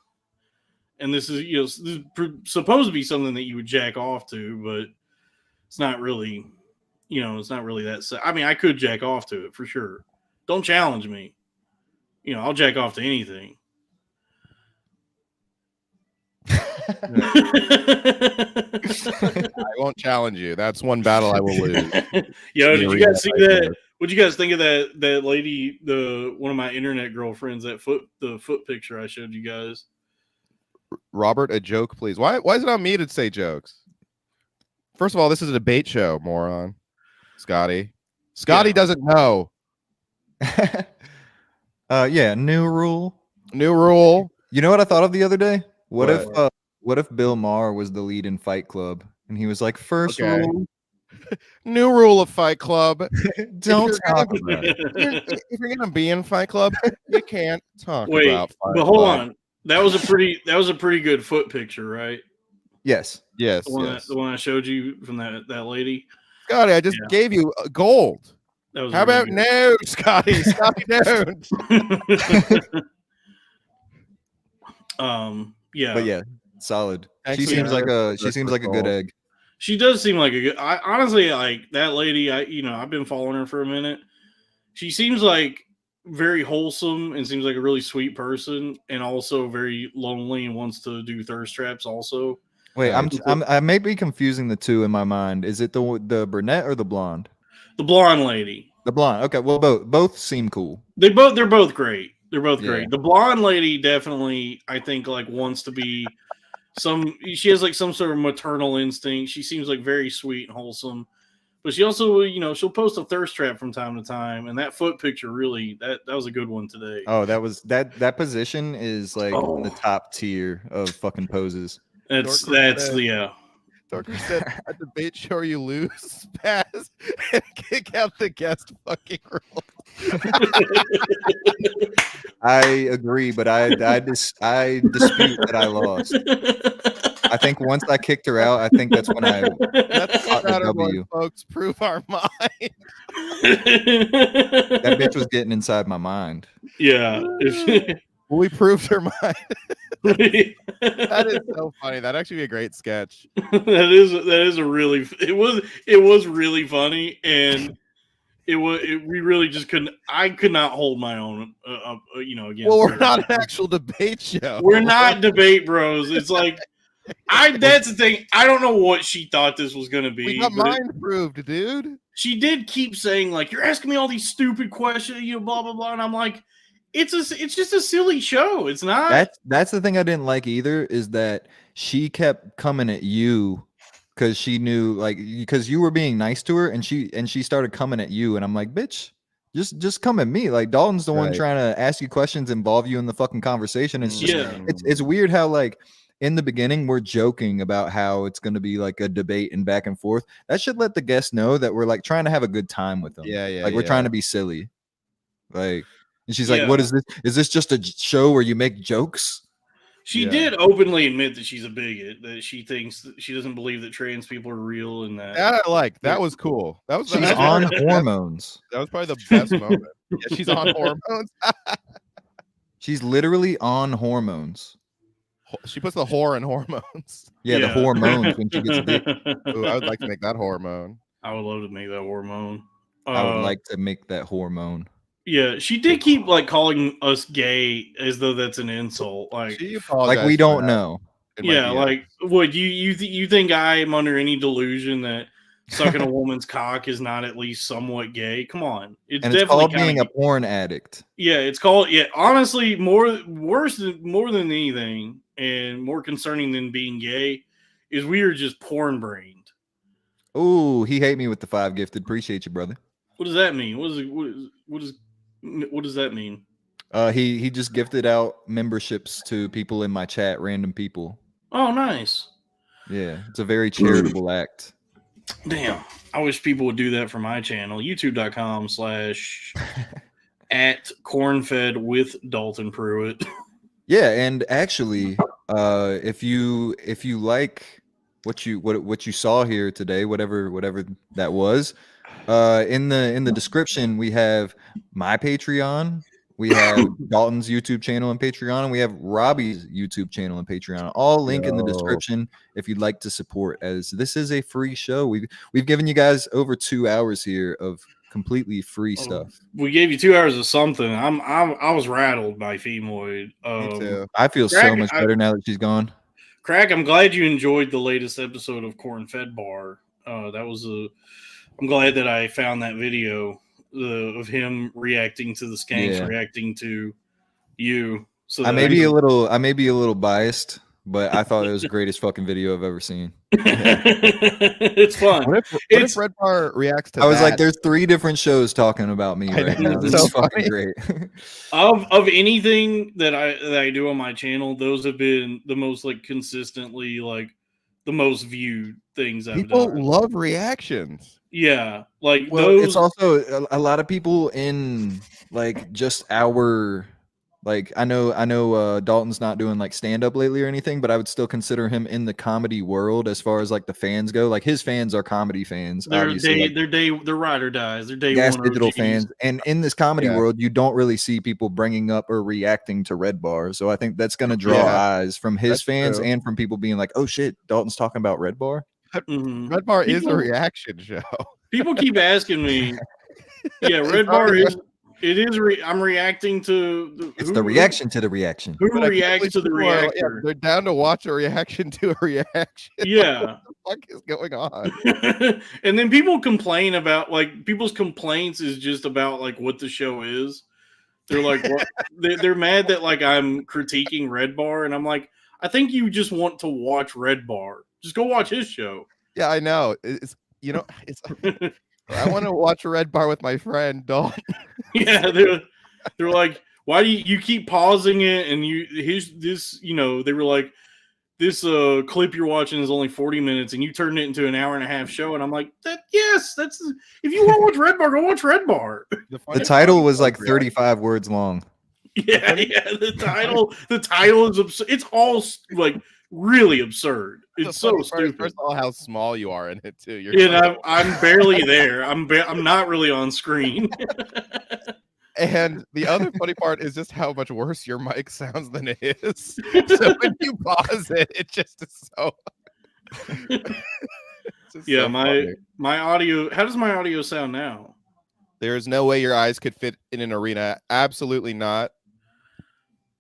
And this is supposed to be something that you would jack off to, but it's not really, it's not really that. I mean, I could jack off to it for sure. Don't challenge me. I'll jack off to anything. I won't challenge you. That's one battle I will lose. Yo, did you guys see that? What'd you guys think of that lady, one of my internet girlfriends, the foot picture I showed you guys? Robert, a joke, please. Why is it on me to say jokes? First of all, this is a debate show, moron. Scotty doesn't know. New rule. You know what I thought of the other day? What if Bill Maher was the lead in Fight Club and he was like, first rule, new rule of Fight Club, don't talk about it. If you're gonna be in Fight Club, you can't talk about Fight but hold on, that was a pretty good foot picture, right? Yes. The one I showed you from that lady. Scotty, I just gave you gold. How about no, Scotty? Scotty, don't. Yeah. But yeah, solid. Actually, she seems like a good egg. She does seem like a good. I honestly like that lady. I've been following her for a minute. She seems like very wholesome and seems like a really sweet person, and also very lonely and wants to do thirst traps. Also, wait, I may be confusing the two in my mind. Is it the brunette or the blonde? The blonde lady. The blonde. Okay, well, both seem cool. They're both great. They're both great. The blonde lady definitely, I think, like wants to be she has like some sort of maternal instinct. She seems like very sweet and wholesome, but she also, she'll post a thirst trap from time to time. And that foot picture really, that was a good one today. Oh, that position is like the top tier of fucking poses. Dorker said, a debate show you lose, pass, and kick out the guest fucking rule. I agree, but I dispute that I lost. I think once I kicked her out, I think that's when I caught the W. Folks, prove our mind. That bitch was getting inside my mind. Yeah. We proved her mind. That is so funny. That'd actually be a great sketch. That is a really. It was really funny, and we really just couldn't. I could not hold my own. Against. Well, we're not an actual debate show. We're not debate bros. It's like That's the thing. I don't know what she thought this was gonna be. We got mind proved, dude. She did keep saying like, "You're asking me all these stupid questions, you know, blah blah blah," and I'm like, it's just a silly show. It's not. That's the thing I didn't like either, is that she kept coming at you because she knew, like, because you were being nice to her, and she started coming at you, and I'm like, bitch, just come at me. Like, Dalton's the one Right. trying to ask you questions, involve you in the fucking conversation. It's just Yeah. it's weird how, like, in the beginning we're joking about how it's going to be like a debate and back and forth. That should let the guests know that we're like trying to have a good time with them. Yeah, Like, we're trying to be silly. Like, and she's like, "What is this? Is this just a show where you make jokes?" She did openly admit that she's a bigot, that she thinks that she doesn't believe that trans people are real, and that That I like. That was cool. That was She's on hormones. That was probably the best moment. Yeah, she's on hormones. She's literally on hormones. She puts the whore in hormones. Yeah, the hormones when she gets dick. Ooh, I would like to make that hormone. I would love to make that hormone. I would like to make that hormone. Yeah, she did keep like calling us gay as though that's an insult. Like we don't know. Yeah, like what you think I am under any delusion that sucking a woman's cock is not at least somewhat gay? Come on, it's definitely called being a porn addict. Yeah, it's called. Yeah, honestly, more than anything, and more concerning than being gay, is we are just porn brained. Ooh, he hate me with the 5 gifted. Appreciate you, brother. What does that mean? What does that mean? He just gifted out memberships to people in my chat, random people. Oh, nice. Yeah, it's a very charitable act. Damn, I wish people would do that for my channel. YouTube.com/ @cornfed with Dalton Pruitt. Yeah, and actually, if you like what you saw here today, whatever that was, in the description we have my Patreon, we have Dalton's YouTube channel and Patreon, and we have Robbie's YouTube channel and Patreon. All link in the description if you'd like to support, as this is a free show. We've given you guys over 2 hours here of completely free stuff. We gave you 2 hours of something. I was rattled by Phemoid. Me too. I feel Crack, so much better now that she's gone. Crack, I'm glad you enjoyed the latest episode of Corn Fed Bar. I'm glad that I found that video of him reacting to the skanks, reacting to you. So I may be a little biased, but I thought it was the greatest fucking video I've ever seen. It's fun. What if Red Bar reacts to I was that? like, there's 3 different shows talking about me right now. This is fucking great. Of anything that I do on my channel, those have been the most like consistently like the most viewed things I've People done. love reactions. Yeah, like well, it's also a lot of people in like just our. Like, I know Dalton's not doing like stand up lately or anything, but I would still consider him in the comedy world as far as like the fans go. Like, his fans are comedy fans. They're ride or dies. They're day Gas one Digital OGs. fans. And in this comedy world, you don't really see people bringing up or reacting to Red Bar. So I think that's going to draw eyes from his fans and from people being like, oh shit, Dalton's talking about Red Bar. Mm-hmm. Red Bar is a reaction show. People keep asking me, yeah, Red Bar is. It is. I'm reacking to. It's the reaction to the reaction. Who reacts to the reactor? They're down to watch a reaction to a reaction. Yeah. What the fuck is going on? And then people complain about like people's complaints is just about like what the show is. They're like, what? They're mad that like I'm critiquing Red Bar, and I'm like, I think you just want to watch Red Bar. Just go watch his show. Yeah, I know. It's I want to watch a Red Bar with my friend Dalton. Yeah, they're like, why do you keep pausing it? And they were like, this clip you're watching is only 40 minutes, and you turned it into an hour and a half show. And I'm like, that's if you want to watch Red Bar, go watch Red Bar. The title was like 35 words long. Yeah. The title is absurd. It's all like really absurd. It's so stupid. First of all, how small you are in it too. I'm barely there. I'm not really on screen. And the other funny part is just how much worse your mic sounds than it is. So when you pause it, it just is so. Yeah, so my audio. How does my audio sound now? There is no way your eyes could fit in an arena. Absolutely not.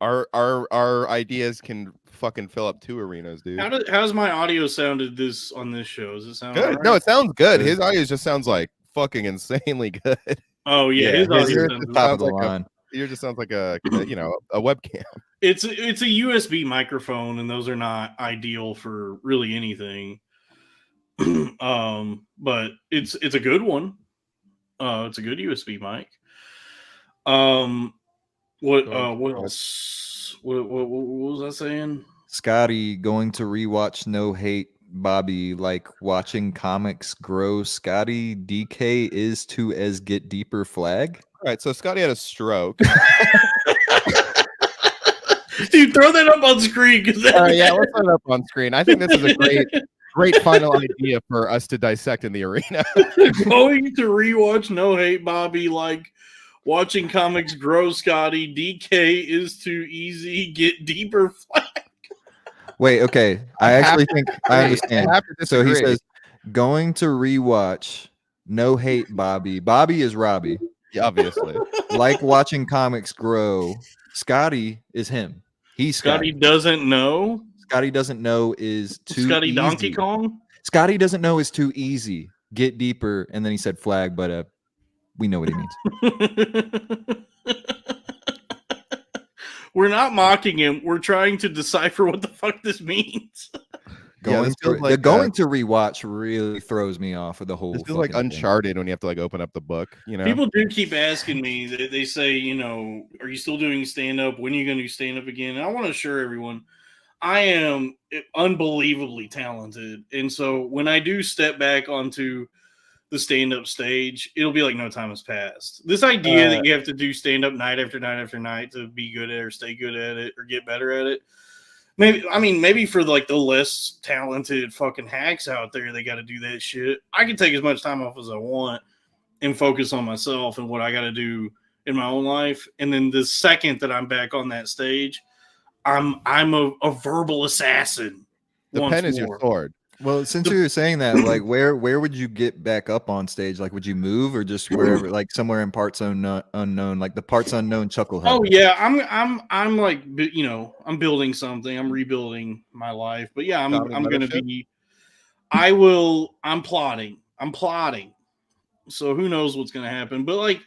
Our ideas can fucking fill up 2 arenas, dude. How's my audio sounded on this show? Does it sound Good. alright? No, it sounds good. His audio just sounds like fucking insanely good. Oh yeah, his audio yours sounds the top of the like line. Yours just sounds like a webcam. It's a USB microphone, and those are not ideal for really anything. But it's a good one. It's a good USB mic. What else? What was I saying? Scotty going to rewatch No Hate Bobby, like watching comics grow. Scotty DK is to as get deeper flag. All right, so Scotty had a stroke. Dude, throw that up on screen. All right, yeah, let's put it up on screen. I think this is a great final idea for us to dissect in the arena. Going to rewatch No Hate Bobby, like watching comics grow. Scotty DK is too easy. Get deeper flag. Wait, okay. I actually think I understand. have to So he disagree. says going to rewatch No Hate Bobby. Bobby is Robbie. Yeah, obviously. Like watching comics grow. Scotty is him. He's Scotty Scotty. doesn't know. Scotty doesn't know is too Scotty easy. Donkey Kong. Scotty doesn't know is too easy. Get deeper. And then he said flag, but we know what he means. We're not mocking him. We're trying to decipher what the fuck this means. Going, this to, feels like, going to rewatch really throws me off of the whole. This feels like fucking thing. Uncharted when you have to like open up the book, you know. People do keep asking me. They say, are you still doing stand up? When are you going to do stand up again? And I want to assure everyone, I am unbelievably talented. And so when I do step back onto the stand up stage, it'll be like no time has passed. This idea that you have to do stand up night after night after night to be good at it or stay good at it or get better at it. Maybe for like the less talented fucking hacks out there, they got to do that shit. I can take as much time off as I want and focus on myself and what I got to do in my own life. And then the second that I'm back on that stage, I'm a verbal assassin. The pen is your sword. Well, since you were saying that, like, where would you get back up on stage? Like, would you move or just wherever, like somewhere in parts unknown, like the parts unknown chuckle hut? Oh yeah, I'm like, I'm building something. I'm rebuilding my life. But yeah, I'm gonna be. I'm plotting. So who knows what's gonna happen? But like,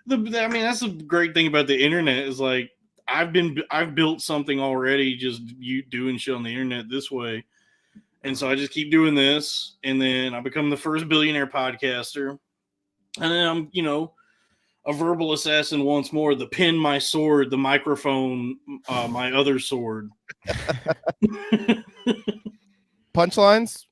that's the great thing about the internet is like I've built something already. Just you doing shit on the internet this way. And so I just keep doing this, and then I become the first billionaire podcaster. And then I'm, a verbal assassin once more. The pen, my sword, the microphone, my other sword. Punchlines?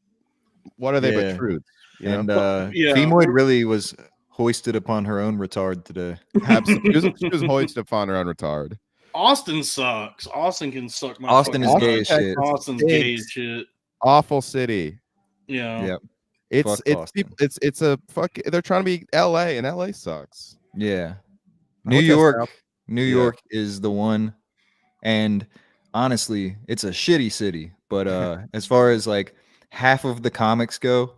What are they but Yeah. truths? You And know? Phemoid really was hoisted upon her own retard today. Absolutely. She was hoisted upon her own retard. Austin sucks. Austin can suck my Austin is fucking gay dick. as shit. Austin's gay as shit. Awful city. Yeah. Yep. It's Fuck it's Austin. it's a fuck. They're trying to be LA, and LA sucks. Yeah. I New went to York. South- New Yeah. York is the one. And honestly, it's a shitty city. But as far as like half of the comics go,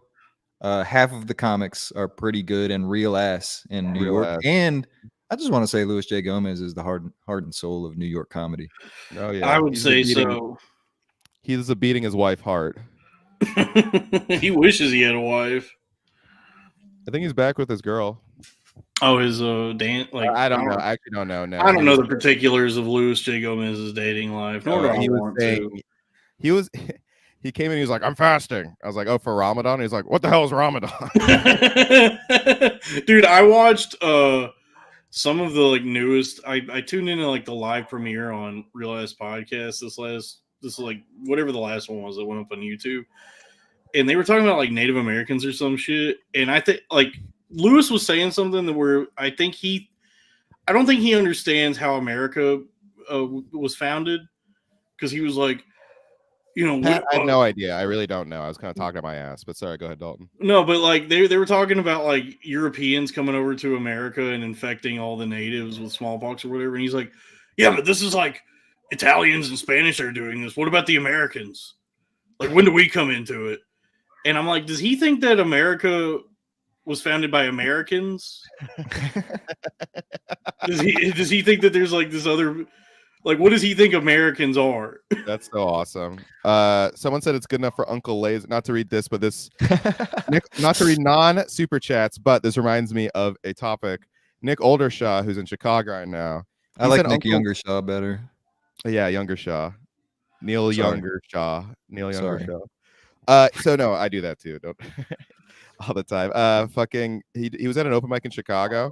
half of the comics are pretty good and real ass in New Real York. ass. And I just want to say Louis J. Gomez is the heart and soul of New York comedy. Oh yeah, I would He's say beating- so. He's a beating his wife heart. He wishes he had a wife. I think he's back with his girl. Oh, his dance. Like I don't know. I actually don't know. No, I don't know the particulars of Louis J. Gomez's dating life. Nor do I he was want saying he came in. He was like, "I'm fasting." I was like, "Oh, for Ramadan?" He's like, "What the hell is Ramadan?" to. Dude, I watched some of the like newest. I tuned into like the live premiere on Real Ass Podcast. This like whatever the last one was that went up on YouTube, and they were talking about like Native Americans or some shit. And I think like Lewis was saying something that where I don't think he understands how America was founded, because he was like, Pat, I have no idea. I really don't know. I was kind of talking to my ass, but sorry. Go ahead, Dalton. No, but like they were talking about like Europeans coming over to America and infecting all the natives with smallpox or whatever. And he's like, yeah, but this is like Italians and Spanish are doing this. What about the Americans? Like, when do we come into it? And I'm like, does he think that America was founded by Americans? Does he think that there's like this other Like, what does he think Americans are? That's so awesome. Someone said it's good enough for Uncle Laser. Not to read this, but this not to read non-super chats, but this reminds me of a topic. Nick Oldershaw, who's in Chicago right now. I like Nick Youngershaw better. Yeah, Youngershaw. Neil Sorry. Youngershaw. Neil Sorry. Youngershaw. So no, I do that too. Don't all the time. Fucking he was at an open mic in Chicago,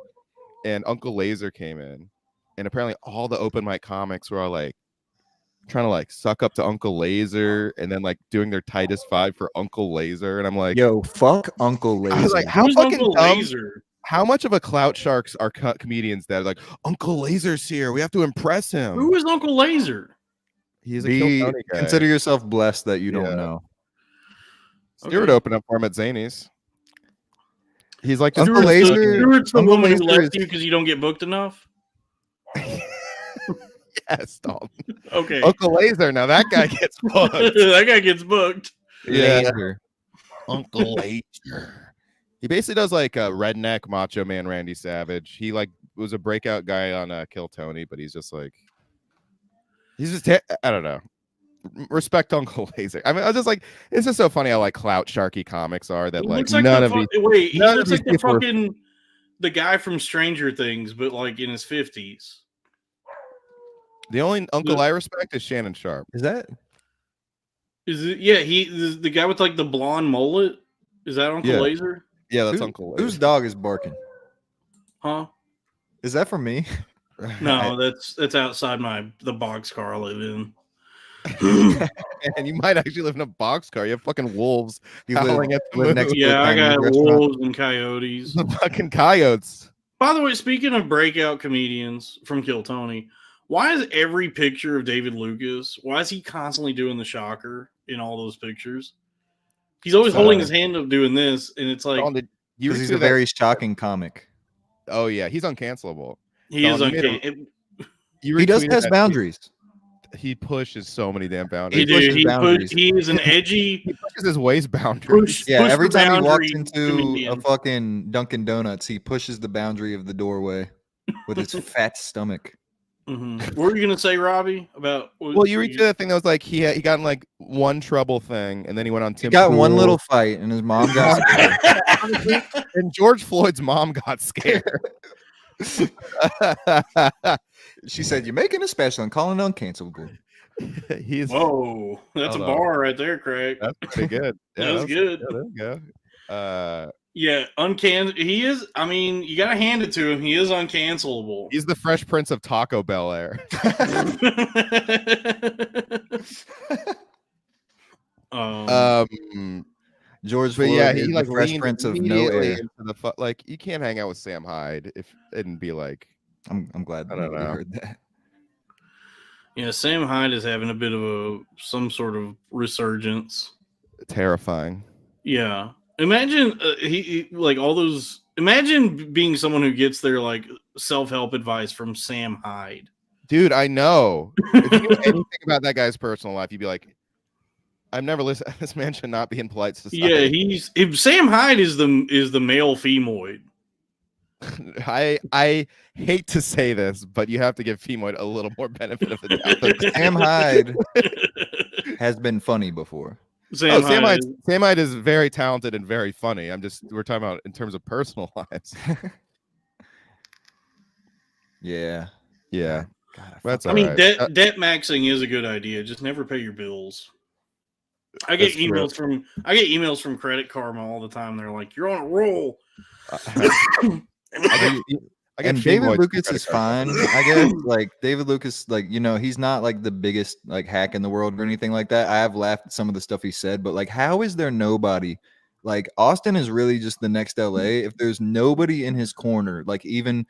and Uncle Laser came in, and apparently all the open mic comics were all like trying to like suck up to Uncle Laser, and then like doing their tightest five for Uncle Laser, and I'm like, Yo, fuck Uncle Laser. I was like, how Who's fucking Uncle dumb? Laser? How much of a clout sharks are comedians that are like, Uncle Laser's here, we have to impress him? Who is Uncle Laser? He's a Kill Tony guy. Consider yourself blessed that you don't know. Stuart opened up for him at Zany's. He's like Uncle Laser. Stuart's the Uncle woman who Laser left you because you don't get booked enough. Yes, Dalton. Okay, Uncle Laser. Now that guy gets booked. that guy gets booked. Yeah. Laser. Uncle Laser. He basically does like a redneck Macho Man Randy Savage. He like was a breakout guy on Kill Tony, but he's just like, he's just I don't know. Respect Uncle Laser. I mean, I was just like, it's just so funny how like clout sharky comics are that He like looks like none the of these. wait, he none of looks these like the people are- fucking the guy from Stranger Things, but like in his 50s. The only uncle I respect is Shannon Sharp. Is that? Is it? Yeah, the guy with like the blonde mullet. Is that Uncle Yeah. Laser? Yeah, that's Uncle Laser. Whose dog is barking? Huh? Is that for me? No, that's outside the boxcar I live in. And you might actually live in a boxcar. You have fucking wolves You live- howling at the live moon. next to Yeah, I Chinese got restaurant. wolves and coyotes. The fucking coyotes. By the way, speaking of breakout comedians from Kill Tony, why is every picture of David Lucas? Why is he constantly doing the shocker in all those pictures? He's always holding his hand up doing this, and it's like Dalton, did you Because he's see a that- very shocking comic. Oh yeah, he's uncancelable. he is Dalton, you made uncanny. You He does retweeted has that boundaries. tweet. He pushes so many damn He boundaries. pushes boundaries. he is an edgy He pushes his waist boundaries. Yeah, push every the time he walks boundary into comedian. a fucking Dunkin' Donuts, he pushes the boundary of the doorway with his fat stomach. Mhm. What were you gonna say, Robbie? About Well, you reached that thing that was like he got in like one trouble thing, and then he went on He Tim. got one Pool. little fight, and his mom got scared. Honestly, and George Floyd's mom got scared. She said, "You're making a special and calling it uncancelable." He's Whoa, that's Hold a on. bar right there, Craig. that's pretty good. That was that's- good. Yeah, there you go. Yeah, he is. I mean, you gotta hand it to him. He is uncancelable. He's the Fresh Prince of Taco Bell Air. George But Floyd yeah, is he the like Fresh leaned Prince of no immediately air. into the like you can't hang out with Sam Hyde if and be like I'm glad I don't nobody know. heard that. Yeah, Sam Hyde is having a bit of some sort of resurgence. terrifying. Yeah, imagine he like all those. Imagine being someone who gets their like self-help advice from Sam Hyde. Dude, I know. If you knew anything about that guy's personal life, you'd be like, I've never listened. This man should not be in polite society. Yeah, if Sam Hyde is the male Phemoid. I hate to say this, but you have to give Phemoid a little more benefit of the doubt. Sam Hyde has been funny before. Sam Sam Hyde. Hyde is very talented and very funny. We're talking about in terms of personal lives. Yeah. Yeah. God, That's I all mean, right. debt maxing is a good idea. Just never pay your bills. I get That's true. emails from Credit Karma all the time. They're like, "You're on a roll." I get And David Phemoid Lucas credit is card. fine, I guess. Like David Lucas, like he's not like the biggest like hack in the world or anything like that. I have laughed at some of the stuff he said, but like, how is there nobody? Like Austin is really just the next LA. If there's nobody in his corner, like even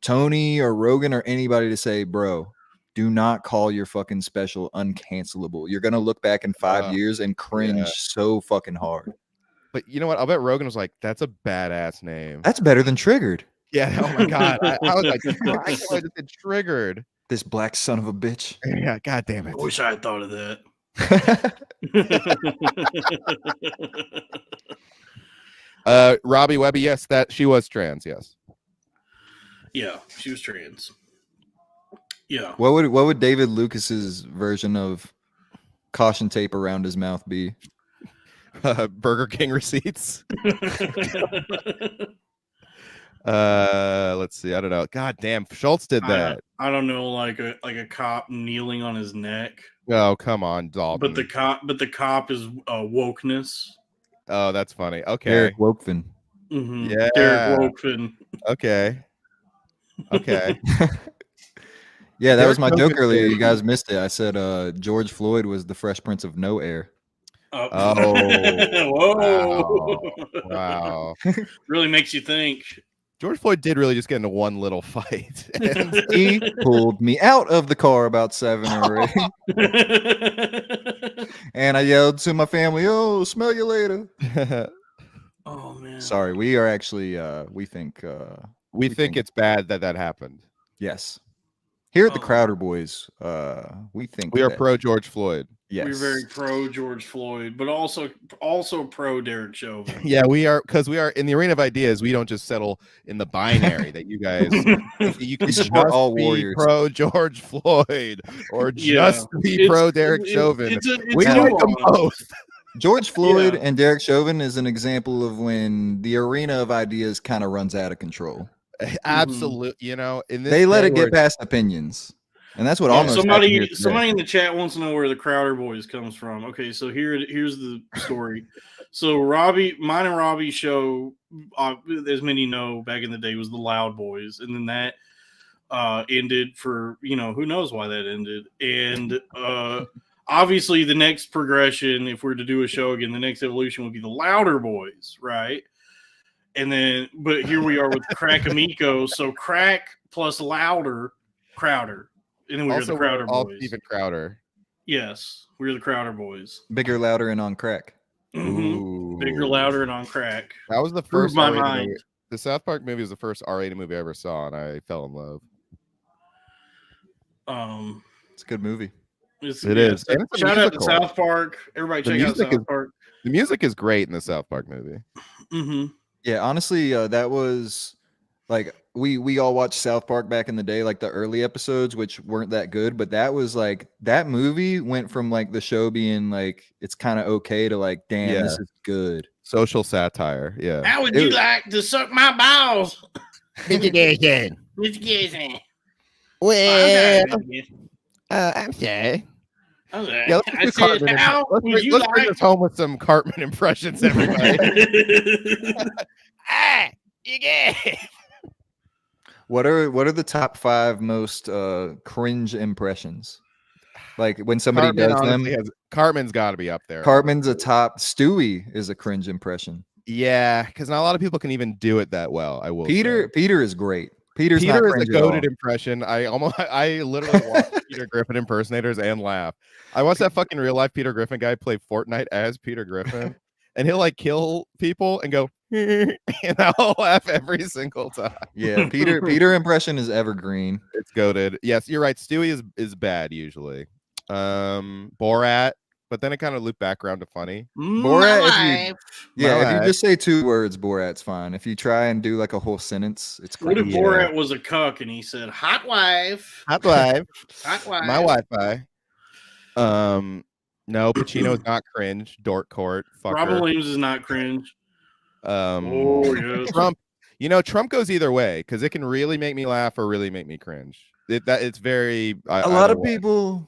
Tony or Rogan or anybody to say, bro, do not call your fucking special uncancelable. You're gonna look back in 5 years and cringe so fucking hard. But you know what? I'll bet Rogan was like, "That's a badass name." That's better than triggered. Yeah. Oh my god. I was like, I can't believe I just did triggered. This black son of a bitch. Yeah. God damn it. I wish I had thought of that. Robbie Webby. Yes, that she was trans. Yes. Yeah, she was trans. Yeah. What would David Lucas's version of caution tape around his mouth be? Burger King receipts. Let's see. I don't know. God damn, Schultz did that. I don't know, like a cop kneeling on his neck. Oh, come on, Dalton. But the cop is wokeness. Oh, that's funny. Okay. Derek Wokefin. Mm-hmm. Yeah. Derek Wokefin. Okay. Okay. Yeah, that Derek was my joke Wokefin earlier. did. You guys missed it. I said George Floyd was the Fresh Prince of No Air. Oh. Whoa. Wow. Really makes you think. George Floyd did really just get into one little fight. And He pulled me out of the car about 7 or 8. And I yelled to my family, "Oh, smell you later." Oh man. Sorry, we are actually we think we think it's bad that happened. yes. Here at the Oh. Crowder Boys, we think We are that- pro George Floyd. Yes. We're very pro George Floyd, but also pro Derek Chauvin. Yeah, we are, because we are in the arena of ideas. We don't just settle in the binary that you guys. You can just support all be warriors. pro George Floyd or Yeah. just be pro Derek Chauvin. It's We a like them nuance. both. George Floyd Yeah. and Derek Chauvin is an example of when the arena of ideas kind of runs out of control. Absolutely, you know, in this They let day it where get past opinions, and that's what Yeah, almost happened here somebody today. in the chat wants to know where the Crowder Boys comes from. Okay, so here's the story. So mine and Robbie's show, as many know, back in the day was the Loud Boys, and then that ended for who knows why that ended, and obviously the next progression, if we're to do a show again, the next evolution would be the Louder Boys, right? And then, but here we are with Crack Amico, so Crack plus Louder, Crowder. And then we also the Crowder all Boys. Steven Crowder. Yes, we're the Crowder Boys. Bigger, louder, and on crack. Mhm. Ooh. Bigger, louder, and on crack. That was the Prove first my R-rated mind. movie. The South Park movie was the first R-rated movie I ever saw, and I fell in love. It's a good movie. It is. And it's a Shout out to musical. South Park. Everybody The check out music South Park. The music is great in the South Park movie. Mm-hmm. Yeah, honestly, that was like we all watched South Park back in the day, like the early episodes, which weren't that good, but that was like that movie went from like the show being like it's kind of okay to like, damn, this is good. Social satire. Yeah. How would It you was- like to suck my balls? Mitigation. Mr. Gizzy. Well, I'm sorry. Yeah, let's I do said, Cartman. how Let's would bring, you let's bring like? this home with some Cartman impressions, everybody. Ah, you gay. What are the top 5 most cringe impressions? Like when somebody Cartman does them. honestly Cartman's got to be up there. Cartman's a top. Stewie is a cringe impression. Yeah, because not a lot of people can even do it that well. I will. Peter is great. Peter is not a cringe at all. goated impression. I literally watched Peter Griffin impersonators and laugh. I watched that fucking real life Peter Griffin guy play Fortnite as Peter Griffin, and he'll like kill people and go, and I'll laugh every single time. Yeah, Peter impression is evergreen. It's goated. Yes, you're right. Stewie is bad usually. Borat, but then it kind of looped back around to funny. Borat, if you Alright. just say 2 words, Borat's fine. If you try and do like a whole sentence, it's What if cringe. Borat was a cuck and he said, "Hot wife, Hot wife, hot wife"? my Wi-Fi. No, Pacino is not cringe. Dork court. Robin Fucker. Williams is not cringe. Oh yes. Trump. Trump goes either way because it can really make me laugh or really make me cringe. It's very. A lot of people.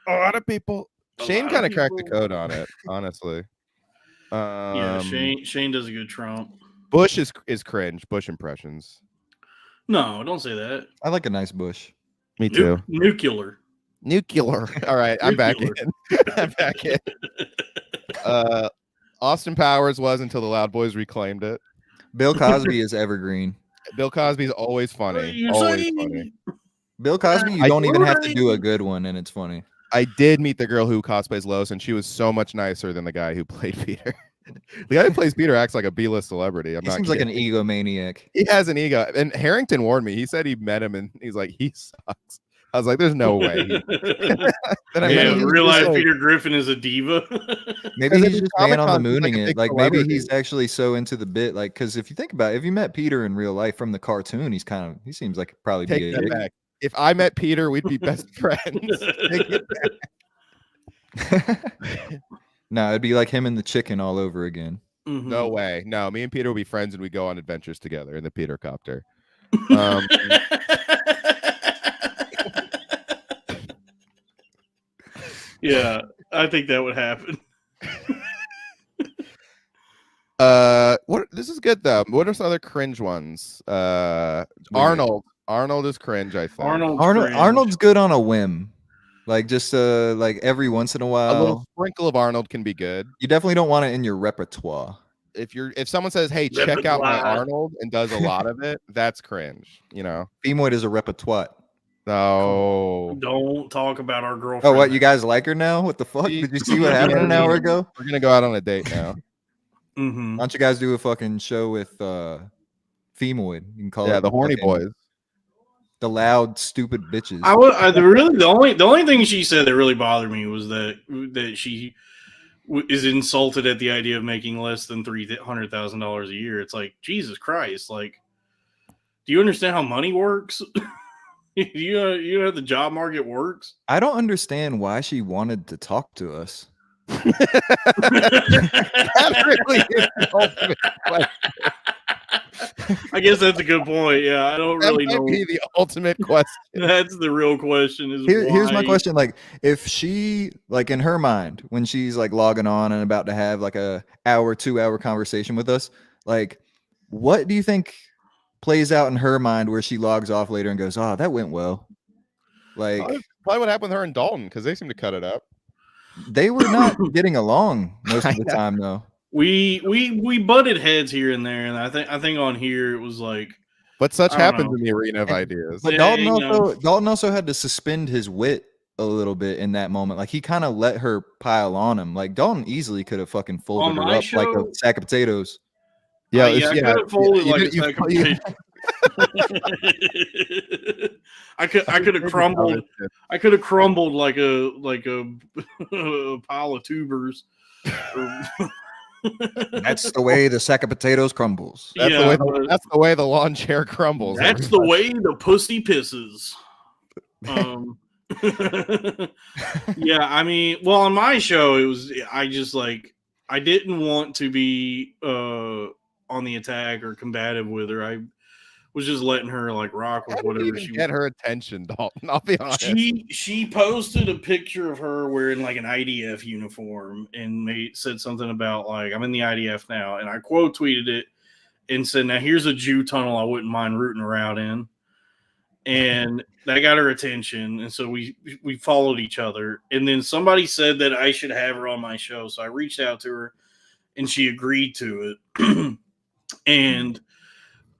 A lot of people. A Shane lot of kind of cracked the people- code on it, honestly. Yeah, Shane does a good Trump. Bush is cringe. Bush impressions. No, don't say that. I like a nice bush. Me too. Nuclear. Nuclear. All right, I'm back in. I'm back in. Austin Powers was until the Loud Boys reclaimed it. Bill Cosby is evergreen. Bill Cosby's always funny. You Always say- funny. Bill Cosby, you I- don't even have to do a good one, and it's funny. I did meet the girl who cosplays Lois, and she was so much nicer than the guy who played Peter. The guy who plays Peter acts like a B-list celebrity. He seems like an egomaniac. He has an ego. And Harrington warned me. He said he met him, and he's like, he sucks. I was like, there's no way. Then I met Yeah, him, he was real just life like- Peter Griffin is a diva. Maybe Because he's at just the man on the Comic-Con, he's like mooning a it. big Like maybe celebrity. he's actually so into the bit. Like, because if you think about it, if you met Peter in real life from the cartoon, he seems like probably be Take a that dick. back. If I met Peter, we'd be best friends. Take it back. No, it'd be like him and the chicken all over again. Mhm. No way. No, me and Peter will be friends and we go on adventures together in the Peter copter. Yeah, I think that would happen. What? This is good though. What are some other cringe ones? Arnold. Arnold is cringe. I think. Arnold's good on a whim, like just like every once in a A while. little sprinkle of Arnold can be good. You definitely don't want it in your repertoire. If someone says, "Hey, check out my Arnold," and does a lot of it, that's cringe. You know. Phemoid is a repertoire. No. Don't talk about our girlfriend. Oh, what? You guys like her now? What the fuck? Did you see what happened an hour ago? We're gonna go out on a date now. Mm-hmm. Why don't you guys do a fucking show with Phemoid? You can call it The horny fucking boys. The loud, stupid bitches. The only thing she said that really bothered me was that she is insulted at the idea of making less than $300,000 a year. It's like, Jesus Christ! Like, do you understand how money works? You know how the job market works? I don't understand why she wanted to talk to us. That really is the ultimate question. I guess that's a good point. Yeah, I don't really That know. might be the ultimate question. That's the real question. Here's my why- question: like, if she, like, in her mind, when she's like logging on and about to have like a 2-hour conversation with us, like, what do you think plays out in her mind where she logs off later and goes, "Oh, that went well"? Like, Probably what happened with her and Dalton because they seem to cut it up. they were not getting along most of the time, though. We butted heads here and there, and I think on here it was like, But such I don't happens know. in the arena of ideas. But Yeah, Dalton also had to suspend his wit a little bit in that moment. Like, he kind of let her pile on him. Like, Dalton easily could have fucking folded On her my up like a show? sack of potatoes. Yeah, I could have folded like a sack of potatoes. I could have crumbled. I could have crumbled like a a pile of tubers. That's the way the sack of potatoes crumbles. That's the way the lawn chair crumbles. That's the way the pussy pisses. Yeah, I mean, well, on my show, it was I didn't want to be on the attack or combative with her. I was just letting her like rock with whatever she get her attention, Dalton. I'll be honest. She posted a picture of her wearing like an IDF uniform and said something about like, I'm in the IDF now, and I quote tweeted it and said, now here's a Jew tunnel I wouldn't mind rooting around in. And that got her attention, and so we followed each other. And then somebody said that I should have her on my show, so I reached out to her and she agreed to it. And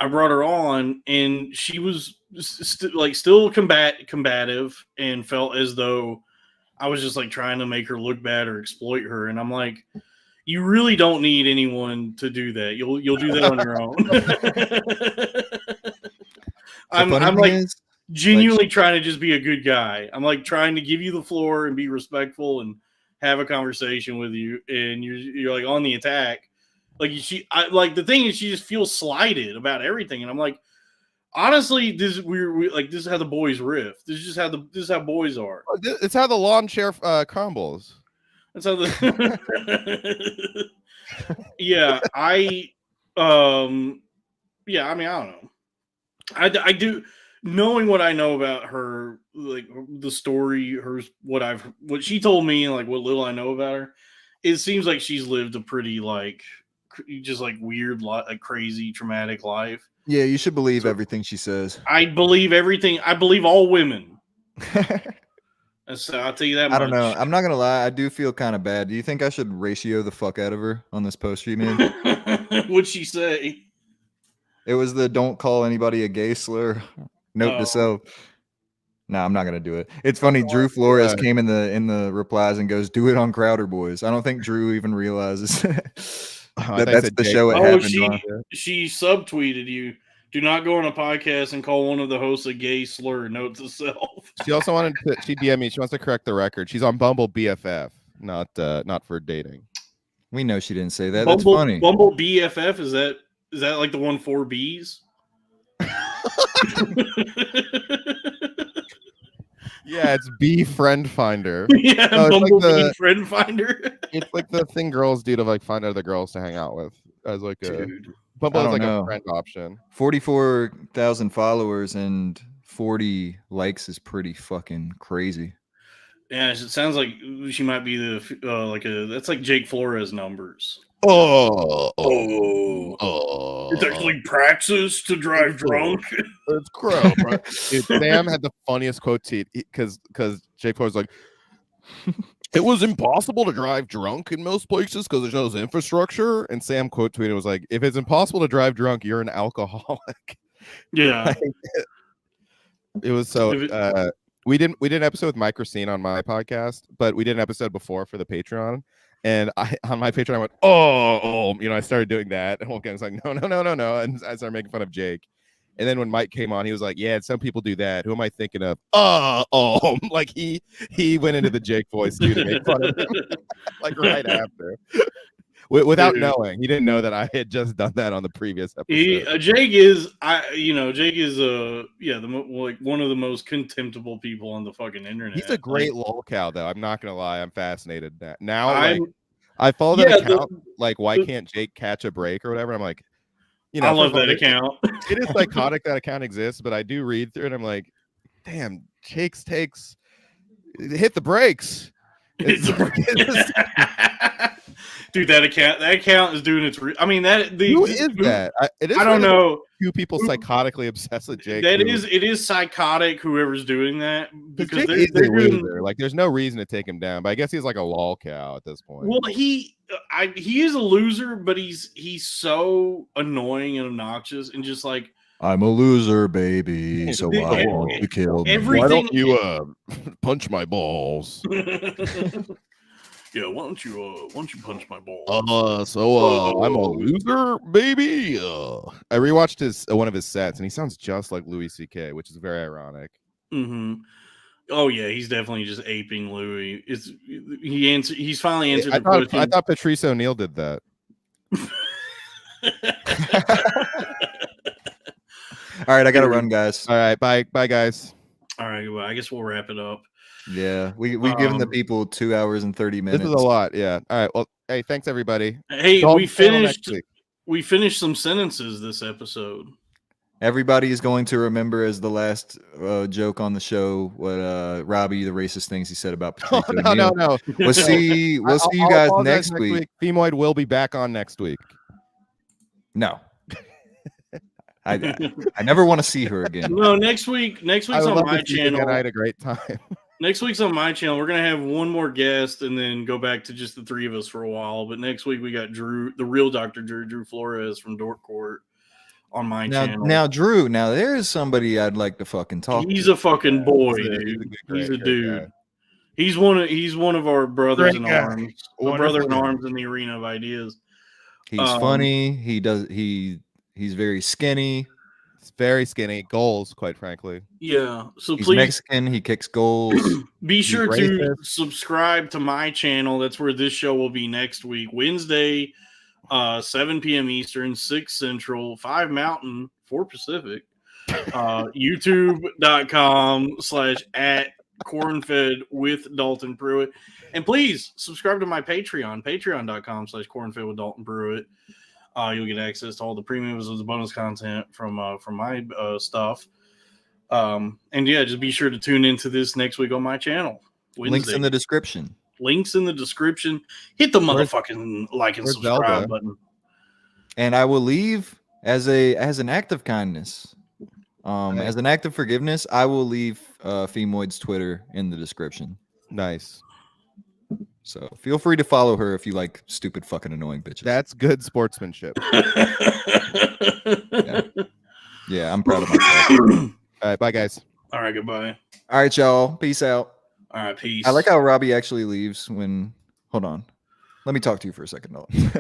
I brought her on, and she was still combative, and felt as though I was just like trying to make her look bad or exploit her. And I'm like, you really don't need anyone to do that. You'll do that on your own. I'm like genuinely trying to just be a good guy. I'm like trying to give you the floor and be respectful and have a conversation with you, and you're like on the attack. Like the thing is, she just feels slighted about everything, and I'm like, honestly, this is how the boys riff. This is how boys are. It's how the lawn chair crumbles. That's how the yeah. I mean, I don't know. I do, knowing what I know about her, like the story, what she told me, and like what little I know about her. It seems like she's lived a pretty just like weird, like crazy, traumatic life. Yeah, you should believe everything she says. I believe everything. I believe all women. So I'll tell you that much. I don't know. I'm not gonna lie. I do feel kind of bad. Do you think I should ratio the fuck out of her on this post she made? What'd she say? It was the "don't call anybody a gay slur" note to self. No, I'm not gonna do it. It's funny. Drew Flores came in the replies and goes, "Do it on Crowder Boys." I don't think Drew even realizes that that's the show it happened on. She subtweeted you. Do not go on a podcast and call one of the hosts a gay slur. Note to self. She also wanted to. She DM'd me. She wants to correct the record. She's on Bumble BFF, not for dating. We know she didn't say that. That's funny. Bumble BFF, is that like the one 4 B's? Yeah, it's B Friend Finder. Yeah, No, it's like Bumblebee friend finder. It's like the thing girls do to like find other girls to hang out with as like a Dude. Bumble I is don't like a know. friend option. 44,000 followers and 40 likes is pretty fucking crazy. Yeah, it sounds like she might be the that's like Jake Flores numbers. Oh, It's actually praxis to drive drunk. It's crap, right? Dude, Sam had the funniest quote because Jake Flores was like, it was impossible to drive drunk in most places because there's no infrastructure. And Sam quote tweeted was like, if it's impossible to drive drunk, you're an alcoholic. Yeah. It was so we did an episode with Mike Racine on my podcast, but we did an episode before for the Patreon. And I on my Patreon I went, I started doing that. And Wolfgang was like, no. And I started making fun of Jake. And then when Mike came on, he was like, yeah, some people do that. Who am I thinking of? Like he went into the Jake voice too to make fun of him. Like right after. Without knowing. He didn't know that I had just done that on the previous episode. Jake is one of the most contemptible people on the fucking internet. He's a great lol cow though. I'm not gonna lie. I'm fascinated now. I follow that account. Why can't Jake catch a break or whatever? I'm like, I love that account. It is psychotic that account exists, but I do read through it. And I'm like, damn, Jake's takes hit the brakes. Dude, that account is doing its. Who is that? It is. I don't know. Few people psychotically obsessed with Jake. It is psychotic. Whoever's doing that because Jake is a loser. Like, there's no reason to take him down. But I guess he's like a lol cow at this point. Well, he is a loser, but he's so annoying and obnoxious and just like. I'm a loser, baby, so I won't be killed. Why don't you punch my balls? Yeah, why don't you punch my balls? I'm a loser, baby. I rewatched one of his sets, and he sounds just like Louis C.K., which is very ironic. Mm-hmm. Oh yeah, he's definitely just aping Louis. He's finally answered the question. I thought Patrice O'Neill did that. All right, I gotta run, guys. All right, bye, guys. All right, well, I guess we'll wrap it up. Yeah, we've given the people 2 hours and 30 minutes. This is a lot. Yeah. All right. Well, hey, thanks everybody. Hey, we finished some sentences this episode. Everybody is going to remember as the last joke on the show what Robbie the racist things he said about Patrice O'Neill. No. We'll see you guys next week. Phemoid will be back on next week. No. I never want to see her again. No, next week's on my channel. I had a great time. Next week's on my channel. We're gonna have one more guest and then go back to just the three of us for a while. But next week we got Drew, the real Dr. Drew Flores from Dork Court, on my channel. Now, Drew. Now there is somebody I'd like to fucking talk. He's a fucking boy, dude. He's a dude. Guy. He's one of our brothers in arms. A brother in arms in the arena of ideas. He's funny. He's very skinny. It's very skinny. Goals, quite frankly. Yeah. So he's please, Mexican. He kicks goals. Be sure to subscribe to my channel. That's where this show will be next week. Wednesday, 7 p.m. Eastern, 6 Central, 5 Mountain, 4 Pacific. YouTube.com/@cornfed with Dalton Pruitt. And please subscribe to my Patreon, patreon.com/cornfed with Dalton Pruitt. You'll get access to all the premiums of the bonus content from my stuff. And yeah, just be sure to tune into this next week on my channel. Wednesday. Links in the description. Hit the motherfucking like and subscribe button. And I will leave as an act of kindness. As an act of forgiveness, I will leave Phemoid's Twitter in the description. Nice. So feel free to follow her if you like stupid fucking annoying bitches. That's good sportsmanship. Yeah, I'm proud of myself. All right, bye guys. All right, goodbye. All right, y'all. Peace out. All right, peace. I like how Robbie actually leaves when. Hold on. Let me talk to you for a second, Dalton.